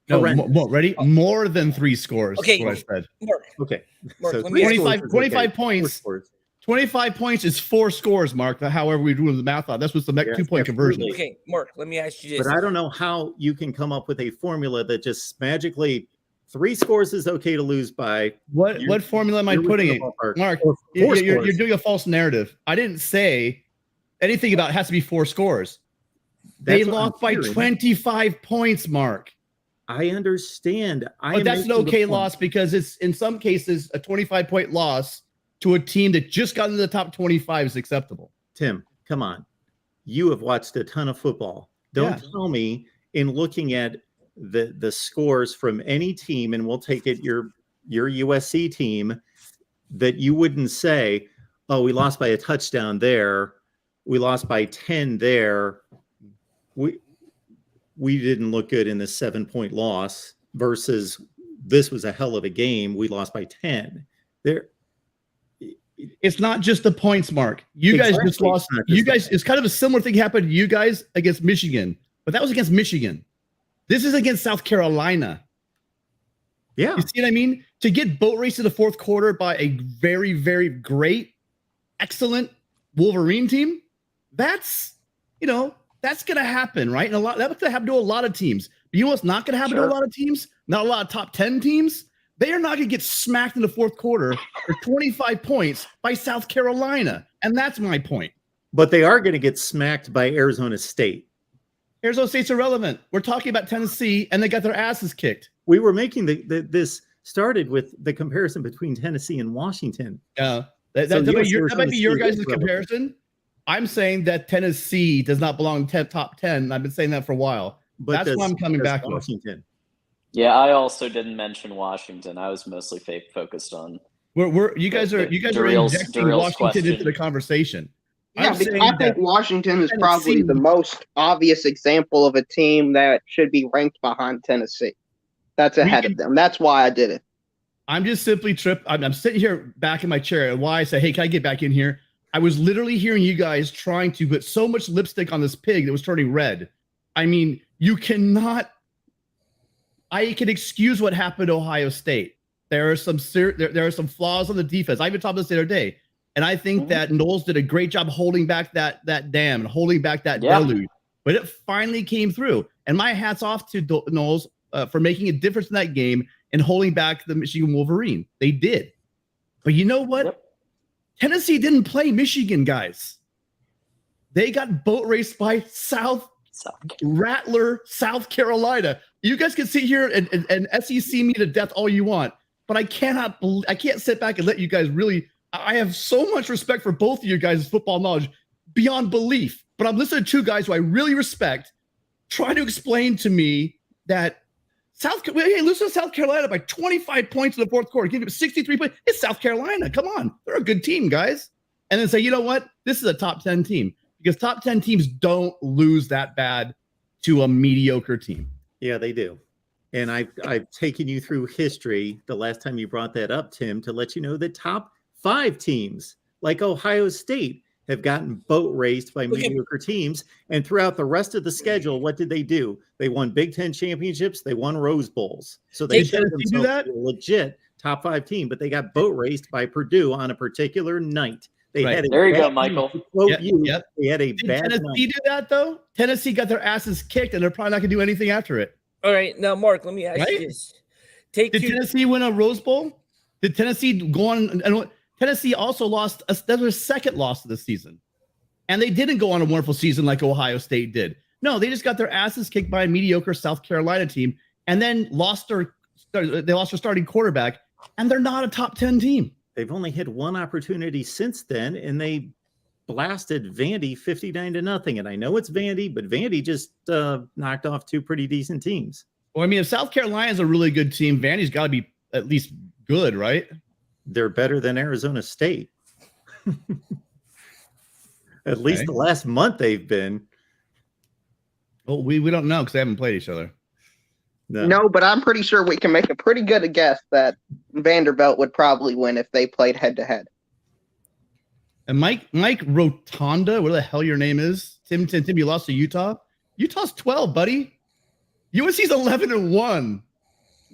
Speaker 10: No,
Speaker 2: horrendous.
Speaker 10: ready? More than 3 scores.
Speaker 11: Okay.
Speaker 10: Is what I said.
Speaker 11: Mark,
Speaker 2: Okay.
Speaker 11: Mark,
Speaker 2: So
Speaker 11: let me
Speaker 2: 3
Speaker 11: ask you-
Speaker 2: scores
Speaker 10: 25
Speaker 2: is
Speaker 10: 25
Speaker 2: okay.
Speaker 10: points.
Speaker 2: 4 scores.
Speaker 10: 25 points is 4 scores, Mark. However we do the math on. That's what's the
Speaker 2: Yes,
Speaker 10: 2-point conversion.
Speaker 2: absolutely.
Speaker 11: okay, Mark, let me ask you this.
Speaker 2: But I don't know how you can come up with a formula that just magically 3 scores is okay to lose by.
Speaker 10: What
Speaker 2: You're-
Speaker 10: formula am I
Speaker 2: you're
Speaker 10: putting
Speaker 2: within
Speaker 10: in?
Speaker 2: the ballpark.
Speaker 10: Mark,
Speaker 2: Or 4
Speaker 10: you're
Speaker 2: scores.
Speaker 10: doing a false narrative. I didn't say anything about it has to be 4 scores.
Speaker 2: That's
Speaker 10: They
Speaker 2: what I'm
Speaker 10: lost by
Speaker 2: hearing.
Speaker 10: 25 points, Mark.
Speaker 2: I understand.
Speaker 10: But that's an okay loss because it's in some cases a 25-point loss to a team that just got into the top 25 is acceptable.
Speaker 2: Tim, come on. You have watched a ton of football. Don't
Speaker 10: Yeah.
Speaker 2: tell me in looking at the scores from any team, and we'll take it your USC team, that you wouldn't say, oh, we lost by a touchdown there. We lost by 10 there. We didn't look good in this 7-point loss versus this was a hell of a game. We lost by 10.
Speaker 10: It's not just the points, Mark. You guys just
Speaker 2: Exactly.
Speaker 10: lost.
Speaker 2: It's not just
Speaker 10: You
Speaker 2: the
Speaker 10: guys, it's kind of a similar thing happened to you guys against Michigan, but that was against Michigan. This is against South Carolina.
Speaker 2: Yeah.
Speaker 10: You see what I mean? To get boat race to the 4th quarter by a very, very great, excellent Wolverine team, that's, That's going to happen, right? And that's going to happen to a lot of teams. But you know what's not going to happen to a lot of teams? Not a lot of top 10 teams. They are not going to get smacked in the fourth quarter for 25 points by South Carolina. And that's my point.
Speaker 2: But they are going to get smacked by Arizona State.
Speaker 10: Arizona State's irrelevant. We're talking about Tennessee, and they got their asses kicked.
Speaker 2: We were making this started with the comparison between Tennessee and Washington.
Speaker 10: That might be your guys' comparison. I'm saying that Tennessee does not belong in top 10. I've been saying that for a while. But that's why I'm coming back with
Speaker 2: Washington.
Speaker 13: Yeah, I also didn't mention Washington. I was mostly focused on.
Speaker 10: You guys are injecting Washington into the conversation.
Speaker 12: Yeah, because I think Washington is probably the most obvious example of a team that should be ranked behind Tennessee. That's ahead of them. That's why I did it.
Speaker 10: I'm just simply I'm sitting here back in my chair, and why I say, hey, can I get back in here? I was literally hearing you guys trying to put so much lipstick on this pig that was turning red. I mean, you cannot. I can excuse what happened to Ohio State. There are some flaws on the defense. I even talked about this the other day, and I think that Knowles did a great job holding back that dam and holding back that deluge. But it finally came through, and my hat's off to Knowles for making a difference in that game and holding back the Michigan Wolverine. They did, but you know what? Tennessee didn't play Michigan, guys. They got boat raced by Rattler, South Carolina. You guys can sit here and SEC me to death all you want, but I can't sit back and let you guys really. I have so much respect for both of you guys' football knowledge beyond belief. But I'm listening to two guys who I really respect trying to explain to me that listen to South Carolina by 25 points in the fourth quarter, give it 63 points. It's South Carolina. Come on. They're a good team, guys. And then say, you know what? This is a top 10 team because top 10 teams don't lose that bad to a mediocre team.
Speaker 2: Yeah, they do. And I've taken you through history the last time you brought that up, Tim, to let you know that top 5 teams like Ohio State have gotten boat raced by mediocre teams. And throughout the rest of the schedule, what did they do? They won Big Ten championships. They won Rose Bowls. So they showed themselves a legit top 5 team, but they got boat raced by Purdue on a particular night. They had
Speaker 13: there you go, Michael.
Speaker 2: They had a
Speaker 10: Did
Speaker 2: bad
Speaker 10: Tennessee
Speaker 2: night.
Speaker 10: do that, though? Tennessee got their asses kicked, and they're probably not going to do anything after it.
Speaker 11: All right. Now, Mark, let me ask you this.
Speaker 10: Did Tennessee win a Rose Bowl? Did Tennessee go on? And Tennessee also lost. That was their second loss of the season. And they didn't go on a wonderful season like Ohio State did. No, they just got their asses kicked by a mediocre South Carolina team and then lost their starting quarterback, and they're not a top 10 team.
Speaker 2: They've only had one opportunity since then, and they blasted Vandy 59-0. And I know it's Vandy, but Vandy just knocked off 2 pretty decent teams.
Speaker 10: Well, I mean, if South Carolina is a really good team, Vandy's got to be at least good, right?
Speaker 2: They're better than Arizona State. At least the last month they've been.
Speaker 10: Well, we don't know because they haven't played each other.
Speaker 12: No, but I'm pretty sure we can make a pretty good guess that Vanderbilt would probably win if they played head-to-head.
Speaker 10: And Mike Rotonda, where the hell your name is? Tim, you lost to Utah? Utah's 12, buddy. USC's 11-1.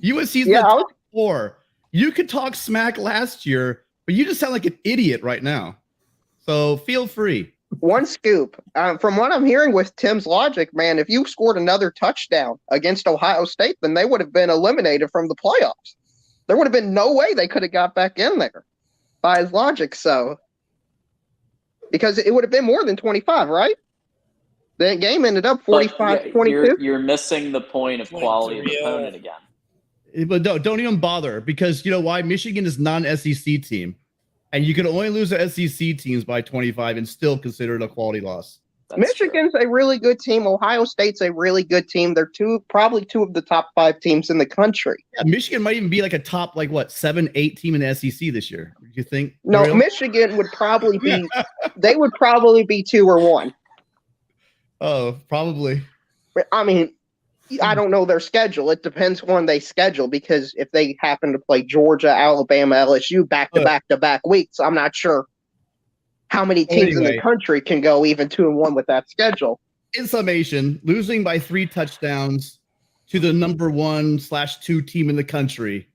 Speaker 10: USC's 4. You could talk smack last year, but you just sound like an idiot right now. So feel free.
Speaker 12: One scoop. From what I'm hearing with Tim's logic, man, if you scored another touchdown against Ohio State, then they would have been eliminated from the playoffs. There would have been no way they could have got back in there by his logic. So, because it would have been more than 25, right? The game ended up 45-22.
Speaker 13: You're missing the point of quality of opponent again.
Speaker 10: But don't even bother because you know why? Michigan is not an SEC team. And you can only lose the SEC teams by 25 and still consider it a quality loss.
Speaker 12: Michigan's a really good team. Ohio State's a really good team. They're probably 2 of the top 5 teams in the country.
Speaker 10: Yeah, Michigan might even be like a top 7, 8 team in the SEC this year. Do you think?
Speaker 12: No,
Speaker 10: Ariel?
Speaker 12: Michigan would probably be. They would probably be 2 or 1.
Speaker 10: Oh, probably.
Speaker 12: I mean, I don't know their schedule. It depends when they schedule because if they happen to play Georgia, Alabama, LSU back-to-back weeks, I'm not sure how many teams in the country can go even 2-1 with that schedule.
Speaker 10: In summation, losing by 3 touchdowns to the number 1/2 team in the country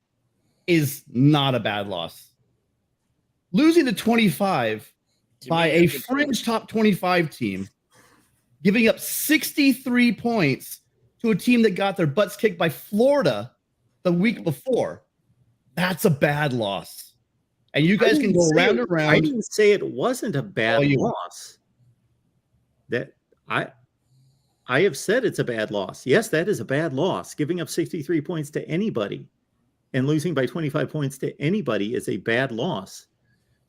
Speaker 10: is not a bad loss. Losing to 25 by a fringe top 25 team, giving up 63 points to a team that got their butts kicked by Florida the week before. That's a bad loss. And you guys can go round and round.
Speaker 2: I didn't say it wasn't a bad loss. That I have said it's a bad loss. Yes, that is a bad loss. Giving up 63 points to anybody and losing by 25 points to anybody is a bad loss.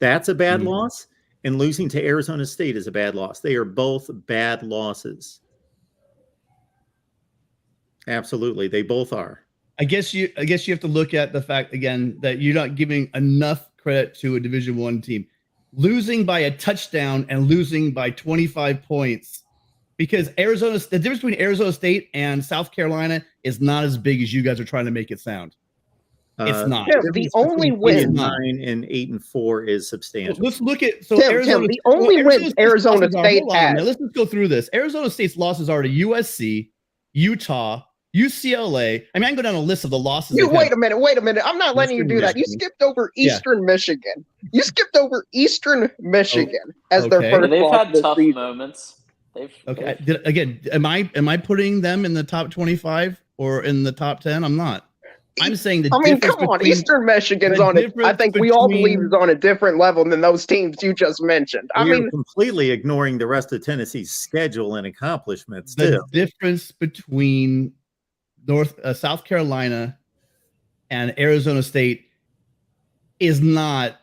Speaker 2: That's a bad loss, and losing to Arizona State is a bad loss. They are both bad losses. Absolutely, they both are.
Speaker 10: I guess you have to look at the fact again that you're not giving enough credit to a Division I team. Losing by a touchdown and losing by 25 points, because the difference between Arizona State and South Carolina is not as big as you guys are trying to make it sound. It's not.
Speaker 12: Tim, the only win
Speaker 2: 9 and 8 and 4 is substantial.
Speaker 10: Let's look at
Speaker 12: Tim, the only win Arizona State has.
Speaker 10: Let's just go through this. Arizona State's losses are to USC, Utah, UCLA. I mean, I can go down a list of the losses.
Speaker 12: Wait a minute. I'm not letting you do that. You skipped over Eastern Michigan. You skipped over Eastern Michigan as their first
Speaker 13: They've
Speaker 12: loss
Speaker 13: had
Speaker 12: this
Speaker 13: tough
Speaker 12: season.
Speaker 13: moments.
Speaker 10: Am I putting them in the top 25 or in the top 10? I'm not. I'm saying
Speaker 12: come on, Eastern Michigan's on it. I think we all believe is on a different level than those teams you just mentioned.
Speaker 2: You're completely ignoring the rest of Tennessee's schedule and accomplishments.
Speaker 10: The difference between South Carolina and Arizona State is not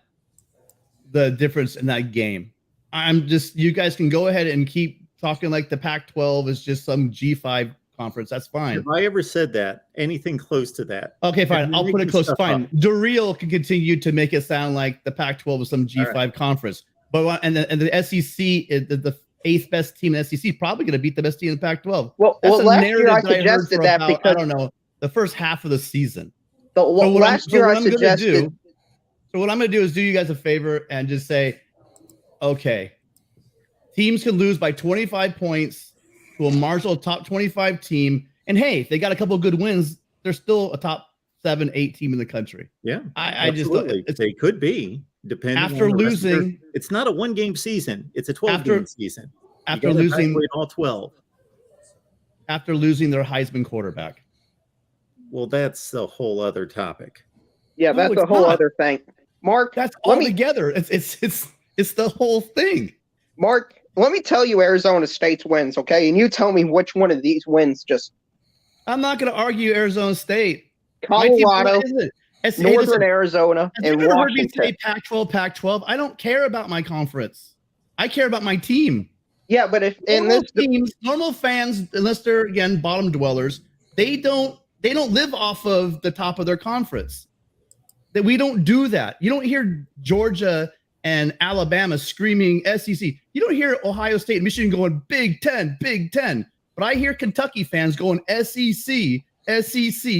Speaker 10: the difference in that game. You guys can go ahead and keep talking like the Pac-12 is just some G5 conference. That's fine.
Speaker 2: Have I ever said that? Anything close to that?
Speaker 10: Okay, fine. I'll put it close. Fine. Durrell can continue to make it sound like the Pac-12 is some G5 conference. But and the SEC, the 8th best team in the SEC, probably going to beat the best team in the Pac-12.
Speaker 12: Well, last year I suggested that because
Speaker 10: I don't know the first half of the season.
Speaker 12: So last year I suggested.
Speaker 10: So what I'm going to do is do you guys a favor and just say, okay, teams can lose by 25 points to a marginal top 25 team. And hey, if they got a couple of good wins, they're still a top 7-8 team in the country.
Speaker 2: Yeah,
Speaker 10: I just
Speaker 2: they could be depending
Speaker 10: after
Speaker 2: on
Speaker 10: losing.
Speaker 2: It's not a 1-game season; it's a 12-game season.
Speaker 10: After losing
Speaker 2: all 12,
Speaker 10: after losing their Heisman quarterback.
Speaker 2: Well, that's a whole other topic.
Speaker 12: Yeah, that's a whole other thing. Mark,
Speaker 10: that's all together. It's the whole thing.
Speaker 12: Mark, let me tell you Arizona State's wins, okay? And you tell me which one of these wins just.
Speaker 10: I'm not going to argue Arizona State.
Speaker 12: Colorado, Northern Arizona, and
Speaker 10: Washington. Heard me say Pac-12. I don't care about my conference. I care about my team.
Speaker 12: Yeah, but if in this
Speaker 10: teams, normal fans, unless they're again bottom dwellers, they don't live off of the top of their conference. That we don't do that. You don't hear Georgia and Alabama screaming SEC. You don't hear Ohio State and Michigan going Big Ten. But I hear Kentucky fans going SEC,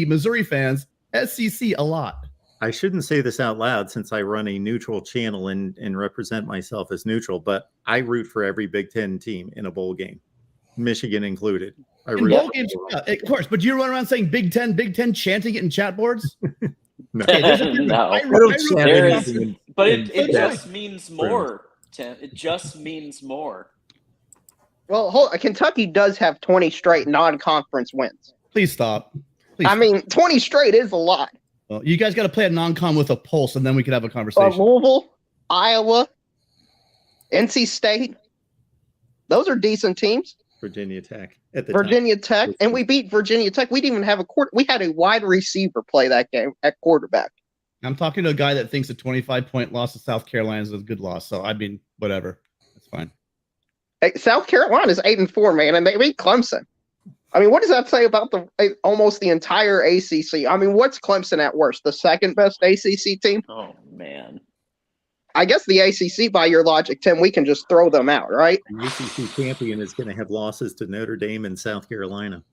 Speaker 10: Missouri fans, SEC a lot.
Speaker 2: I shouldn't say this out loud since I run a neutral channel and represent myself as neutral, but I root for every Big Ten team in a bowl game, Michigan included.
Speaker 10: Bowl games, of course, but you run around saying Big Ten, chanting it in chat boards?
Speaker 2: No.
Speaker 13: But it just means more, Tim. It just means more.
Speaker 12: Well, Kentucky does have 20 straight non-conference wins.
Speaker 10: Please stop.
Speaker 12: I mean, 20 straight is a lot.
Speaker 10: Well, you guys got to play a non-con with a pulse, and then we could have a conversation.
Speaker 12: Louisville, Iowa, NC State. Those are decent teams.
Speaker 2: Virginia Tech at the
Speaker 12: Virginia
Speaker 2: time.
Speaker 12: Tech, and we beat Virginia Tech. We didn't even have we had a wide receiver play that game at quarterback.
Speaker 10: I'm talking to a guy that thinks a 25-point loss to South Carolina is a good loss. So I mean, whatever, that's fine.
Speaker 12: Hey, South Carolina is 8-4, man, and they beat Clemson. I mean, what does that say about almost the entire ACC? I mean, what's Clemson at worst? The second best ACC team?
Speaker 13: Oh man.
Speaker 12: I guess the ACC, by your logic, Tim, we can just throw them out, right?
Speaker 2: The ACC champion is going to have losses to Notre Dame and South Carolina.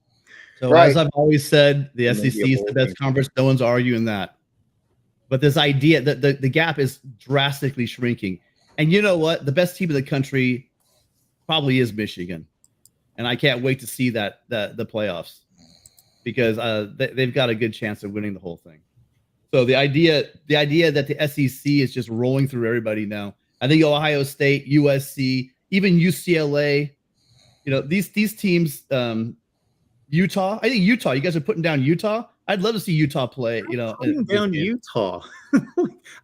Speaker 10: So as I've always said, the SEC is the best conference. No one's arguing that. But this idea that the gap is drastically shrinking. And you know what? The best team in the country probably is Michigan. And I can't wait to see the playoffs because they've got a good chance of winning the whole thing. So the idea that the SEC is just rolling through everybody now. I think Ohio State, USC, even UCLA, these teams, Utah. I think Utah. You guys are putting down Utah. I'd love to see Utah play.
Speaker 2: Putting down Utah.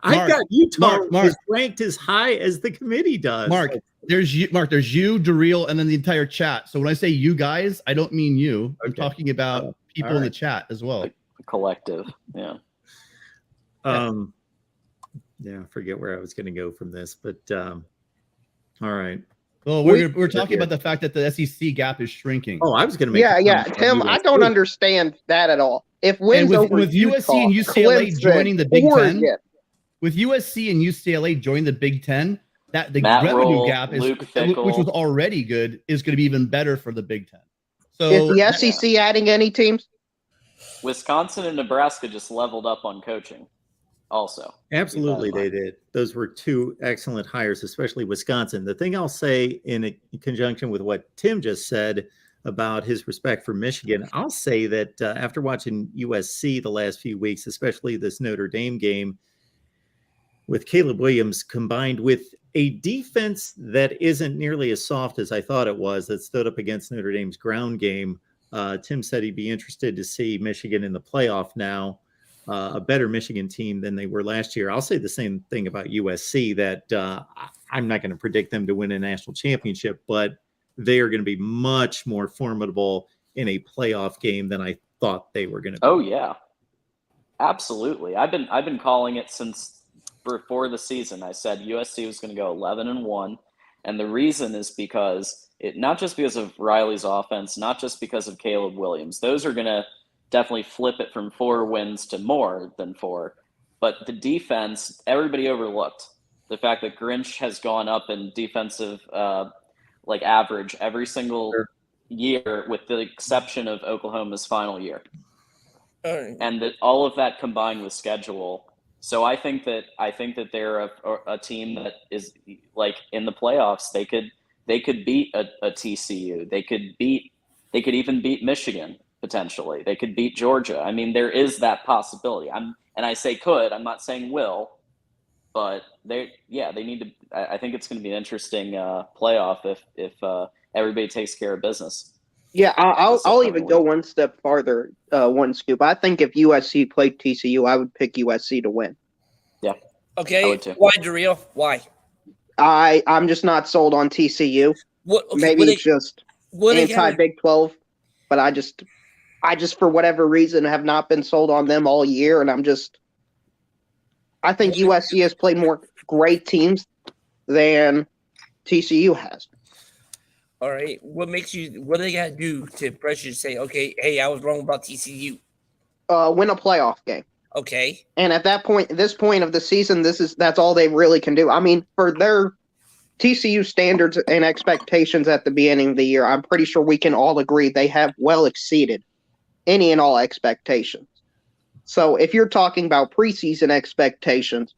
Speaker 2: I've
Speaker 10: Mark,
Speaker 2: got Utah
Speaker 10: Mark.
Speaker 2: is ranked as high as the committee does.
Speaker 10: Mark, there's you, Daryl, and then the entire chat. So when I say you guys, I don't mean you. I'm talking about people in the chat as well.
Speaker 13: Collective. Yeah.
Speaker 2: Yeah, I forget where I was going to go from this, but all right.
Speaker 10: Well, we're talking about the fact that the SEC gap is shrinking.
Speaker 2: Oh, I was going to make.
Speaker 12: Yeah. Tim, I don't understand that at all. If wins over
Speaker 10: with
Speaker 12: Utah,
Speaker 10: USC and UCLA
Speaker 12: Clemson,
Speaker 10: joining the Big
Speaker 12: Oregon,
Speaker 10: Ten, with USC and UCLA joining the Big Ten, that the
Speaker 13: Matt
Speaker 10: revenue
Speaker 13: Rule,
Speaker 10: gap is,
Speaker 13: Luke
Speaker 10: which
Speaker 13: Fickell.
Speaker 10: was already good, is going to be even better for the Big Ten. So
Speaker 12: is the SEC adding any teams?
Speaker 13: Wisconsin and Nebraska just leveled up on coaching. Also,
Speaker 2: Absolutely, they did. Those were two excellent hires, especially Wisconsin. The thing I'll say in conjunction with what Tim just said about his respect for Michigan, I'll say that after watching USC the last few weeks, especially this Notre Dame game, with Caleb Williams combined with a defense that isn't nearly as soft as I thought it was, that stood up against Notre Dame's ground game, Tim said he'd be interested to see Michigan in the playoff now. A better Michigan team than they were last year. I'll say the same thing about USC, that I'm not going to predict them to win a national championship, but they are going to be much more formidable in a playoff game than I thought they were going to be.
Speaker 13: Oh yeah, absolutely. I've been calling it since before the season. I said USC was going to go 11-1, and the reason is because not just because of Riley's offense, not just because of Caleb Williams. Those are going to definitely flip it from 4 wins to more than 4. But the defense, everybody overlooked the fact that Grinch has gone up in defensive average every single year, with the exception of Oklahoma's final year. And that all of that combined with schedule. So I think that they're a team that is like in the playoffs. They could beat a TCU. They could even beat Michigan. Potentially, they could beat Georgia. I mean, there is that possibility. And I say could. I'm not saying will, but they need to. I think it's going to be an interesting playoff if everybody takes care of business.
Speaker 12: Yeah, I'll even go one step farther. One scoop. I think if USC played TCU, I would pick USC to win.
Speaker 13: Yeah.
Speaker 11: Okay. Why, Daryl? Why?
Speaker 12: I'm just not sold on TCU. Maybe it's just anti-Big 12, but I just for whatever reason have not been sold on them all year, and I think USC has played more great teams than TCU has.
Speaker 11: All right. What do they got to do to pressure you to say, okay, hey, I was wrong about TCU?
Speaker 12: Win a playoff game.
Speaker 11: Okay.
Speaker 12: And at this point of the season, that's all they really can do. I mean, for their TCU standards and expectations at the beginning of the year, I'm pretty sure we can all agree they have well exceeded any and all expectations. So if you're talking about preseason expectations,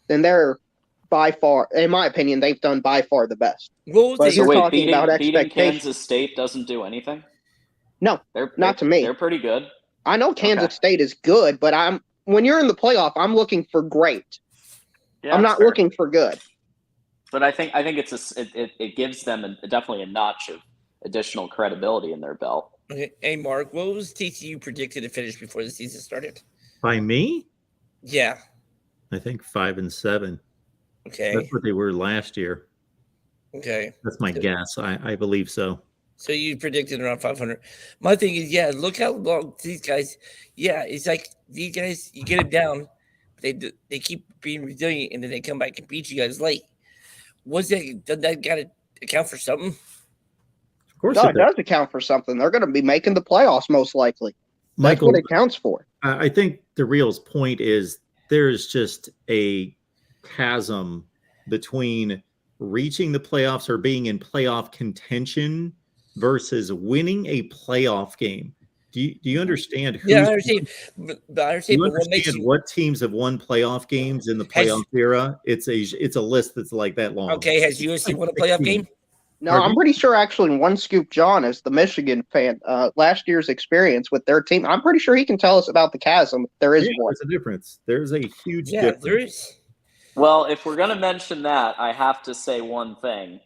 Speaker 12: then they're by far, in my opinion, they've done by far the best. But you're talking about
Speaker 13: beating
Speaker 12: expectations.
Speaker 13: Kansas State doesn't do anything?
Speaker 12: No, not to me.
Speaker 13: They're pretty good.
Speaker 12: I know Kansas State is good, but when you're in the playoff, I'm looking for great.
Speaker 13: Yeah,
Speaker 12: I'm not looking for good.
Speaker 13: But I think it gives them definitely a notch of additional credibility in their belt.
Speaker 11: Okay. Hey, Mark, what was TCU predicted to finish before the season started?
Speaker 2: By me?
Speaker 11: Yeah.
Speaker 2: I think 5-7.
Speaker 11: Okay.
Speaker 2: That's what they were last year.
Speaker 11: Okay.
Speaker 2: That's my guess. I believe so.
Speaker 11: So you predicted around 500. My thing is, look how long these guys. Yeah, it's like these guys. You get them down, but they keep being resilient, and then they come back and beat you guys late. Does that got to account for something?
Speaker 2: Of course,
Speaker 12: it does account for something. They're going to be making the playoffs most likely. That's
Speaker 2: Michael,
Speaker 12: what it counts for.
Speaker 2: I think the Real's point is there's just a chasm between reaching the playoffs or being in playoff contention versus winning a playoff game. Do you understand?
Speaker 11: I understand. But I understand.
Speaker 2: Do you understand what teams have won playoff games in the playoff era? It's a list that's like that long.
Speaker 11: Okay, has USC won a playoff game?
Speaker 12: No, I'm pretty sure actually one scoop John is the Michigan fan. Last year's experience with their team, I'm pretty sure he can tell us about the chasm. There is one.
Speaker 2: There's a difference. There's a huge difference.
Speaker 11: There is.
Speaker 13: Well, if we're going to mention that, I have to say one thing,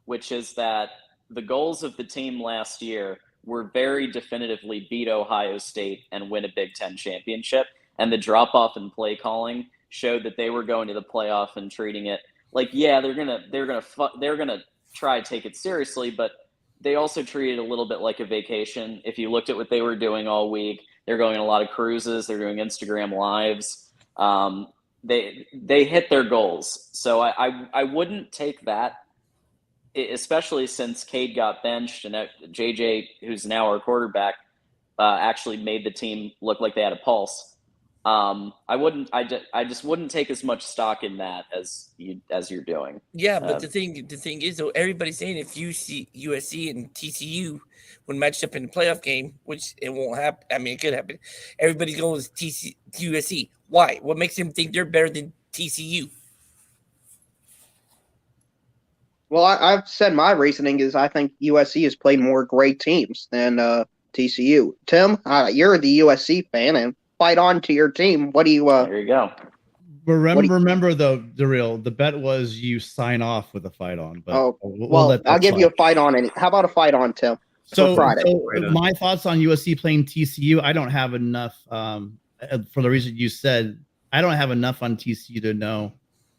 Speaker 13: which is that the goals of the team last year were very definitively beat Ohio State and win a Big Ten championship. And the drop off in play calling showed that they were going to the playoff and treating it like, yeah, they're gonna try to take it seriously, but they also treat it a little bit like a vacation. If you looked at what they were doing all week, they're going on a lot of cruises. They're doing Instagram lives. They hit their goals. So I wouldn't take that, especially since Cade got benched and JJ, who's now our quarterback, actually made the team look like they had a pulse. I just wouldn't take as much stock in that as you're doing.
Speaker 11: Yeah, but the thing is though, everybody's saying if USC and TCU when matched up in the playoff game, which it won't happen. I mean, it could happen. Everybody's going with USC. Why? What makes them think they're better than TCU?
Speaker 12: Well, I've said my reasoning is I think USC has played more great teams than TCU. Tim, you're the USC fan, and fight on to your team. What do you?
Speaker 13: There you go.
Speaker 10: Remember though, the bet was you sign off with a fight on. But
Speaker 12: I'll give you a fight on. How about a fight on, Tim?
Speaker 10: So,
Speaker 12: Friday.
Speaker 10: My thoughts on USC playing TCU, I don't have enough. For the reason you said, I don't have enough on TCU to know.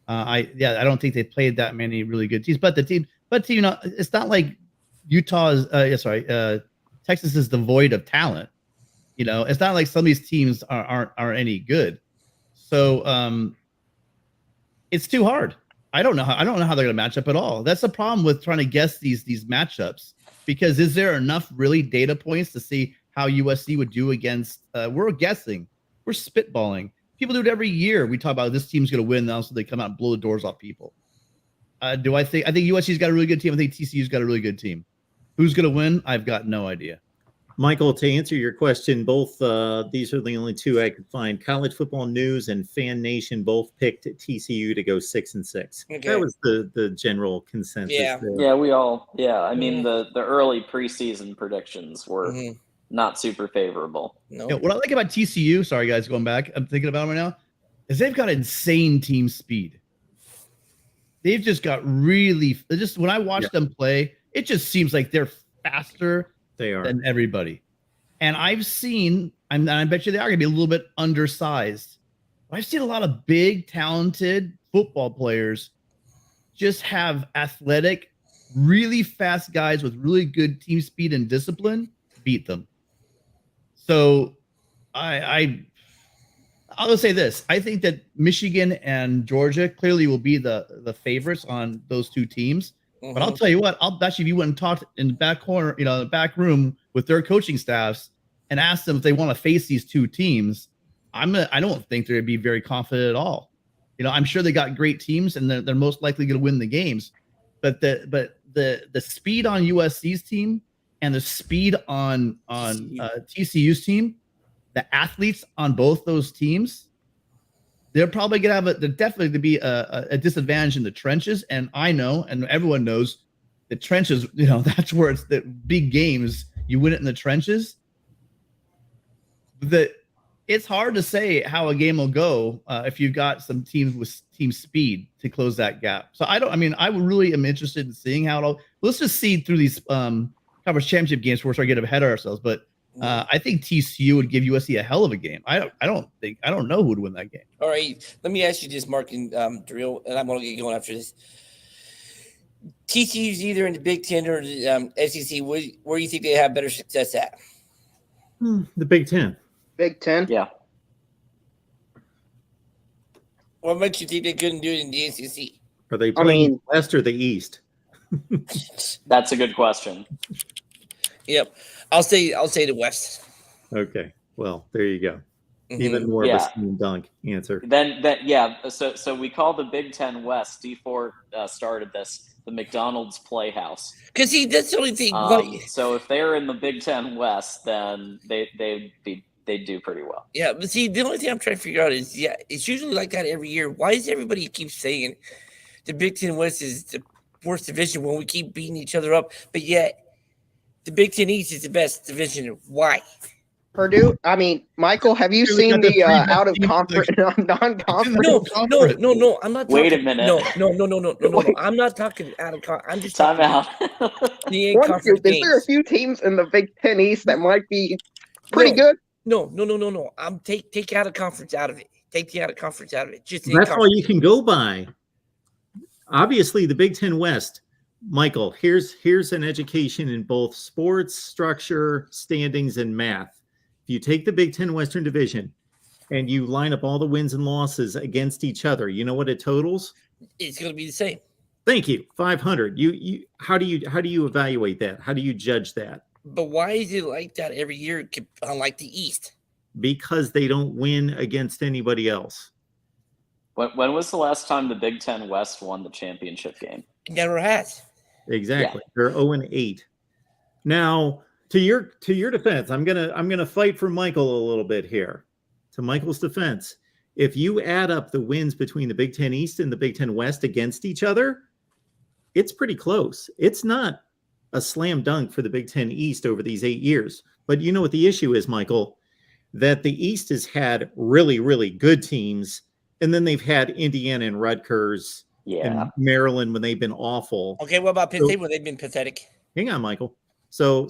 Speaker 10: I don't think they played that many really good teams. But it's not like Texas is devoid of talent. It's not like some of these teams aren't any good. So it's too hard. I don't know how they're going to match up at all. That's the problem with trying to guess these matchups, because is there enough really data points to see how USC would do against? We're guessing, we're spitballing. People do it every year. We talk about this team's going to win, and also they come out and blow the doors off people. I think USC's got a really good team. I think TCU's got a really good team. Who's going to win? I've got no idea.
Speaker 2: Michael, to answer your question, both these are the only two I could find. College Football News and Fan Nation both picked TCU to go 6-6.
Speaker 11: Okay.
Speaker 2: That was the general consensus.
Speaker 11: Yeah.
Speaker 2: there.
Speaker 13: Yeah, we all. Yeah, I mean the early preseason predictions were not super favorable.
Speaker 11: No.
Speaker 10: What I like about TCU, sorry guys, going back, I'm thinking about them right now, is they've got insane team speed. They've just got when I watch them play, it just seems like they're faster than everybody. And I've seen, and I bet you they are going to be a little bit undersized. But I've seen a lot of big, talented football players just have athletic, really fast guys with really good team speed and discipline beat them. So I'll just say this. I think that Michigan and Georgia clearly will be the favorites on those two teams. But I'll tell you what, I'll bet you if you went and talked in the back corner, the back room with their coaching staffs and asked them if they want to face these two teams, I don't think they're going to be very confident at all. I'm sure they got great teams and they're most likely going to win the games. But the speed on USC's team and the speed on TCU's team, the athletes on both those teams, they're probably going to have they're definitely going to be a disadvantage in the trenches. And I know, and everyone knows, the trenches, that's where it's the big games. You win it in the trenches. It's hard to say how a game will go if you've got some teams with team speed to close that gap. So I really am interested in seeing how let's just see through these conference championship games before we get ahead of ourselves. But I think TCU would give USC a hell of a game. I don't know who would win that game.
Speaker 11: All right, let me ask you this, Mark and Drill, and I'm going to get going after this. TCU's either in the Big Ten or the SEC. Where do you think they have better success at?
Speaker 2: The Big Ten.
Speaker 12: Big Ten?
Speaker 13: Yeah.
Speaker 11: What makes you think they couldn't do it in the SEC?
Speaker 2: Are they playing West or the East?
Speaker 13: That's a good question.
Speaker 11: Yep. I'll say the West.
Speaker 2: Okay. Well, there you go. Even more of a slam dunk answer.
Speaker 13: Then So we call the Big Ten West. D4 started this, the McDonald's Playhouse.
Speaker 11: Because that's the only thing.
Speaker 13: So if they're in the Big Ten West, then they'd do pretty well.
Speaker 11: Yeah, but see, the only thing I'm trying to figure out is, it's usually like that every year. Why does everybody keep saying the Big Ten West is the worst division when we keep beating each other up, but yet the Big Ten East is the best division? Why?
Speaker 12: Purdue. I mean, Michael, have you
Speaker 10: Purdue
Speaker 12: seen
Speaker 10: got the
Speaker 12: the
Speaker 10: three best
Speaker 12: out of
Speaker 10: teams in
Speaker 12: conference, non-conference?
Speaker 11: No. I'm not
Speaker 12: Wait a
Speaker 11: talking.
Speaker 12: minute.
Speaker 11: No. I'm not talking out of. I'm just
Speaker 13: Time
Speaker 11: talking
Speaker 13: out.
Speaker 11: the
Speaker 12: Is
Speaker 11: conference
Speaker 12: there a
Speaker 11: games.
Speaker 12: few teams in the Big Ten East that might be pretty good?
Speaker 11: No. I'm take out of conference out of it. Take the out of conference out of it. Just
Speaker 2: That's all you can go by. Obviously, the Big Ten West, Michael, here's an education in both sports, structure, standings, and math. If you take the Big Ten Western Division and you line up all the wins and losses against each other, you know what it totals?
Speaker 11: It's going to be the same.
Speaker 2: Thank you. 500. How do you evaluate that? How do you judge that?
Speaker 11: But why is it like that every year, unlike the East?
Speaker 2: Because they don't win against anybody else.
Speaker 13: When was the last time the Big Ten West won the championship game?
Speaker 11: It never has.
Speaker 2: Exactly. Yeah. They're 0-8. Now, to your defense, I'm gonna fight for Michael a little bit here. To Michael's defense, if you add up the wins between the Big Ten East and the Big Ten West against each other, it's pretty close. It's not a slam dunk for the Big Ten East over these 8 years. But you know what the issue is, Michael? That the East has had really, really good teams, and then they've had Indiana and Rutgers and Maryland when they've been awful.
Speaker 11: Okay, what about Penn State when they've been pathetic?
Speaker 2: Hang on, Michael. So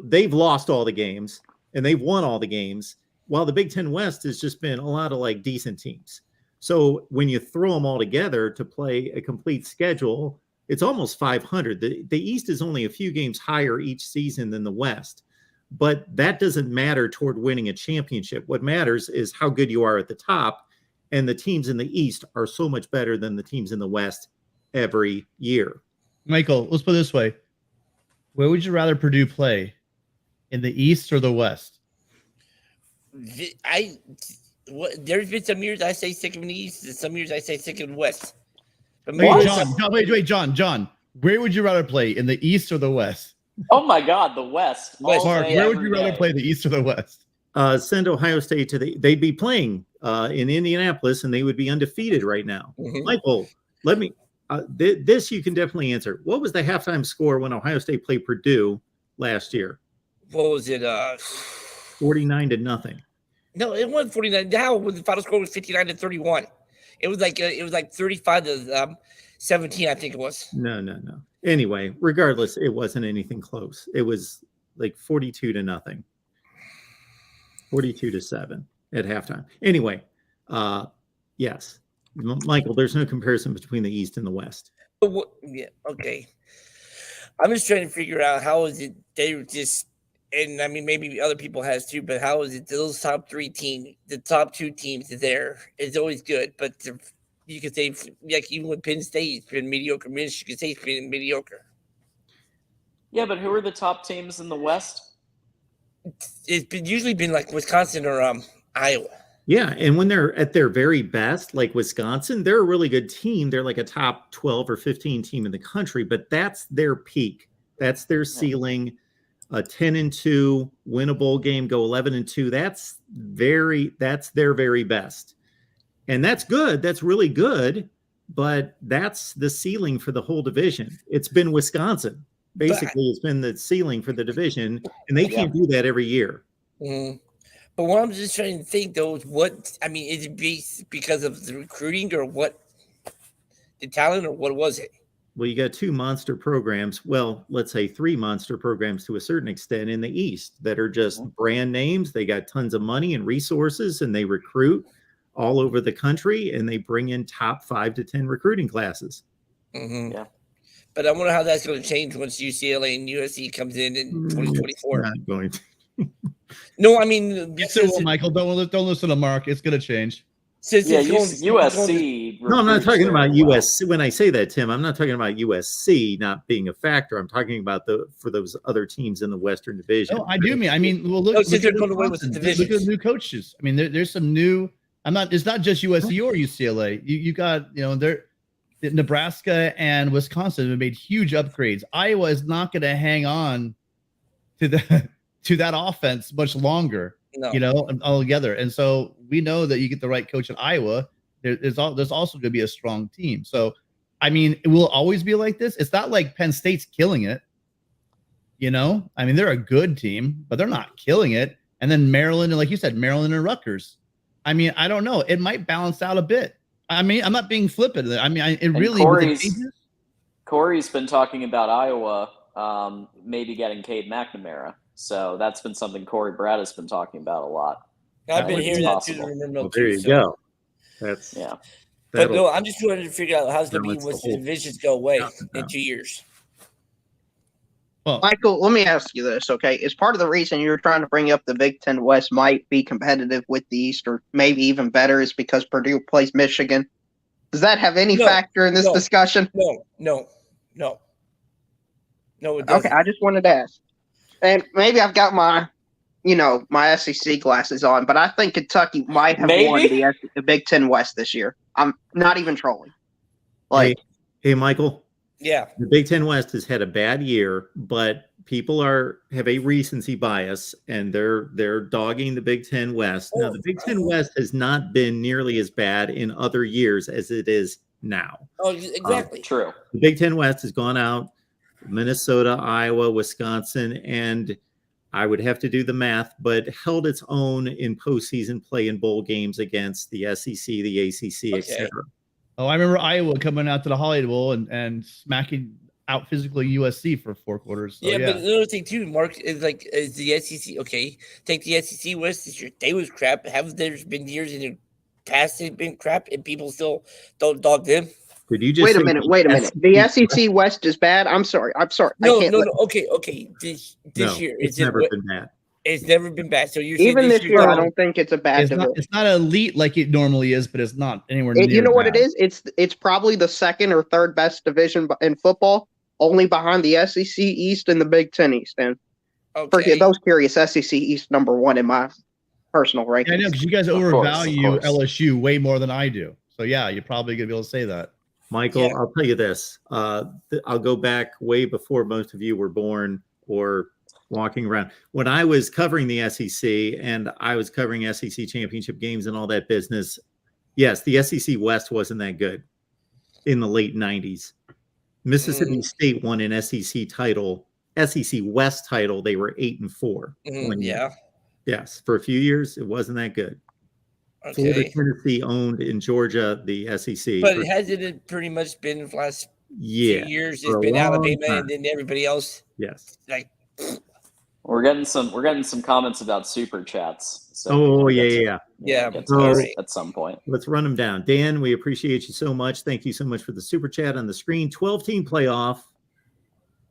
Speaker 2: they've lost all the games and they've won all the games, while the Big Ten West has just been a lot of like decent teams. So when you throw them all together to play a complete schedule, it's almost 500. The East is only a few games higher each season than the West, but that doesn't matter toward winning a championship. What matters is how good you are at the top, and the teams in the East are so much better than the teams in the West every year.
Speaker 10: Michael, let's put it this way. Where would you rather Purdue play? In the East or the West?
Speaker 11: There's been some years I say stick in the East, and some years I say stick in the West. But
Speaker 10: John, where would you rather play? In the East or the West?
Speaker 13: Oh my God, the West.
Speaker 10: Mark, where would you rather play, the East or the West?
Speaker 2: Send Ohio State to they'd be playing in Indianapolis, and they would be undefeated right now.
Speaker 11: Mm-hmm.
Speaker 2: Michael, let me this you can definitely answer. What was the halftime score when Ohio State played Purdue last year?
Speaker 11: What was it?
Speaker 2: 49-0.
Speaker 11: No, it wasn't 49. Now the final score was 59-31. It was like 35-17, I think it was.
Speaker 2: No. Anyway, regardless, it wasn't anything close. It was like 42-0. 42-7 at halftime. Anyway, yes, Michael, there's no comparison between the East and the West.
Speaker 11: Yeah, okay. I'm just trying to figure out how is it they were just, and I mean maybe other people has too, but how is it those top three teams, the top two teams there is always good, but you could say like even with Penn State, it's been mediocre. Michigan State's been mediocre.
Speaker 13: Yeah, but who are the top teams in the West?
Speaker 11: It's usually been like Wisconsin or Iowa.
Speaker 2: Yeah, and when they're at their very best, like Wisconsin, they're a really good team. They're like a top 12 or 15 team in the country, but that's their peak. That's their ceiling. 10-2, win a bowl game, go 11-2. That's their very best. And that's good. That's really good, but that's the ceiling for the whole division. It's been Wisconsin. Basically, it's been the ceiling for the division, and they can't do that every year.
Speaker 11: Mm-hmm. But what I'm just trying to think, though, is is it based because of the recruiting or what, the talent, or what was it?
Speaker 2: Well, you got two monster programs. Well, let's say three monster programs to a certain extent in the East that are just brand names. They got tons of money and resources, and they recruit all over the country, and they bring in top 5 to 10 recruiting classes.
Speaker 11: Mm-hmm. Yeah. But I wonder how that's going to change once UCLA and USC comes in 2024.
Speaker 2: Not going to.
Speaker 11: No, I mean,
Speaker 10: because Michael, don't listen to Mark. It's going to change.
Speaker 13: USC.
Speaker 2: No, I'm not talking about USC. When I say that, Tim, I'm not talking about USC not being a factor. I'm talking about for those other teams in the Western Division.
Speaker 10: No, I do mean. I mean, well, look at the new coaches. I mean, there's some new. It's not just USC or UCLA. You got Nebraska and Wisconsin have made huge upgrades. Iowa is not going to hang on to that offense much longer, altogether. And so we know that you get the right coach in Iowa, there's also going to be a strong team. So, I mean, it will always be like this. It's not like Penn State's killing it. I mean, they're a good team, but they're not killing it. and then Maryland, and like you said, Maryland and Rutgers. I mean, I don't know. It might balance out a bit. I mean, I'm not being flippant. I mean, it
Speaker 13: And
Speaker 10: really.
Speaker 13: Corey's been talking about Iowa maybe getting Cade McNamara. So that's been something Corey Brad has been talking about a lot.
Speaker 11: I've been
Speaker 13: It's
Speaker 11: hearing that too.
Speaker 13: possible.
Speaker 2: Well, there you go. That's
Speaker 13: Yeah.
Speaker 11: But no, I'm just trying to figure out how's going to be
Speaker 2: balance
Speaker 11: when
Speaker 2: the whole
Speaker 11: divisions go away
Speaker 2: mountain
Speaker 11: in
Speaker 2: down.
Speaker 11: 2 years.
Speaker 10: Well,
Speaker 12: Michael, let me ask you this, okay? Is part of the reason you're trying to bring up the Big Ten West might be competitive with the East, or maybe even better, is because Purdue plays Michigan? Does that have any
Speaker 11: No,
Speaker 12: factor in this
Speaker 11: no.
Speaker 12: discussion?
Speaker 11: No, it doesn't.
Speaker 12: Okay, I just wanted to ask. And maybe I've got my, my SEC glasses on, but I think Kentucky might have won
Speaker 13: Maybe?
Speaker 12: the Big Ten West this year. I'm not even trolling.
Speaker 2: hey, Michael.
Speaker 11: Yeah.
Speaker 2: The Big Ten West has had a bad year, but people have a recency bias, and they're dogging the Big Ten West. Now, the Big Ten West has not been nearly as bad in other years as it is now.
Speaker 11: Oh, exactly.
Speaker 13: True.
Speaker 2: The Big Ten West has gone out Minnesota, Iowa, Wisconsin, and I would have to do the math, but held its own in postseason play in bowl games against the SEC, the ACC, etc.
Speaker 10: Oh, I remember Iowa coming out to the Holiday Bowl and smacking out physically USC for 4 quarters. So,
Speaker 11: yeah, but another thing too, Mark, is the SEC. Okay, take the SEC West this year. They was crap. Have there's been years in the past they've been crap, and people still don't dog them?
Speaker 2: Could you just
Speaker 12: Wait a minute. The SEC West is bad. I'm sorry.
Speaker 11: No,
Speaker 12: I can't
Speaker 11: no. Okay. This
Speaker 2: No,
Speaker 11: year
Speaker 2: it's never been bad.
Speaker 11: It's never been bad. So you're saying
Speaker 12: Even this year, I don't think it's a bad division.
Speaker 10: It's not elite like it normally is, but it's not anywhere near.
Speaker 12: You know what
Speaker 10: bad.
Speaker 12: it is? It's probably the second or third best division in football, only behind the SEC East and the Big Ten East. And for those curious, SEC East #1 in my personal rankings.
Speaker 10: Yeah, I know, because you guys
Speaker 12: Of
Speaker 10: overvalue
Speaker 12: course.
Speaker 10: LSU way more than I do. So yeah, you're probably gonna be able to say that.
Speaker 2: Michael, I'll tell you this. I'll go back way before most of you were born or walking around. When I was covering the SEC and I was covering SEC championship games and all that business, yes, the SEC West wasn't that good in the late 90s. Mississippi State won an SEC title, SEC West title. They were 8-4.
Speaker 11: Yeah.
Speaker 2: Yes, for a few years, it wasn't that good.
Speaker 11: Okay.
Speaker 2: Florida, Tennessee owned in Georgia the SEC.
Speaker 11: But hasn't it pretty much been the last
Speaker 2: Yeah,
Speaker 11: few years?
Speaker 2: for
Speaker 11: It's
Speaker 2: a
Speaker 11: been
Speaker 2: long
Speaker 11: Alabama
Speaker 2: time.
Speaker 11: and then everybody else.
Speaker 2: Yes.
Speaker 11: Like,
Speaker 13: We're getting some comments about super chats. So
Speaker 2: Oh,
Speaker 13: we'll
Speaker 2: yeah,
Speaker 13: get to-
Speaker 2: yeah.
Speaker 11: Yeah,
Speaker 13: we'll get to
Speaker 2: all
Speaker 13: those
Speaker 2: right.
Speaker 13: at some point.
Speaker 2: Let's run them down. Dan, we appreciate you so much. Thank you so much for the super chat on the screen. 12-team playoff,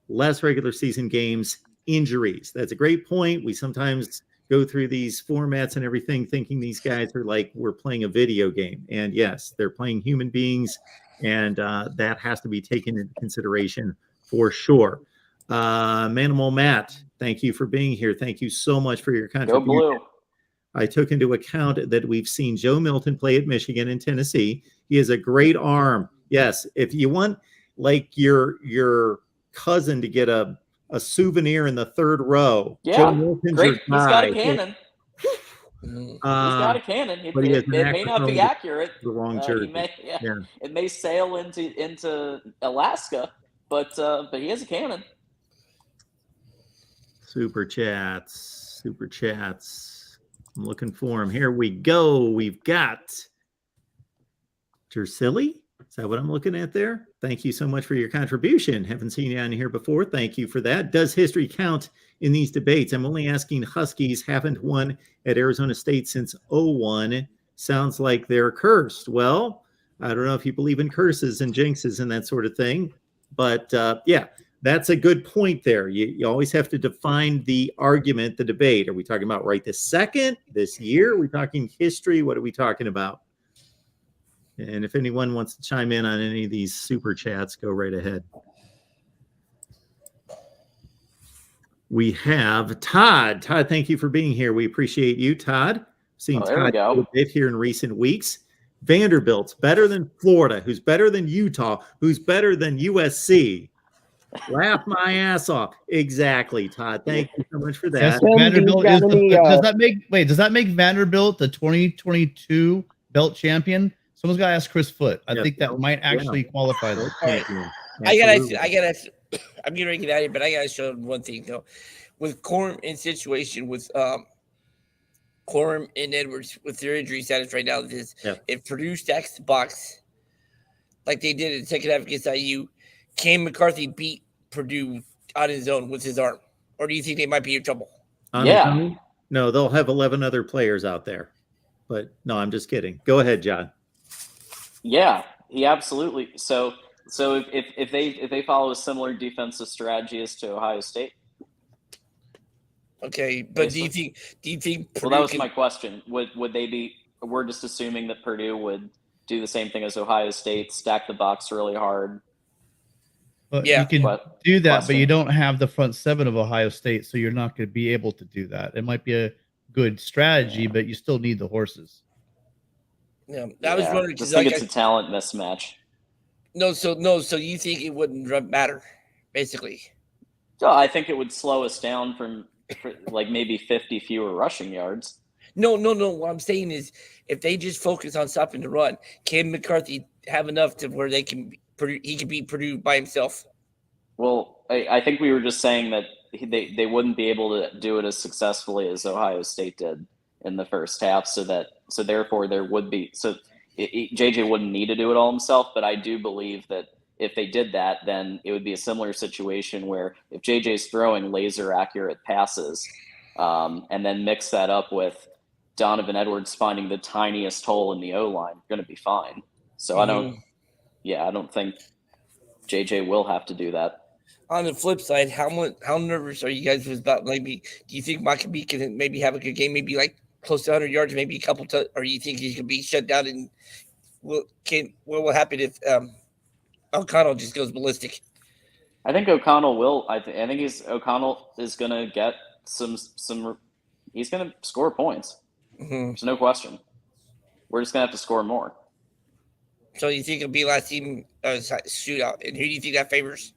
Speaker 2: less regular season games, injuries. That's a great point. We sometimes go through these formats and everything thinking these guys are like we're playing a video game. And yes, they're playing human beings, and that has to be taken into consideration for sure. Manimal Matt, thank you for being here. Thank you so much for your
Speaker 13: Go
Speaker 2: contribution.
Speaker 13: blue.
Speaker 2: I took into account that we've seen Joe Milton play at Michigan and Tennessee. He has a great arm. Yes, if you want like your cousin to get a souvenir in the third row,
Speaker 13: Yeah,
Speaker 2: Joe Milton's
Speaker 13: great.
Speaker 2: your
Speaker 13: He's got a
Speaker 2: guy.
Speaker 13: cannon. He's got a cannon. It,
Speaker 2: but he has
Speaker 13: it,
Speaker 2: an
Speaker 13: it may not
Speaker 2: acrophone
Speaker 13: be
Speaker 2: with
Speaker 13: accurate.
Speaker 2: the wrong
Speaker 13: He
Speaker 2: jersey.
Speaker 13: may,
Speaker 2: Yeah.
Speaker 13: It may sail into Alaska, but he has a cannon.
Speaker 2: Super chats. I'm looking for him. Here we go. We've got Tersilli. Is that what I'm looking at there? Thank you so much for your contribution. Haven't seen you on here before. Thank you for that. Does history count in these debates? I'm only asking. Huskies haven't won at Arizona State since 2001. Sounds like they're cursed. Well, I don't know if you believe in curses and jinxes and that sort of thing, but yeah, that's a good point there. You always have to define the argument, the debate. Are we talking about right this second, this year? Are we talking history? What are we talking about? And if anyone wants to chime in on any of these super chats, go right ahead. We have Todd. Todd, thank you for being here. We appreciate you, Todd. Seen
Speaker 13: Oh, there we
Speaker 2: Todd
Speaker 13: go.
Speaker 2: a bit here in recent weeks. Vanderbilt's better than Florida, who's better than Utah, who's better than USC. Laugh my ass off. Exactly, Todd. Thank you so much for
Speaker 10: Yes,
Speaker 2: that.
Speaker 10: Vanderbilt is does that make Vanderbilt the 2022 belt champion? Someone's got to ask Chris Foote. I think that might actually qualify them.
Speaker 11: I gotta. I'm getting ready to get out of here, but I gotta show them one thing though. With Corum in situation with Corum and Edwards with their injury status right now is
Speaker 2: Yeah.
Speaker 11: if Purdue stacks the box like they did in the second half against IU, can McCarthy beat Purdue on his own with his arm? Or do you think they might be in trouble?
Speaker 2: Yeah. No, they'll have 11 other players out there. But no, I'm just kidding. Go ahead, John.
Speaker 13: Yeah, absolutely. So if they follow a similar defensive strategy as to Ohio State.
Speaker 11: Okay, but do you think
Speaker 13: Well, that was my question. Would they be? We're just assuming that Purdue would do the same thing as Ohio State, stack the box really hard.
Speaker 10: But
Speaker 11: Yeah.
Speaker 10: you can
Speaker 13: But-
Speaker 10: do that, but
Speaker 13: question.
Speaker 10: you don't have the front seven of Ohio State, so you're not going to be able to do that. It might be a good strategy, but you still need the horses.
Speaker 11: Yeah, I was wondering
Speaker 13: Just
Speaker 11: because
Speaker 13: think it's a talent mismatch.
Speaker 11: So you think it wouldn't matter, basically?
Speaker 13: So I think it would slow us down from like maybe 50 fewer rushing yards.
Speaker 11: No. What I'm saying is, if they just focus on stopping the run, can McCarthy have enough to where he can beat Purdue by himself?
Speaker 13: Well, I think we were just saying that they wouldn't be able to do it as successfully as Ohio State did in the first half. So therefore there would be JJ wouldn't need to do it all himself. But I do believe that if they did that, then it would be a similar situation where if JJ's throwing laser accurate passes, and then mix that up with Donovan Edwards finding the tiniest hole in the O-line, you're going to be fine. So I don't think JJ will have to do that.
Speaker 11: On the flip side, how nervous are you guys about maybe? Do you think Maccabee can maybe have a good game, maybe like close to 100 yards, maybe a couple, or you think he could be shut down? And what will happen if O'Connell just goes ballistic?
Speaker 13: I think O'Connell will. I think O'Connell is going to get some. He's going to score points.
Speaker 11: Mm-hmm.
Speaker 13: There's no question. We're just going to have to score more.
Speaker 11: So you think it'll be last team shootout? And who do you think that favors?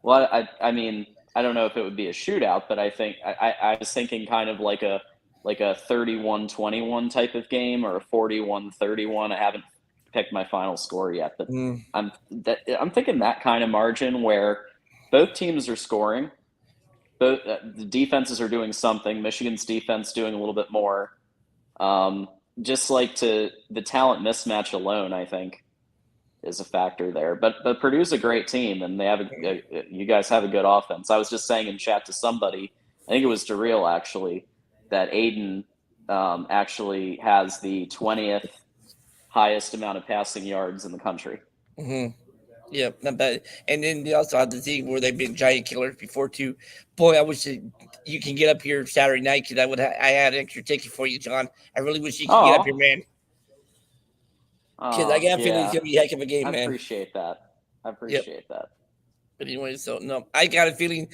Speaker 13: Well, I mean, I don't know if it would be a shootout, but I think I was thinking kind of like a 31-21 type of game or a 41-31. I haven't picked my final score yet, but I'm thinking that kind of margin where both teams are scoring. Both the defenses are doing something. Michigan's defense doing a little bit more. Just like the talent mismatch alone, I think, is a factor there. But Purdue's a great team, and they have you guys have a good offense. I was just saying in chat to somebody, I think it was Darrell actually, that Aiden actually has the 20th highest amount of passing yards in the country.
Speaker 11: Mm-hmm. Yeah, not bad. And then they also have the thing where they've been giant killers before too. Boy, I wish you can get up here Saturday night because I had an extra ticket for you, John. I really wish you could get up here, man. Because I got a feeling it's gonna be a heck of a game, man.
Speaker 13: I appreciate that. That.
Speaker 11: But anyway, so no, I got a feeling.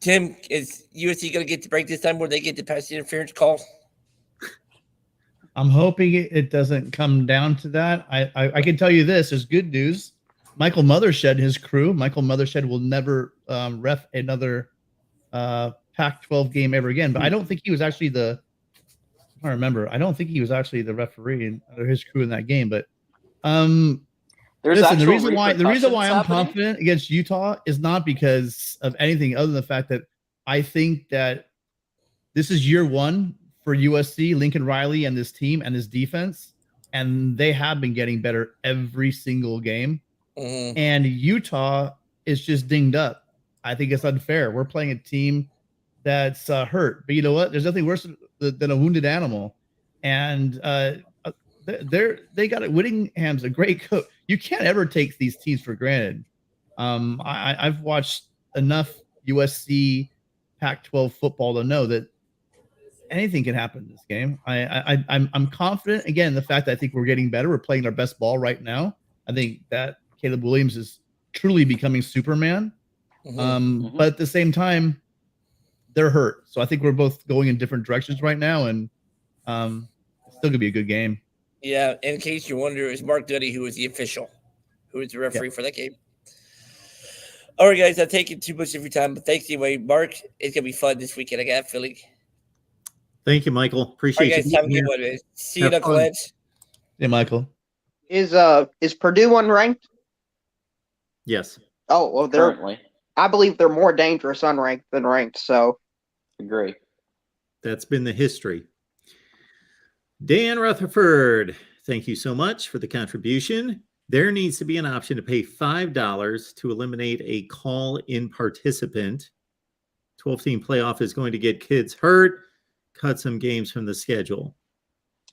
Speaker 11: Tim, is USC gonna get the break this time where they get the pass interference call?
Speaker 10: I'm hoping it doesn't come down to that. I can tell you this: there's good news. Michael Mothershed and his crew. Michael Mothershed will never ref another Pac-12 game ever again. But I don't think he was actually the. I remember. I don't think he was actually the referee or his crew in that game. But listen, the reason why I'm confident against Utah is not because of anything other than the fact that I think that this is year one for USC, Lincoln Riley and this team and his defense, and they have been getting better every single game.
Speaker 11: Mm-hmm.
Speaker 10: And Utah is just dinged up. I think it's unfair. We're playing a team that's hurt, but you know what? There's nothing worse than a wounded animal. And they got it. Whittingham's a great coach. You can't ever take these teams for granted. I've watched enough USC Pac-12 football to know that anything can happen in this game. I'm confident again in the fact that I think we're getting better. We're playing our best ball right now. I think that Caleb Williams is truly becoming Superman. But at the same time, they're hurt. So I think we're both going in different directions right now, and it's still gonna be a good game.
Speaker 11: Yeah, in case you wonder, it's Mark Duddy who is the official, who is the referee for that game. All right, guys, I've taken too much of your time, but thanks anyway. Mark, it's gonna be fun this weekend. I got a feeling.
Speaker 2: Thank you, Michael. Appreciate
Speaker 11: All right, guys,
Speaker 2: you.
Speaker 11: have a good one, man. See you, Uncle Ed.
Speaker 10: Yeah, Michael.
Speaker 12: Is Purdue unranked?
Speaker 2: Yes.
Speaker 12: Oh well,
Speaker 13: Currently.
Speaker 12: I believe they're more dangerous unranked than ranked. So
Speaker 13: agree.
Speaker 2: That's been the history. Dan Rutherford, thank you so much for the contribution. There needs to be an option to pay $5 to eliminate a call-in participant. 12-team playoff is going to get kids hurt, cut some games from the schedule.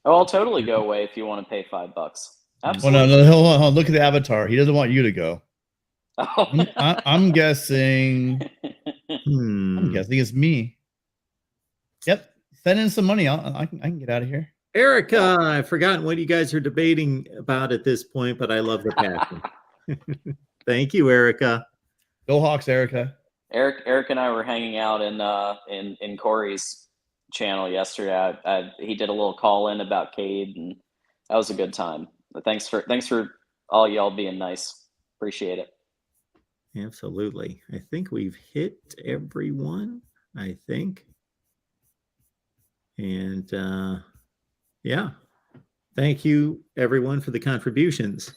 Speaker 13: Oh, I'll totally go away if you want to pay $5.
Speaker 10: Well,
Speaker 13: Absolutely.
Speaker 10: no, hold on. Look at the avatar. He doesn't want you to go.
Speaker 13: Oh.
Speaker 10: I'm guessing.
Speaker 2: Hmm.
Speaker 10: I'm guessing it's me. Yep. Send in some money. I can get out of here.
Speaker 2: Erica, I've forgotten what you guys are debating about at this point, but I love the passion. Thank you, Erica.
Speaker 10: Go Hawks, Erica.
Speaker 13: Eric and I were hanging out in Corey's channel yesterday. He did a little call in about Cade, and that was a good time. But thanks for all y'all being nice. Appreciate it.
Speaker 2: Absolutely. I think we've hit everyone. I think. And yeah, thank you everyone for the contributions.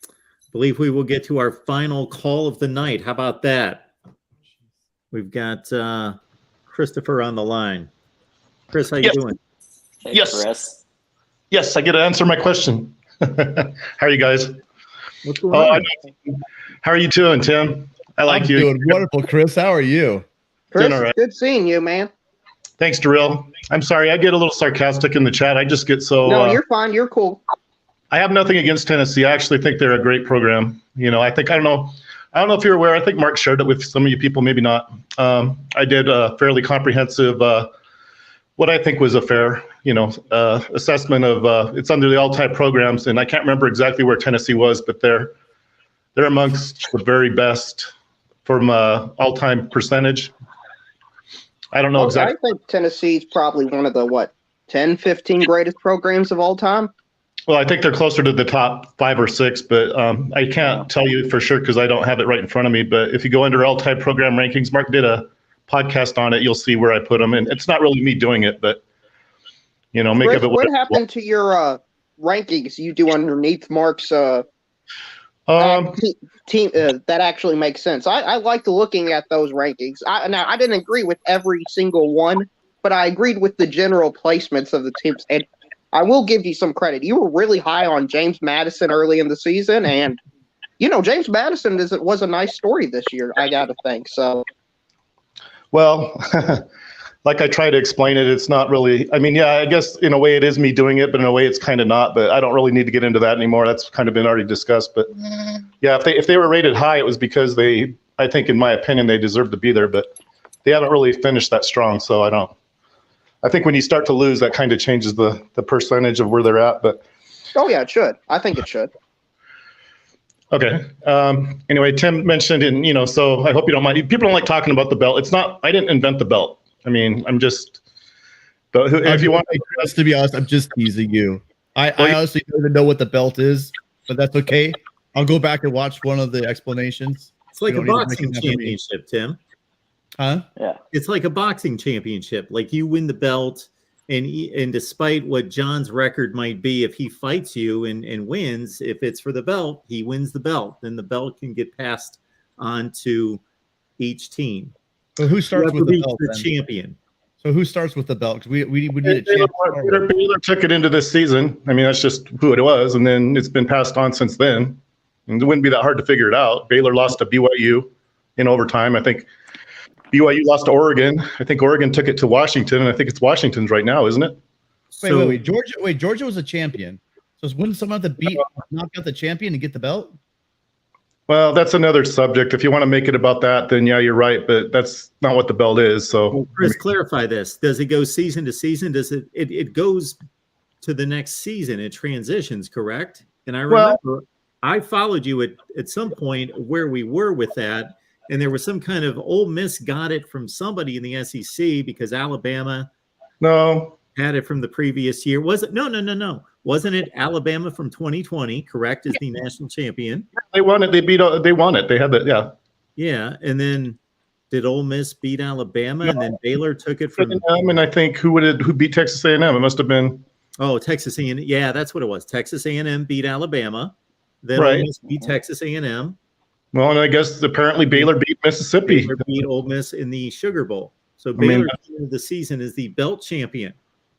Speaker 2: I believe we will get to our final call of the night. How about that? We've got Christopher on the line. Chris, how you doing?
Speaker 13: Hey,
Speaker 14: Yes.
Speaker 13: Chris.
Speaker 14: Yes, I get to answer my question. How are you guys?
Speaker 2: What's going on?
Speaker 14: How are you doing, Tim? I like
Speaker 10: I'm
Speaker 14: you.
Speaker 10: doing wonderful, Chris. How are you?
Speaker 12: Chris,
Speaker 14: Doing all right.
Speaker 12: good seeing you, man.
Speaker 14: Thanks, Darrell. I'm sorry, I get a little sarcastic in the chat. I just get so.
Speaker 12: No, you're fine. You're cool.
Speaker 14: I have nothing against Tennessee. I actually think they're a great program. You know, I don't know if you're aware. I think Mark shared it with some of you people, maybe not. I did a fairly comprehensive, what I think was a fair, assessment of. It's under the all-time programs, and I can't remember exactly where Tennessee was, but they're amongst the very best from all-time percentage. I don't know exactly.
Speaker 12: I think Tennessee's probably one of the 10, 15 greatest programs of all time.
Speaker 14: Well, I think they're closer to the top 5 or 6, but I can't tell you for sure because I don't have it right in front of me. But if you go under all-time program rankings, Mark did a podcast on it. You'll see where I put them, and it's not really me doing it, but make
Speaker 12: Chris,
Speaker 14: of it
Speaker 12: what happened to your rankings you do underneath Mark's team? That actually makes sense. I liked looking at those rankings. Now I didn't agree with every single one, but I agreed with the general placements of the teams. And I will give you some credit. You were really high on James Madison early in the season, and James Madison was a nice story this year. I got to think so.
Speaker 14: Well, like I try to explain it, it's not really. I mean, yeah, I guess in a way it is me doing it, but in a way it's kind of not. But I don't really need to get into that anymore. That's kind of been already discussed. But yeah, if they were rated high, it was because I think in my opinion, they deserve to be there. But they haven't really finished that strong, so I don't. I think when you start to lose, that kind of changes the percentage of where they're at. But
Speaker 12: oh yeah, it should. I think it should.
Speaker 14: Okay. Anyway, Tim mentioned, and so I hope you don't mind. People don't like talking about the belt. It's not. I didn't invent the belt. I mean, I'm just. But if you want,
Speaker 10: to be honest, I'm just teasing you. I honestly don't even know what the belt is, but that's okay. I'll go back and watch one of the explanations.
Speaker 2: It's like
Speaker 10: You
Speaker 2: a
Speaker 10: don't need to
Speaker 2: boxing
Speaker 10: make it for me.
Speaker 2: championship, Tim.
Speaker 10: Huh?
Speaker 13: Yeah.
Speaker 2: It's like a boxing championship. Like you win the belt, and despite what John's record might be, if he fights you and wins, if it's for the belt, he wins the belt. Then the belt can get passed on to each team.
Speaker 10: So who starts with the belt?
Speaker 2: The
Speaker 10: then?
Speaker 2: champion.
Speaker 10: So who starts with the belt? Because we need a champion.
Speaker 14: Baylor took it into this season. I mean, that's just who it was, and then it's been passed on since then. And it wouldn't be that hard to figure it out. Baylor lost to BYU in overtime. I think BYU lost to Oregon. I think Oregon took it to Washington, and I think it's Washington's right now, isn't it?
Speaker 10: Wait. Georgia was a champion. So wouldn't someone have to knock out the champion to get the belt?
Speaker 14: Well, that's another subject. If you want to make it about that, then yeah, you're right. But that's not what the belt is. So,
Speaker 2: Chris, clarify this. Does it go season to season? Does it goes to the next season? It transitions, correct? And I remember I followed you at some point where we were with that. And there was some kind of Ole Miss got it from somebody in the SEC because Alabama had it from the previous year. Was it? No. Wasn't it Alabama from 2020, correct, as the national champion?
Speaker 14: They won it. They won it. They had that, yeah.
Speaker 2: Yeah, and then did Ole Miss beat Alabama, and then Baylor took it from
Speaker 14: and I think who beat Texas A&M? It must have been
Speaker 2: Texas A&M. Yeah, that's what it was. Texas A&M beat Alabama. Then
Speaker 14: Right.
Speaker 2: Ole Miss beat Texas A&M.
Speaker 14: Well, and I guess apparently Baylor beat Mississippi.
Speaker 2: Baylor beat Ole Miss in the Sugar Bowl. So
Speaker 14: I mean,
Speaker 2: Baylor at the end of the season is the belt champion.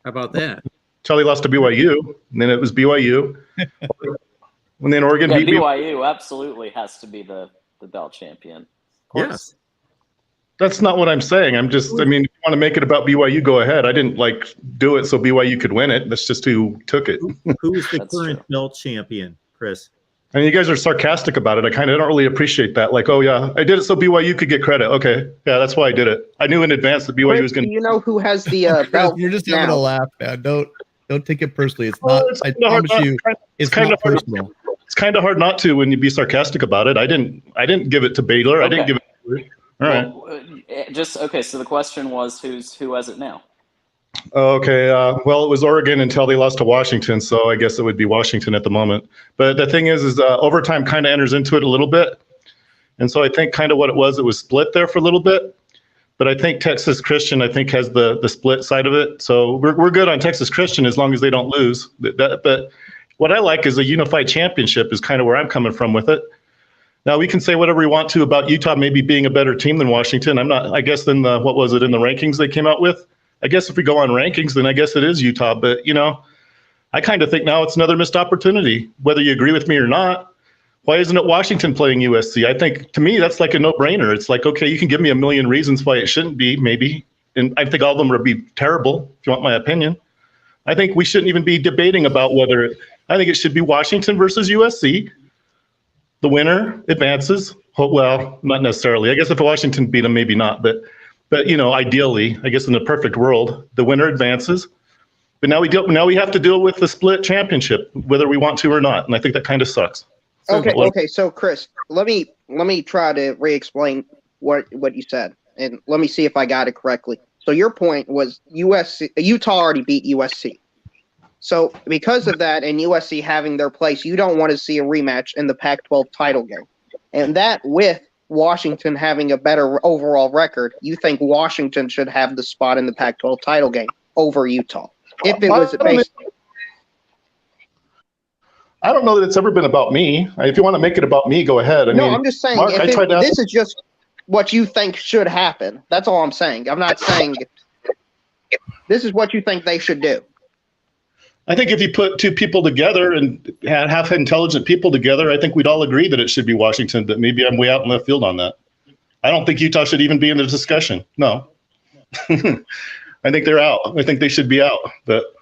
Speaker 2: How about that?
Speaker 14: until they lost to BYU, and then it was BYU. And then Oregon
Speaker 13: Yeah,
Speaker 14: beat
Speaker 13: BYU absolutely has to be the belt champion. Of course.
Speaker 2: Yes.
Speaker 14: That's not what I'm saying. I mean, if you want to make it about BYU, go ahead. I didn't do it so BYU could win it. That's just who took it.
Speaker 2: Who is the
Speaker 13: That's
Speaker 2: current
Speaker 13: true.
Speaker 2: belt champion, Chris?
Speaker 14: I mean, you guys are sarcastic about it. I kind of don't really appreciate that. Like, oh yeah, I did it so BYU could get credit. Okay, yeah, that's why I did it. I knew in advance that BYU was
Speaker 12: Chris,
Speaker 14: going
Speaker 12: do you know who has the belt
Speaker 10: You're just having a
Speaker 12: now?
Speaker 10: laugh, man. Don't take it personally. It's
Speaker 14: Well,
Speaker 10: not.
Speaker 14: it's
Speaker 10: I
Speaker 14: kinda hard
Speaker 10: promise you,
Speaker 14: not-
Speaker 10: it's
Speaker 14: kinda
Speaker 10: not
Speaker 14: hard-
Speaker 10: personal.
Speaker 14: It's kind of hard not to when you be sarcastic about it. I didn't give it to Baylor. I didn't
Speaker 13: Okay.
Speaker 14: give it. All right.
Speaker 13: Well, okay. So the question was, who has it now?
Speaker 14: Okay. Well, it was Oregon until they lost to Washington, so I guess it would be Washington at the moment. But the thing is overtime kind of enters into it a little bit, and so I think kind of what it was split there for a little bit. But I think Texas Christian, has the split side of it. So we're good on Texas Christian as long as they don't lose. But what I like is a unified championship is kind of where I'm coming from with it. Now we can say whatever we want to about Utah maybe being a better team than Washington. I'm not. I guess in what was it in the rankings they came out with? I guess if we go on rankings, then I guess it is Utah. But I kind of think now it's another missed opportunity, whether you agree with me or not. Why isn't it Washington playing USC? I think to me that's like a no-brainer. It's like, okay, you can give me a million reasons why it shouldn't be, maybe, and I think all of them would be terrible. If you want my opinion, I think we shouldn't even be debating about whether. I think it should be Washington versus USC. The winner advances. Well, not necessarily. I guess if Washington beat them, maybe not. But ideally, I guess in the perfect world, the winner advances. But now we have to deal with the split championship, whether we want to or not, and I think that kind of sucks.
Speaker 12: Okay. So Chris, let me try to re-explain what you said, and let me see if I got it correctly. So your point was Utah already beat USC. So because of that and USC having their place, you don't want to see a rematch in the Pac-12 title game. And that with Washington having a better overall record, you think Washington should have the spot in the Pac-12 title game over Utah. If it was based
Speaker 14: I don't know that it's ever been about me. If you want to make it about me, go ahead.
Speaker 12: I'm just saying,
Speaker 14: Mark,
Speaker 12: this is just what you think should happen. That's all I'm saying. I'm not saying this is what you think they should do.
Speaker 14: I think if you put two people together and have intelligent people together, I think we'd all agree that it should be Washington, but maybe I'm way out in left field on that. I don't think Utah should even be in the discussion. No. I think they're out. I think they should be out. But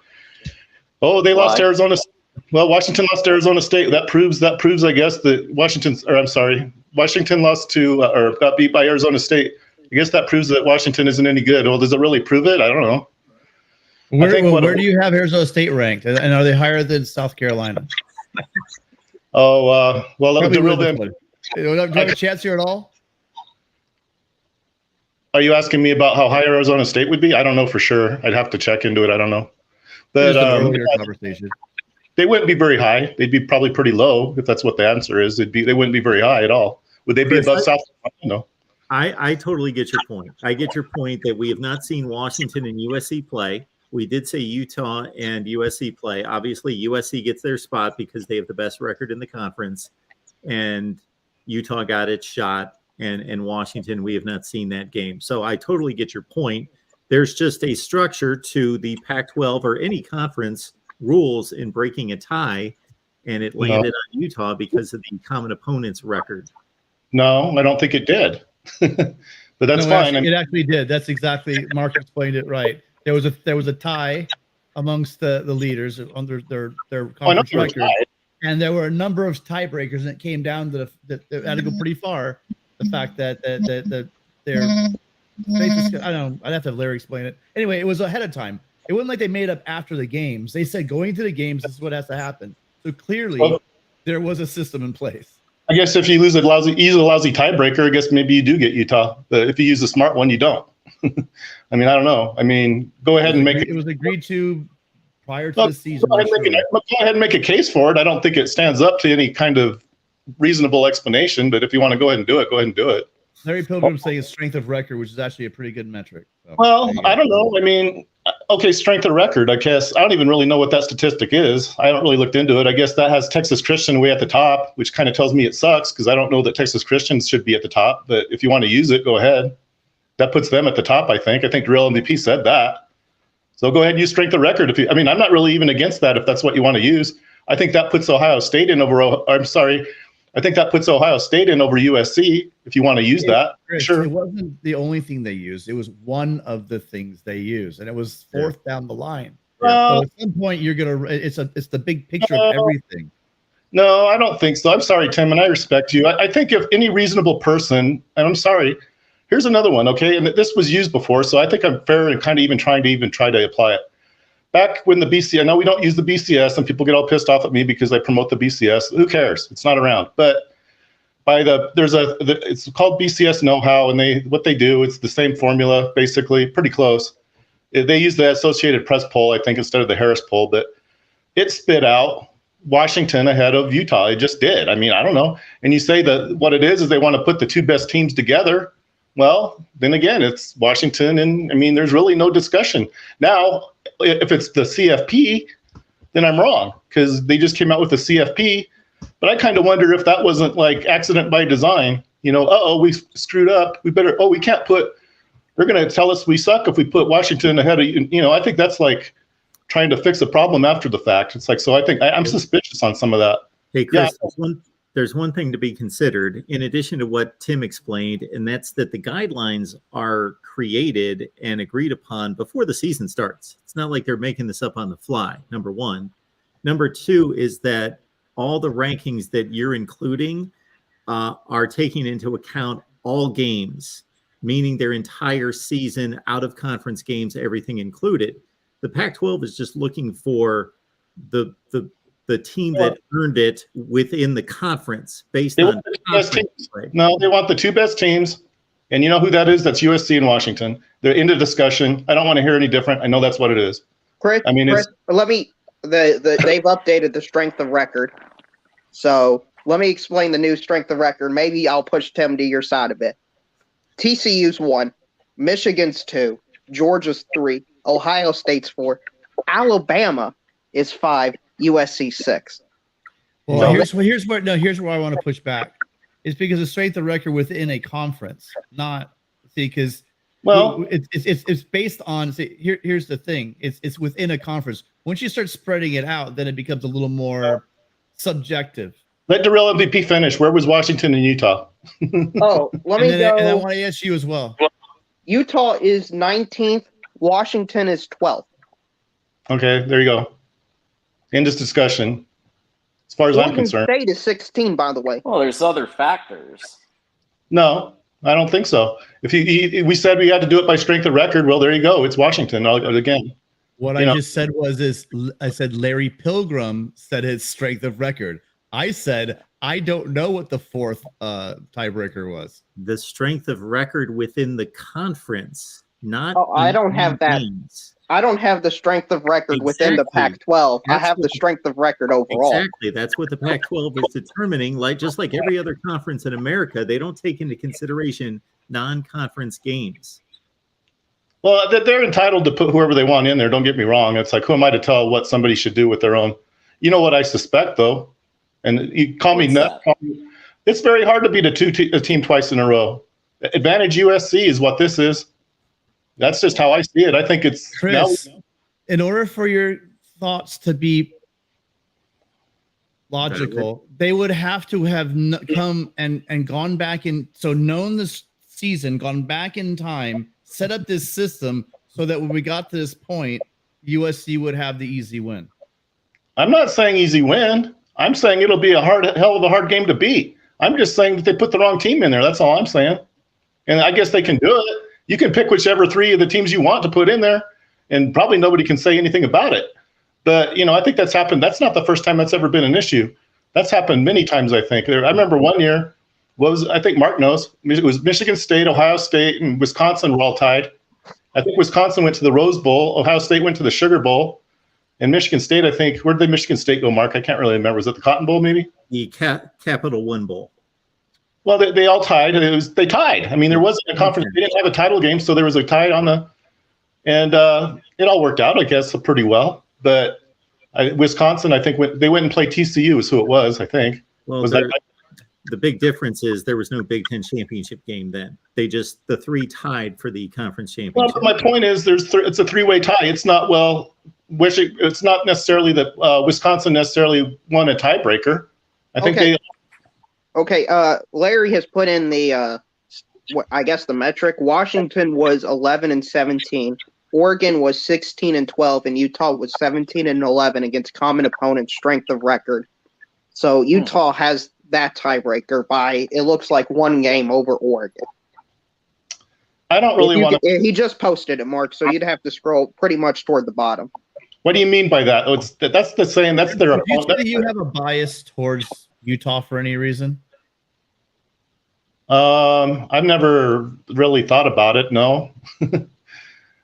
Speaker 14: they lost to Arizona. Well, Washington lost to Arizona State. That proves, I guess, that Washington lost to or got beat by Arizona State. I guess that proves that Washington isn't any good. Well, does it really prove it? I don't know.
Speaker 10: Where do you have Arizona State ranked, and are they higher than South Carolina?
Speaker 14: Well, the real them.
Speaker 10: Do you have a chance here at all?
Speaker 14: Are you asking me about how high Arizona State would be? I don't know for sure. I'd have to check into it. I don't know. But
Speaker 10: earlier conversation.
Speaker 14: They wouldn't be very high. They'd be probably pretty low if that's what the answer is. They wouldn't be very high at all. Would they be above South Carolina? No.
Speaker 2: I totally get your point. I get your point that we have not seen Washington and USC play. We did say Utah and USC play. Obviously, USC gets their spot because they have the best record in the conference, and Utah got its shot, and Washington, we have not seen that game. So I totally get your point. There's just a structure to the Pac-12 or any conference rules in breaking a tie, and it landed on Utah because of the common opponent's record.
Speaker 14: No, I don't think it did. But that's fine.
Speaker 10: It actually did. That's exactly, Mark explained it right. There was a tie amongst the leaders under their conference record, and there were a number of tiebreakers, and it came down to that had to go pretty far. The fact that their basis, I don't know, I'd have to have Larry explain it. Anyway, it was ahead of time. It wasn't like they made up after the games. They said going to the games, this is what has to happen. So clearly, there was a system in place.
Speaker 14: I guess if you use a lousy tiebreaker, I guess maybe you do get Utah. But if you use a smart one, you don't. I mean, I don't know. I mean, go ahead and make it.
Speaker 10: It was agreed to prior to the season.
Speaker 14: Go ahead and make a case for it. I don't think it stands up to any kind of reasonable explanation. But if you want to go ahead and do it, go ahead and do it.
Speaker 10: Larry Pilgrim's saying strength of record, which is actually a pretty good metric. So,
Speaker 14: well, I don't know. I mean, okay, strength of record. I guess I don't even really know what that statistic is. I haven't really looked into it. I guess that has Texas Christian way at the top, which kind of tells me it sucks because I don't know that Texas Christians should be at the top. But if you want to use it, go ahead. That puts them at the top, I think. I think Real MVP said that. So go ahead and use strength of record. I mean, I'm not really even against that if that's what you want to use. I think that puts Ohio State in over. I think that puts Ohio State in over USC if you want to use that.
Speaker 10: Chris,
Speaker 14: Sure.
Speaker 10: It wasn't the only thing they used. It was one of the things they used, and it was fourth down the line. So at some point, you're gonna. It's the big picture of everything.
Speaker 14: No, I don't think so. I'm sorry, Tim, and I respect you. I think if any reasonable person, and I'm sorry, here's another one, okay? And this was used before, so I think I'm fair and kind of even trying to apply it. Back when the BCS, I know we don't use the BCS, and people get all pissed off at me because I promote the BCS. Who cares? It's not around. But it's called BCS Know-How, and what they do, it's the same formula, basically, pretty close. They use the Associated Press poll, I think, instead of the Harris poll, but it spit out Washington ahead of Utah. It just did. I mean, I don't know. And you say that what it is they want to put the two best teams together. Well, then again, it's Washington, and I mean, there's really no discussion. Now, if it's the CFP, then I'm wrong because they just came out with the CFP. But I kind of wonder if that wasn't like accident by design. You know, we screwed up. We can't put. They're going to tell us we suck if we put Washington ahead of you know. I think that's like trying to fix a problem after the fact. It's like, so I think I'm suspicious on some of that.
Speaker 2: Hey, Chris, there's one thing to be considered in addition to what Tim explained, and that's that the guidelines are created and agreed upon before the season starts. It's not like they're making this up on the fly, number one. Number two is that all the rankings that you're including are taking into account all games, meaning their entire season, out of conference games, everything included. The Pac-12 is just looking for the team that earned it within the conference based on the
Speaker 14: best teams. No, they want the two best teams. And you know who that is? That's USC and Washington. They're into discussion. I don't want to hear any different. I know that's what it is.
Speaker 12: Chris,
Speaker 14: I mean,
Speaker 12: they've updated the strength of record. So let me explain the new strength of record. Maybe I'll push Tim to your side a bit. TCU's 1, Michigan's 2, Georgia's 3, Ohio State's 4, Alabama is 5, USC 6.
Speaker 10: Well, here's where I want to push back. It's because the strength of record within a conference, not because it's based on. Here's the thing: it's within a conference. Once you start spreading it out, then it becomes a little more subjective.
Speaker 14: Let the real MVP finish. Where was Washington and Utah?
Speaker 12: Oh, let me go.
Speaker 10: And I want to ask you as well.
Speaker 12: Utah is 19th. Washington is 12th.
Speaker 14: Okay, there you go. End this discussion. As far as I'm concerned.
Speaker 12: State is 16, by the way.
Speaker 13: Well, there's other factors.
Speaker 14: No, I don't think so. If we said we had to do it by strength of record, well, there you go. It's Washington again.
Speaker 10: What I just said I said Larry Pilgrim said his strength of record. I said I don't know what the fourth tiebreaker was.
Speaker 2: The strength of record within the conference, not.
Speaker 12: Oh, I don't have that. I don't have the strength of record within the Pac-12. I have the strength of record overall.
Speaker 2: Exactly. That's what the Pac-12 is determining. Just like every other conference in America, they don't take into consideration non-conference games.
Speaker 14: Well, they're entitled to put whoever they want in there. Don't get me wrong. It's like, who am I to tell what somebody should do with their own? You know what I suspect, though? And you call me nuts. It's very hard to beat a team twice in a row. Advantage USC is what this is. That's just how I see it. I think it's
Speaker 10: Chris. In order for your thoughts to be logical, they would have to have come and gone back in. So known this season, gone back in time, set up this system so that when we got to this point, USC would have the easy win.
Speaker 14: I'm not saying easy win. I'm saying it'll be a hell of a hard game to beat. I'm just saying that they put the wrong team in there. That's all I'm saying. And I guess they can do it. You can pick whichever three of the teams you want to put in there, and probably nobody can say anything about it. But, I think that's happened. That's not the first time that's ever been an issue. That's happened many times, I think. I remember one year, I think Mark knows, it was Michigan State, Ohio State, and Wisconsin were all tied. I think Wisconsin went to the Rose Bowl. Ohio State went to the Sugar Bowl. And Michigan State, I think, where did Michigan State go, Mark? I can't really remember. Was it the Cotton Bowl, maybe?
Speaker 2: The Capital One Bowl.
Speaker 14: Well, they all tied. They tied. I mean, there wasn't a conference. They didn't have a title game, so there was a tie on and it all worked out, I guess, pretty well. But Wisconsin, I think, they went and played TCU is who it was, I think.
Speaker 2: Well, the big difference is there was no Big Ten championship game then. The three tied for the conference
Speaker 14: Well,
Speaker 2: championship.
Speaker 14: but my point is, it's a three-way tie. It's not it's not necessarily that Wisconsin necessarily won a tiebreaker. I think
Speaker 12: Okay. Okay, Larry has put in the I guess the metric. Washington was 11-17, Oregon was 16-12, and Utah was 17-11 against common opponent strength of record. So Utah has that tiebreaker by, it looks like, one game over Oregon.
Speaker 14: I don't really want to.
Speaker 12: He just posted it, Mark, so you'd have to scroll pretty much toward the bottom.
Speaker 14: What do you mean by that? That's the saying. That's their
Speaker 10: Would you
Speaker 14: opponent.
Speaker 10: say you have a bias towards Utah for any reason?
Speaker 14: I've never really thought about it. No.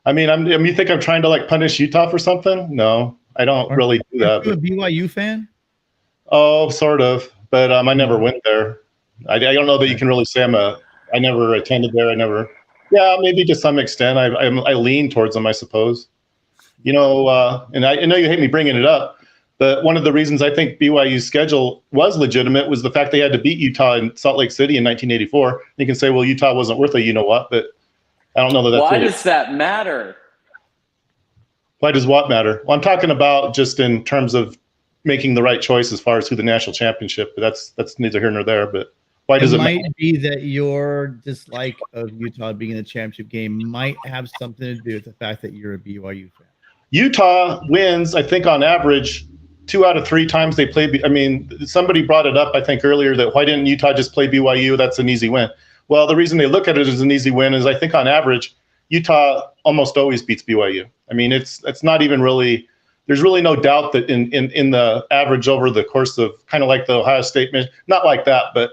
Speaker 14: I mean, you think I'm trying to like punish Utah for something? No, I don't really do that.
Speaker 10: Are you a BYU fan?
Speaker 14: Oh, sort of, but I never went there. I don't know that you can really say I never attended there. Yeah, maybe to some extent. I lean towards them, I suppose. You know, and I know you hate me bringing it up, but one of the reasons I think BYU's schedule was legitimate was the fact they had to beat Utah in Salt Lake City in 1984. You can say, well, Utah wasn't worth a you-know-what, but I don't know that that's
Speaker 13: Why
Speaker 14: really,
Speaker 13: does that matter?
Speaker 14: Why does what matter? Well, I'm talking about just in terms of making the right choice as far as who the national championship, but that's neither here nor there. But why does it
Speaker 10: might
Speaker 14: matter?
Speaker 10: be that your dislike of Utah being in the championship game might have something to do with the fact that you're a BYU fan.
Speaker 14: Utah wins, I think, on average, 2 out of 3 times they play. I mean, somebody brought it up, I think, earlier that why didn't Utah just play BYU? That's an easy win. Well, the reason they look at it as an easy win is I think on average, Utah almost always beats BYU. I mean, it's not even really. There's really no doubt that in the average over the course of kind of like the Ohio State, not like that, but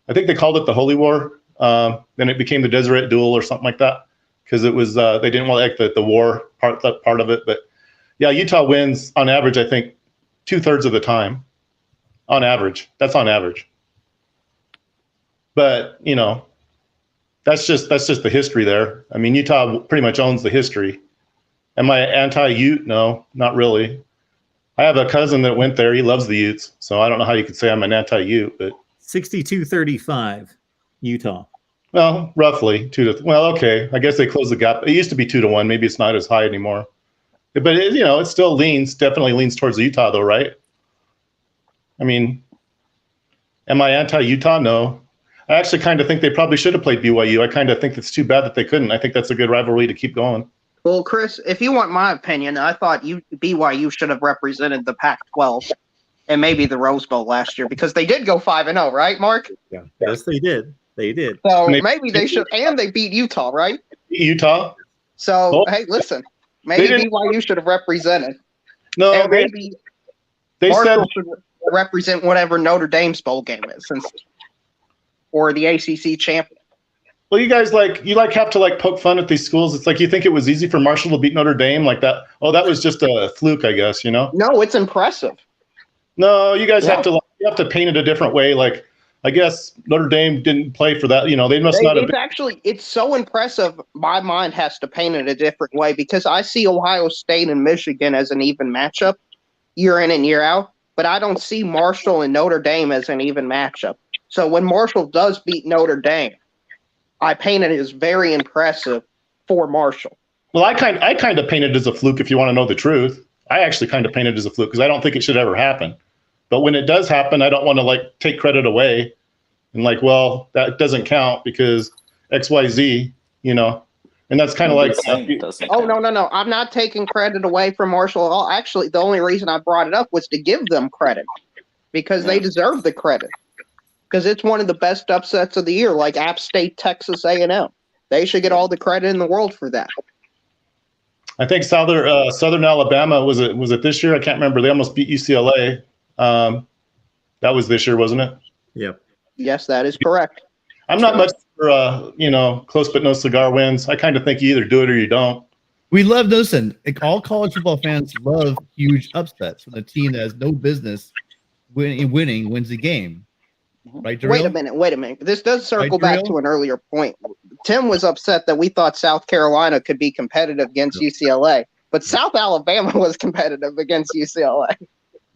Speaker 14: I think they called it the Holy War. Then it became the Deseret Duel or something like that because it was they didn't want like the war part of it. But yeah, Utah wins on average. I think 2/3 of the time, on average. That's on average. But you know, that's just the history there. I mean, Utah pretty much owns the history. Am I anti-Ute? No, not really. I have a cousin that went there. He loves the Utes, so I don't know how you could say I'm an anti-Ute, but
Speaker 2: 62-35, Utah.
Speaker 14: Well, roughly 2 to. Well, okay. I guess they closed the gap. It used to be 2-1. Maybe it's not as high anymore. But it still definitely leans towards Utah, though, right? I mean, am I anti-Utah? No. I actually kind of think they probably should have played BYU. I kind of think it's too bad that they couldn't. I think that's a good rivalry to keep going.
Speaker 12: Well, Chris, if you want my opinion, I thought BYU should have represented the Pac-12 and maybe the Rose Bowl last year because they did go 5-0, right, Mark?
Speaker 2: Yeah. Yes, they did. They did.
Speaker 12: So maybe they should, and they beat Utah, right?
Speaker 14: Utah.
Speaker 12: So hey, listen, maybe BYU should have represented.
Speaker 14: No,
Speaker 12: and maybe
Speaker 14: they
Speaker 12: Marshall
Speaker 14: said
Speaker 12: should represent whatever Notre Dame's bowl game is, or the ACC champion.
Speaker 14: Well, you guys have to poke fun at these schools. It's like you think it was easy for Marshall to beat Notre Dame like that. Oh, that was just a fluke, I guess. You know?
Speaker 12: No, it's impressive.
Speaker 14: No, you guys have to paint it a different way. Like, I guess Notre Dame didn't play for that. You know, they must not have.
Speaker 12: It's so impressive. My mind has to paint it a different way because I see Ohio State and Michigan as an even matchup year in and year out, but I don't see Marshall and Notre Dame as an even matchup. So when Marshall does beat Notre Dame, I paint it as very impressive for Marshall.
Speaker 14: Well, I kind of paint it as a fluke if you want to know the truth. I actually kind of paint it as a fluke because I don't think it should ever happen. But when it does happen, I don't want to take credit away and well, that doesn't count because XYZ, you know. And that's kind of like
Speaker 12: No. I'm not taking credit away from Marshall at all. Actually, the only reason I brought it up was to give them credit because they deserve the credit. Because it's one of the best upsets of the year, like App State, Texas A&M. They should get all the credit in the world for that.
Speaker 14: I think Southern Alabama was it this year? I can't remember. They almost beat UCLA. That was this year, wasn't it?
Speaker 2: Yep.
Speaker 12: Yes, that is correct.
Speaker 14: I'm not much for close but no cigar wins. I kind of think you either do it or you don't.
Speaker 10: We love all college football fans love huge upsets when a team that has no business winning wins the game. Right,
Speaker 12: wait a minute. This does circle back to an earlier point. Tim was upset that we thought South Carolina could be competitive against UCLA, but South Alabama was competitive against UCLA.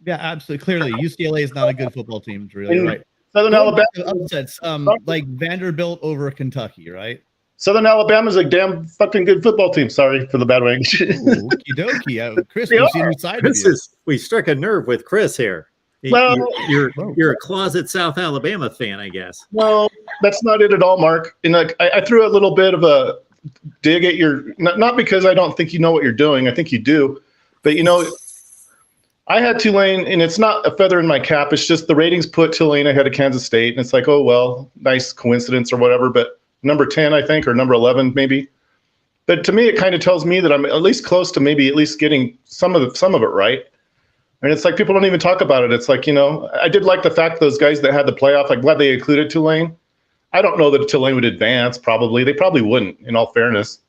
Speaker 10: Yeah, absolutely. Clearly, UCLA is not a good football team. Really, right?
Speaker 14: Southern Alabama
Speaker 10: upsets, like Vanderbilt over Kentucky, right?
Speaker 14: Southern Alabama's a damn fucking good football team. Sorry for the bad language.
Speaker 10: Okie dokie. Chris,
Speaker 14: They
Speaker 10: we've seen
Speaker 14: are.
Speaker 10: the side of
Speaker 2: Chris
Speaker 10: you.
Speaker 2: we struck a nerve with Chris here.
Speaker 14: Well-
Speaker 2: You're a closet South Alabama fan, I guess.
Speaker 14: No, that's not it at all, Mark. And I threw a little bit of a dig at your, not because I don't think you know what you're doing. I think you do. But, I had Tulane, and it's not a feather in my cap. It's just the ratings put Tulane ahead of Kansas State. And it's like, oh, well, nice coincidence or whatever. But number 10, I think, or number 11, maybe. But to me, it kind of tells me that I'm at least close to maybe at least getting some of it right. And it's like people don't even talk about it. It's like, I did like the fact those guys that had the playoff, I'm glad they included Tulane. I don't know that Tulane would advance, probably. They probably wouldn't, in all fairness.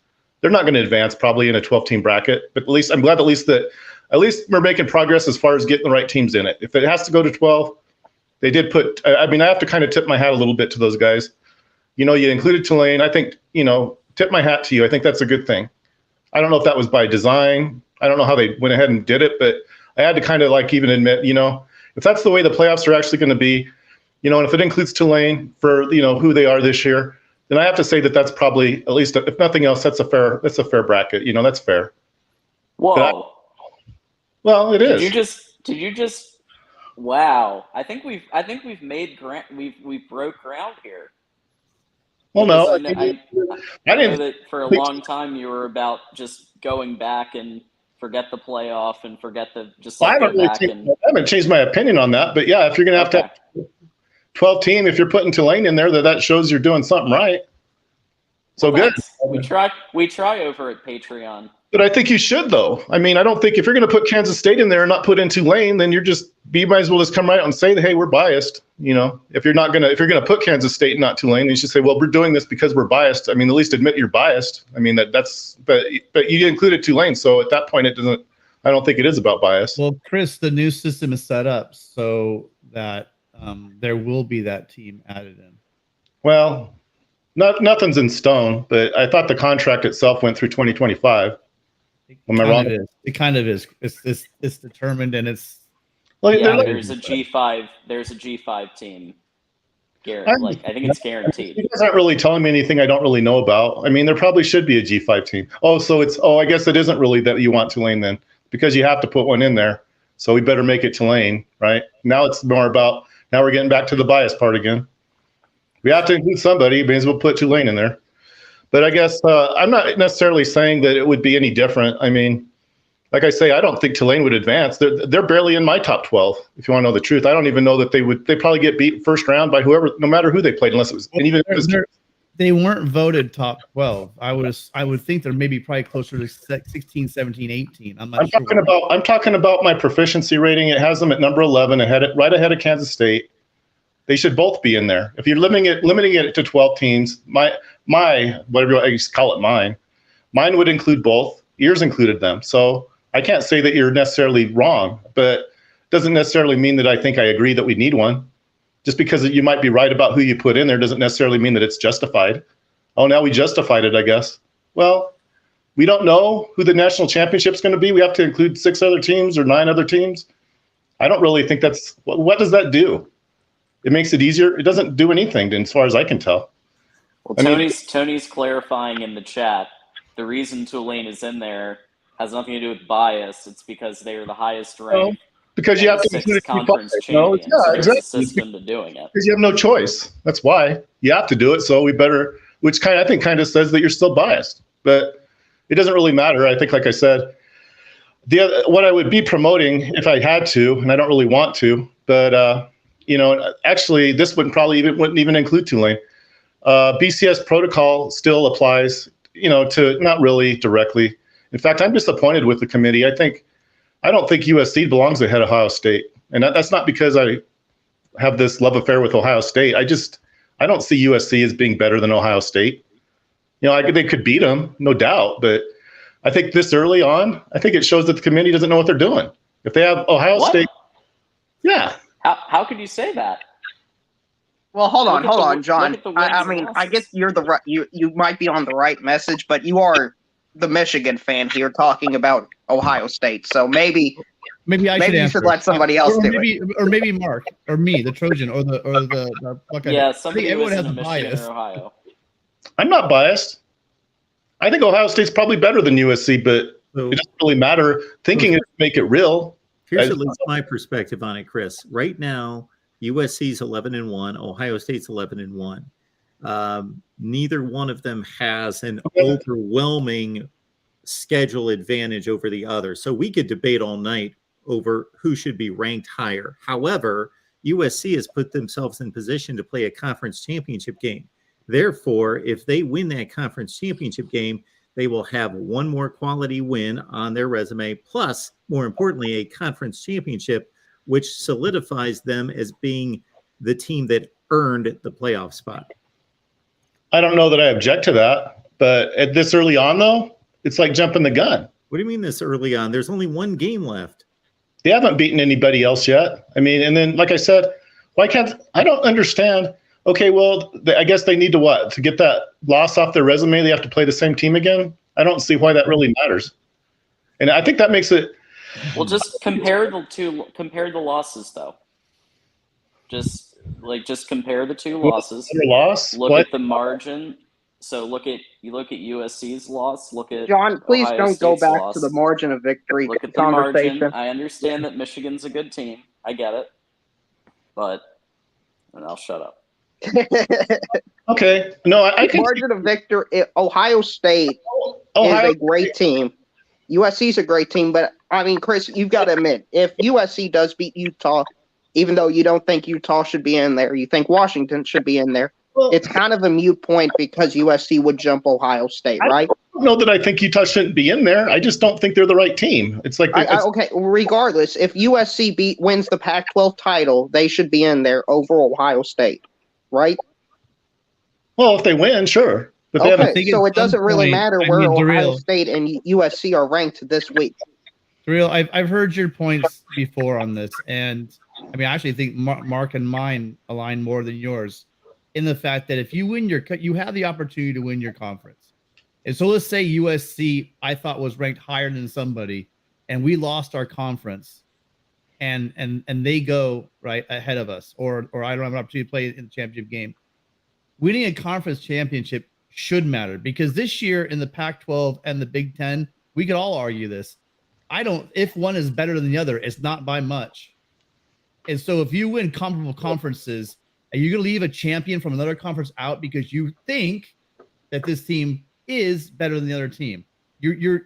Speaker 14: They're not going to advance probably in a 12-team bracket. But at least I'm glad at least we're making progress as far as getting the right teams in it. If it has to go to 12, they did put – I have to kind of tip my hat a little bit to those guys. You included Tulane. I think, tip my hat to you. I think that's a good thing. I don't know if that was by design. I don't know how they went ahead and did it, but – I had to kind of even admit, if that's the way the playoffs are actually going to be, and if it includes Tulane for, who they are this year, then I have to say that that's probably, at least if nothing else, that's a fair bracket. That's fair.
Speaker 13: Whoa.
Speaker 14: Well, it is.
Speaker 13: Did you just, wow. I think we've made we've broke ground here.
Speaker 14: Well, no,
Speaker 13: I know that for a long time you were about just going back and forget the playoff and forget the
Speaker 14: I haven't changed my opinion on that, but yeah, if you're going to have 12 team, if you're putting Tulane in there, that shows you're doing something right. So good.
Speaker 13: We try over at Patreon.
Speaker 14: But I think you should, though. I don't think if you're going to put Kansas State in there and not put in Tulane, then you might as well just come right out and say, hey, we're biased. If you're going to put Kansas State and not Tulane, you should say, well, we're doing this because we're biased. At least admit you're biased. But you included Tulane, so at that point, I don't think it is about bias.
Speaker 10: Well, Chris, the new system is set up so that there will be that team added in.
Speaker 14: Well, nothing's in stone, but I thought the contract itself went through 2025. Am I wrong?
Speaker 10: It kind of is. It's determined, and it's.
Speaker 14: Well,
Speaker 13: there's a G5. There's a G5 team. I think it's guaranteed.
Speaker 14: You guys aren't really telling me anything I don't really know about. There probably should be a G5 team. I guess it isn't really that you want Tulane then, because you have to put one in there. So we better make it Tulane, right? Now it's more about. Now we're getting back to the bias part again. We have to include somebody. May as well put Tulane in there. But I guess I'm not necessarily saying that it would be any different. Like I say, I don't think Tulane would advance. They're barely in my top 12. If you want to know the truth, I don't even know that they would. They probably get beat first round by whoever, no matter who they played, unless it was. And even
Speaker 10: they weren't voted top 12. I would think they're maybe probably closer to 16, 17, 18. I'm
Speaker 14: talking about my proficiency rating. It has them at number 11, right ahead of Kansas State. They should both be in there. If you're limiting it to 12 teams, my whatever you call it, mine would include both. Yours included them. So I can't say that you're necessarily wrong, but it doesn't necessarily mean that I think I agree that we need one. Just because you might be right about who you put in there doesn't necessarily mean that it's justified. Oh, now we justified it, I guess. Well, we don't know who the national championship's going to be. We have to include 6 other teams or 9 other teams. I don't really think what does that do? It makes it easier. It doesn't do anything, as far as I can tell.
Speaker 13: Well, Tony's clarifying in the chat. The reason Tulane is in there has nothing to do with bias. It's because they are the highest ranked.
Speaker 14: Because you have to include
Speaker 13: conference champions. There's a system to doing it.
Speaker 14: Because you have no choice. That's why you have to do it. So we better, which I think says that you're still biased. But it doesn't really matter. I think, like I said, what I would be promoting if I had to, and I don't really want to, but actually, this wouldn't even include Tulane. BCS protocol still applies, to not really directly. In fact, I'm disappointed with the committee. I don't think USC belongs ahead of Ohio State, and that's not because I have this love affair with Ohio State. I don't see USC as being better than Ohio State. They could beat them, no doubt, but I think this early on, I think it shows that the committee doesn't know what they're doing. If they have Ohio State, yeah.
Speaker 13: How could you say that?
Speaker 12: Well, hold on, John. I guess you're you might be on the right message, but you are the Michigan fan here talking about Ohio State. So maybe
Speaker 10: Maybe I should
Speaker 12: Maybe you
Speaker 10: answer.
Speaker 12: should let somebody else do it.
Speaker 10: Or maybe Mark or me, the Trojan, or the Buckeye.
Speaker 13: Yeah,
Speaker 10: I think
Speaker 13: somebody
Speaker 10: everyone
Speaker 13: was
Speaker 10: has
Speaker 13: in
Speaker 10: a
Speaker 13: Michigan
Speaker 10: bias.
Speaker 13: or Ohio.
Speaker 14: I'm not biased. I think Ohio State's probably better than USC, but
Speaker 2: So
Speaker 14: it doesn't really matter. Thinking it make it real.
Speaker 2: here's
Speaker 14: I-
Speaker 2: at least my perspective on it, Chris. Right now, USC's 11-1, Ohio State's 11-1. Neither one of them has an overwhelming schedule advantage over the other. So we could debate all night over who should be ranked higher. However, USC has put themselves in position to play a conference championship game. Therefore, if they win that conference championship game, they will have one more quality win on their resume, plus, more importantly, a conference championship, which solidifies them as being the team that earned the playoff spot.
Speaker 14: I don't know that I object to that, but at this early on, though, it's like jumping the gun.
Speaker 2: What do you mean this early on? There's only one game left.
Speaker 14: They haven't beaten anybody else yet. I mean, and then, like I said, why can't I don't understand. Okay, well, I guess they need to what? To get that loss off their resume, they have to play the same team again? I don't see why that really matters. And I think that makes it.
Speaker 13: Well, just compare the losses though. Just compare the two losses.
Speaker 14: Their loss?
Speaker 13: Look
Speaker 14: What?
Speaker 13: at the margin. So look at USC's loss. Look at
Speaker 12: John, please
Speaker 13: Ohio
Speaker 12: don't go
Speaker 13: State's
Speaker 12: back
Speaker 13: loss.
Speaker 12: to the margin of victory
Speaker 13: Look at the
Speaker 12: conversation.
Speaker 13: margin. I understand that Michigan's a good team. I get it, but and I'll shut up.
Speaker 14: Okay. No, I
Speaker 12: The
Speaker 14: can.
Speaker 12: margin of victory. Ohio State
Speaker 14: Ohio
Speaker 12: is a great team. USC's a great team, but I mean, Chris, you've got to admit, if USC does beat Utah, even though you don't think Utah should be in there, you think Washington should be in there. It's kind of a moot point because USC would jump Ohio State, right?
Speaker 14: I don't know that I think Utah shouldn't be in there. I just don't think they're the right team. It's like
Speaker 12: Okay, regardless, if USC wins the Pac-12 title, they should be in there over Ohio State, right?
Speaker 14: well, if they win, sure. But they haven't.
Speaker 12: Okay, so it doesn't really matter where Ohio
Speaker 10: Darrell,
Speaker 12: State and USC are ranked this week.
Speaker 10: Darrell, I've heard your points before on this, and I mean, I actually think Mark and mine align more than yours in the fact that if you win you have the opportunity to win your conference. And so let's say USC, I thought was ranked higher than somebody, and we lost our conference, and they go right ahead of us, or I don't have an opportunity to play in the championship game. Winning a conference championship should matter because this year in the Pac-12 and the Big Ten, we could all argue this. If one is better than the other, it's not by much. And so if you win comparable conferences, and you're going to leave a champion from another conference out because you think that this team is better than the other team. You're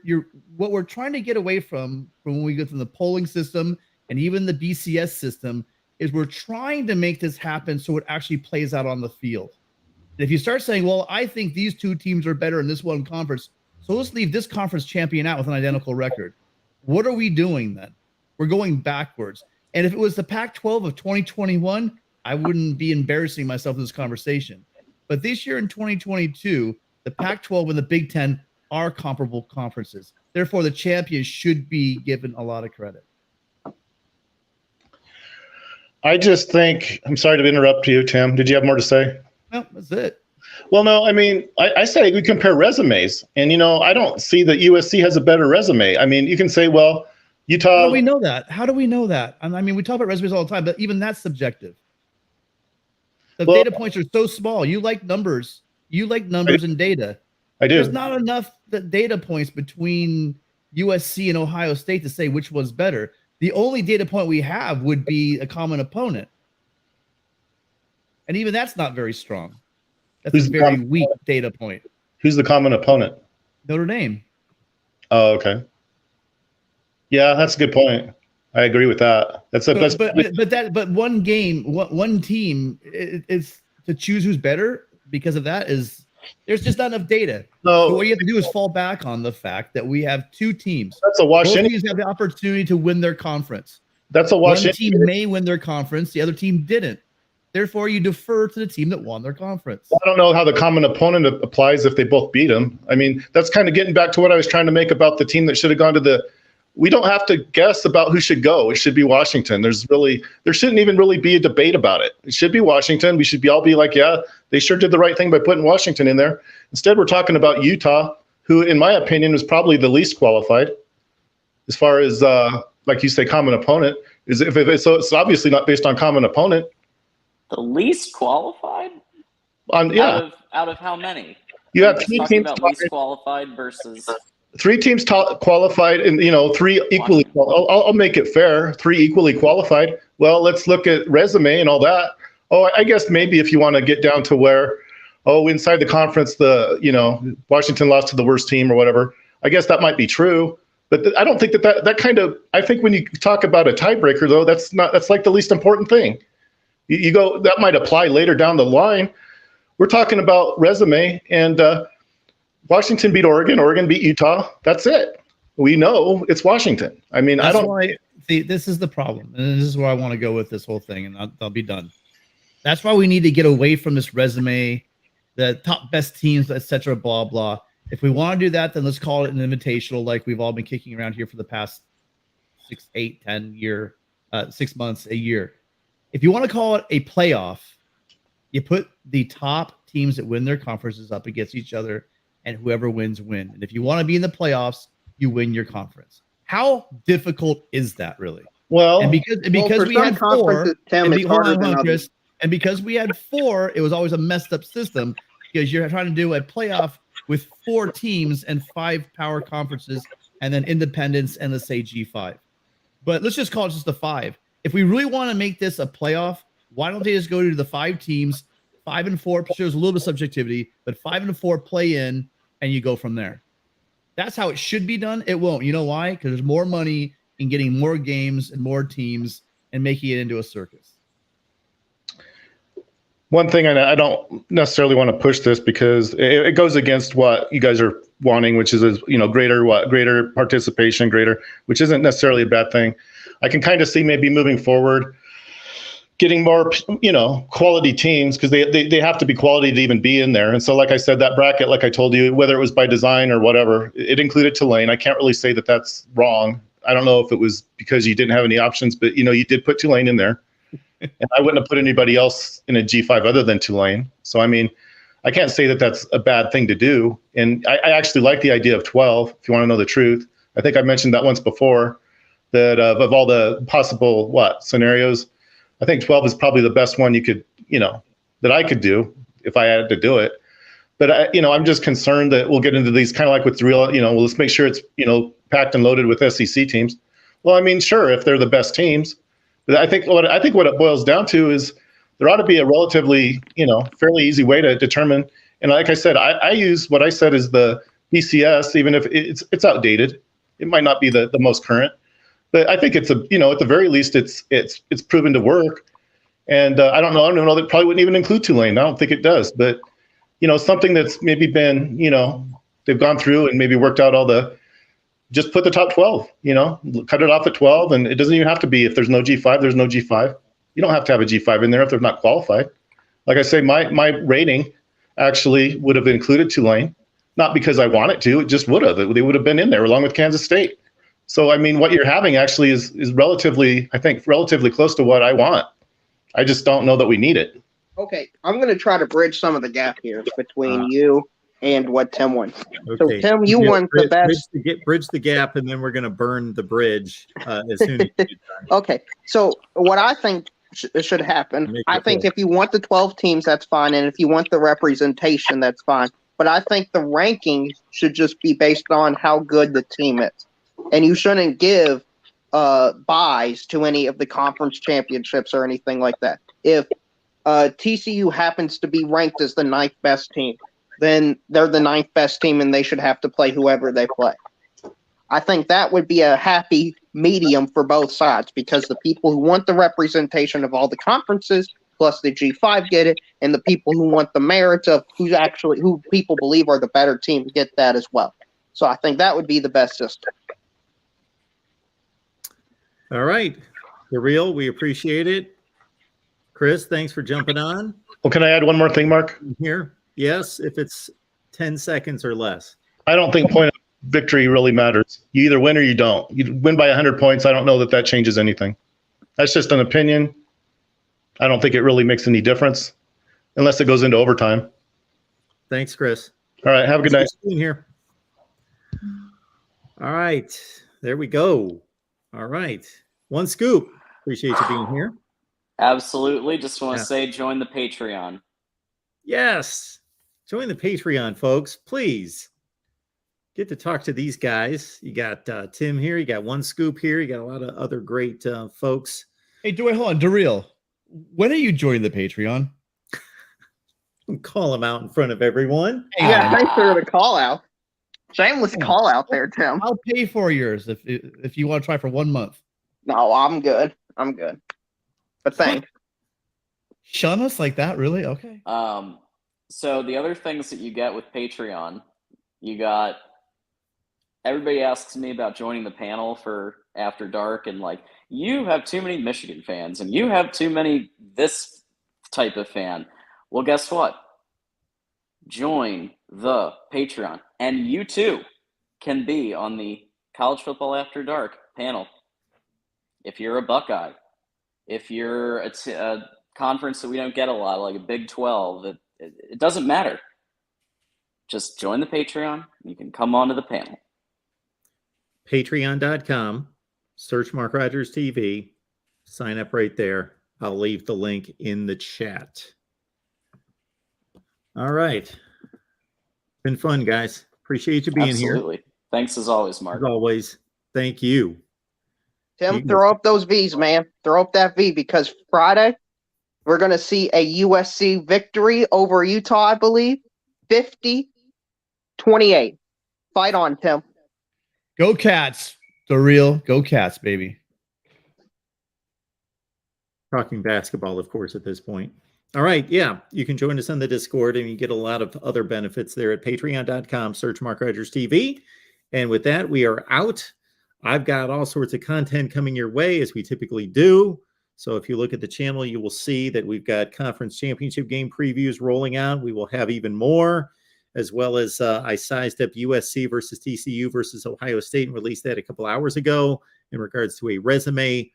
Speaker 10: what we're trying to get away from when we go through the polling system and even the BCS system is we're trying to make this happen so it actually plays out on the field. And if you start saying, well, I think these two teams are better in this one conference, so let's leave this conference champion out with an identical record. What are we doing then? We're going backwards. And if it was the Pac-12 of 2021, I wouldn't be embarrassing myself in this conversation. But this year in 2022, the Pac-12 and the Big Ten are comparable conferences. Therefore, the champions should be given a lot of credit.
Speaker 14: I just think, I'm sorry to interrupt you, Tim. Did you have more to say?
Speaker 10: No, that's it.
Speaker 14: Well, no, I mean, I say we compare resumes. And, I don't see that USC has a better resume. I mean, you can say, well, Utah.
Speaker 10: How do we know that? How do we know that? I mean, we talk about resumes all the time, but even that's subjective. The data points are so small. You like numbers. You like numbers and data.
Speaker 14: I do.
Speaker 10: There's not enough data points between USC and Ohio State to say which one's better. The only data point we have would be a common opponent. And even that's not very strong. That's a very weak data point.
Speaker 14: Who's the common opponent?
Speaker 10: Notre Dame.
Speaker 14: Oh, okay. Yeah, that's a good point. I agree with that.
Speaker 10: But one game, one team is to choose who's better because of that there's just not enough data.
Speaker 14: No.
Speaker 10: So what you have to do is fall back on the fact that we have two teams.
Speaker 14: That's a wash.
Speaker 10: Both teams have the opportunity to win their conference.
Speaker 14: That's a wash.
Speaker 10: One team may win their conference, the other team didn't. Therefore, you defer to the team that won their conference.
Speaker 14: I don't know how the common opponent applies if they both beat them. I mean, that's kind of getting back to what I was trying to make about the team that should have gone to the. We don't have to guess about who should go. It should be Washington. There shouldn't even really be a debate about it. It should be Washington. We should all be like, yeah, they sure did the right thing by putting Washington in there. Instead, we're talking about Utah, who, in my opinion, was probably the least qualified as far as like you say, common opponent. Is if it, so it's obviously not based on common opponent.
Speaker 13: The least qualified? Out of how many?
Speaker 14: You have
Speaker 13: Just
Speaker 14: 3
Speaker 13: talking
Speaker 14: teams
Speaker 13: about least qualified versus
Speaker 14: 3 teams qualified, and 3 equally. I'll make it fair. 3 equally qualified. Well, let's look at resume and all that. Oh, I guess maybe if you want to get down to where, inside the conference, Washington lost to the worst team or whatever. I guess that might be true, but I don't think that kind of. I think when you talk about a tiebreaker, though, that's like the least important thing. You go, that might apply later down the line. We're talking about resume, and Washington beat Oregon. Oregon beat Utah. That's it. We know it's Washington. I mean,
Speaker 10: That's
Speaker 14: I don't.
Speaker 10: why, see, this is the problem, and this is where I want to go with this whole thing, and I'll be done. That's why we need to get away from this resume, the top best teams, etc. Blah blah. If we want to do that, then let's call it an invitational, like we've all been kicking around here for the past 6, 8, 10 year, 6 months, a year. If you want to call it a playoff, you put the top teams that win their conferences up against each other, and whoever wins, win. And if you want to be in the playoffs, you win your conference. How difficult is that, really?
Speaker 14: Well,
Speaker 10: and because
Speaker 12: for
Speaker 10: we
Speaker 12: some
Speaker 10: had 4,
Speaker 12: conferences, Tim, it's harder than others.
Speaker 10: Chris, and because we had 4, it was always a messed up system because you're trying to do a playoff with 4 teams and 5 power conferences, and then independents and let's say G5. But let's just call it just a 5. If we really want to make this a playoff, why don't they just go to the 5 teams, 5 and 4? There's a little bit of subjectivity, but 5 and 4 play in, and you go from there. That's how it should be done. It won't. You know why? Because there's more money in getting more games and more teams and making it into a circus.
Speaker 14: One thing, I don't necessarily want to push this because it goes against what you guys are wanting, which is greater participation, which isn't necessarily a bad thing. I can kind of see maybe moving forward, getting more quality teams because they have to be quality to even be in there. And so, like I said, that bracket, like I told you, whether it was by design or whatever, it included Tulane. I can't really say that that's wrong. I don't know if it was because you didn't have any options, but you did put Tulane in there. And I wouldn't have put anybody else in a G5 other than Tulane. So, I mean, I can't say that that's a bad thing to do. And I actually like the idea of 12, if you want to know the truth. I think I mentioned that once before, that of all the possible, scenarios, I think 12 is probably the best one you could, that I could do if I had to do it. But, I'm just concerned that we'll get into these kind of like with real, well, let's make sure it's, packed and loaded with SEC teams. Well, I mean, sure, if they're the best teams. But I think what it boils down to is there ought to be a relatively, fairly easy way to determine. And like I said, I use what I said is the BCS, even if it's outdated. It might not be the most current, but I think it's at the very least it's proven to work. And I don't know that probably wouldn't even include Tulane. I don't think it does, but something that's maybe been they've gone through and maybe worked out just put the top 12, cut it off at 12. And it doesn't even have to be, if there's no G5, there's no G5. You don't have to have a G5 in there if they're not qualified. Like I say, my rating actually would have included Tulane, not because I want it to, it just would have. They would have been in there along with Kansas State. So, I mean, what you're having actually is relatively, I think, relatively close to what I want. I just don't know that we need it.
Speaker 12: Okay, I'm going to try to bridge some of the gap here between you and what Tim wants.
Speaker 2: Okay.
Speaker 12: So, Tim, you want the best.
Speaker 2: Bridge the gap, and then we're going to burn the bridge as soon as you get done.
Speaker 12: Okay, so what I think should happen, I think if you want the 12 teams, that's fine. And if you want the representation, that's fine. But I think the ranking should just be based on how good the team is. And you shouldn't give buys to any of the conference championships or anything like that. If TCU happens to be ranked as the 9th best team, then they're the 9th best team and they should have to play whoever they play. I think that would be a happy medium for both sides because the people who want the representation of all the conferences plus the G5 get it, and the people who want the merits of who people believe are the better team get that as well. So I think that would be the best system.
Speaker 2: All right. The real, we appreciate it. Chris, thanks for jumping on.
Speaker 14: Well, can I add one more thing, Mark?
Speaker 2: Here. Yes, if it's 10 seconds or less.
Speaker 14: I don't think point of victory really matters. You either win or you don't. You win by 100 points. I don't know that changes anything. That's just an opinion. I don't think it really makes any difference unless it goes into overtime.
Speaker 2: Thanks, Chris.
Speaker 14: All right. Have a good night.
Speaker 2: Here. All right. There we go. All right. One scoop. Appreciate you being here.
Speaker 13: Absolutely. Just want to
Speaker 2: Yeah.
Speaker 13: say join the Patreon.
Speaker 2: Yes. Join the Patreon, folks. Please get to talk to these guys. You got Tim here. You got One Scoop here. You got a lot of other great folks.
Speaker 10: Hey, hold on, Daryl. When are you joining the Patreon?
Speaker 2: Call them out in front of everyone.
Speaker 12: Yeah, thanks for the call out. Shameless call out there, Tim.
Speaker 10: I'll pay for yours if you want to try for 1 month.
Speaker 12: No, I'm good. I'm good. But thanks.
Speaker 10: Shun us like that, really? Okay.
Speaker 13: So the other things that you get with Patreon, you got everybody asks me about joining the panel for After Dark, and like, you have too many Michigan fans and you have too many this type of fan. Well, guess what? Join the Patreon, and you too can be on the College Football After Dark panel. If you're a Buckeye, if you're a conference that we don't get a lot, like a Big 12, it doesn't matter. Just join the Patreon. You can come onto the panel.
Speaker 2: Patreon.com. Search Mark Rogers TV. Sign up right there. I'll leave the link in the chat. All right. Been fun, guys. Appreciate you being here.
Speaker 13: Absolutely. Thanks as always, Mark.
Speaker 2: As always, thank you.
Speaker 12: Tim, throw up those V's, man. Throw up that V, because Friday we're going to see a USC victory over Utah, I believe. 50-28. Fight on, Tim.
Speaker 10: Go Cats. Daryl. Go Cats, baby.
Speaker 2: Talking basketball, of course, at this point. All right. Yeah. You can join us on the Discord, and you get a lot of other benefits there at patreon.com. Search Mark Rogers TV. And with that, we are out. I've got all sorts of content coming your way, as we typically do. So if you look at the channel, you will see that we've got conference championship game previews rolling out. We will have even more, as well as I sized up USC versus TCU versus Ohio State and released that a couple hours ago in regards to a resume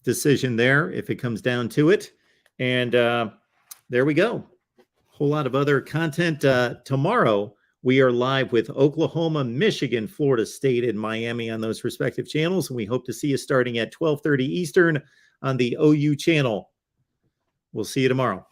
Speaker 2: decision there, if it comes down to it. And there we go. Whole lot of other content. Tomorrow, we are live with Oklahoma, Michigan, Florida State, and Miami on those respective channels. And we hope to see you starting at 12:30 Eastern on the OU channel. We'll see you tomorrow.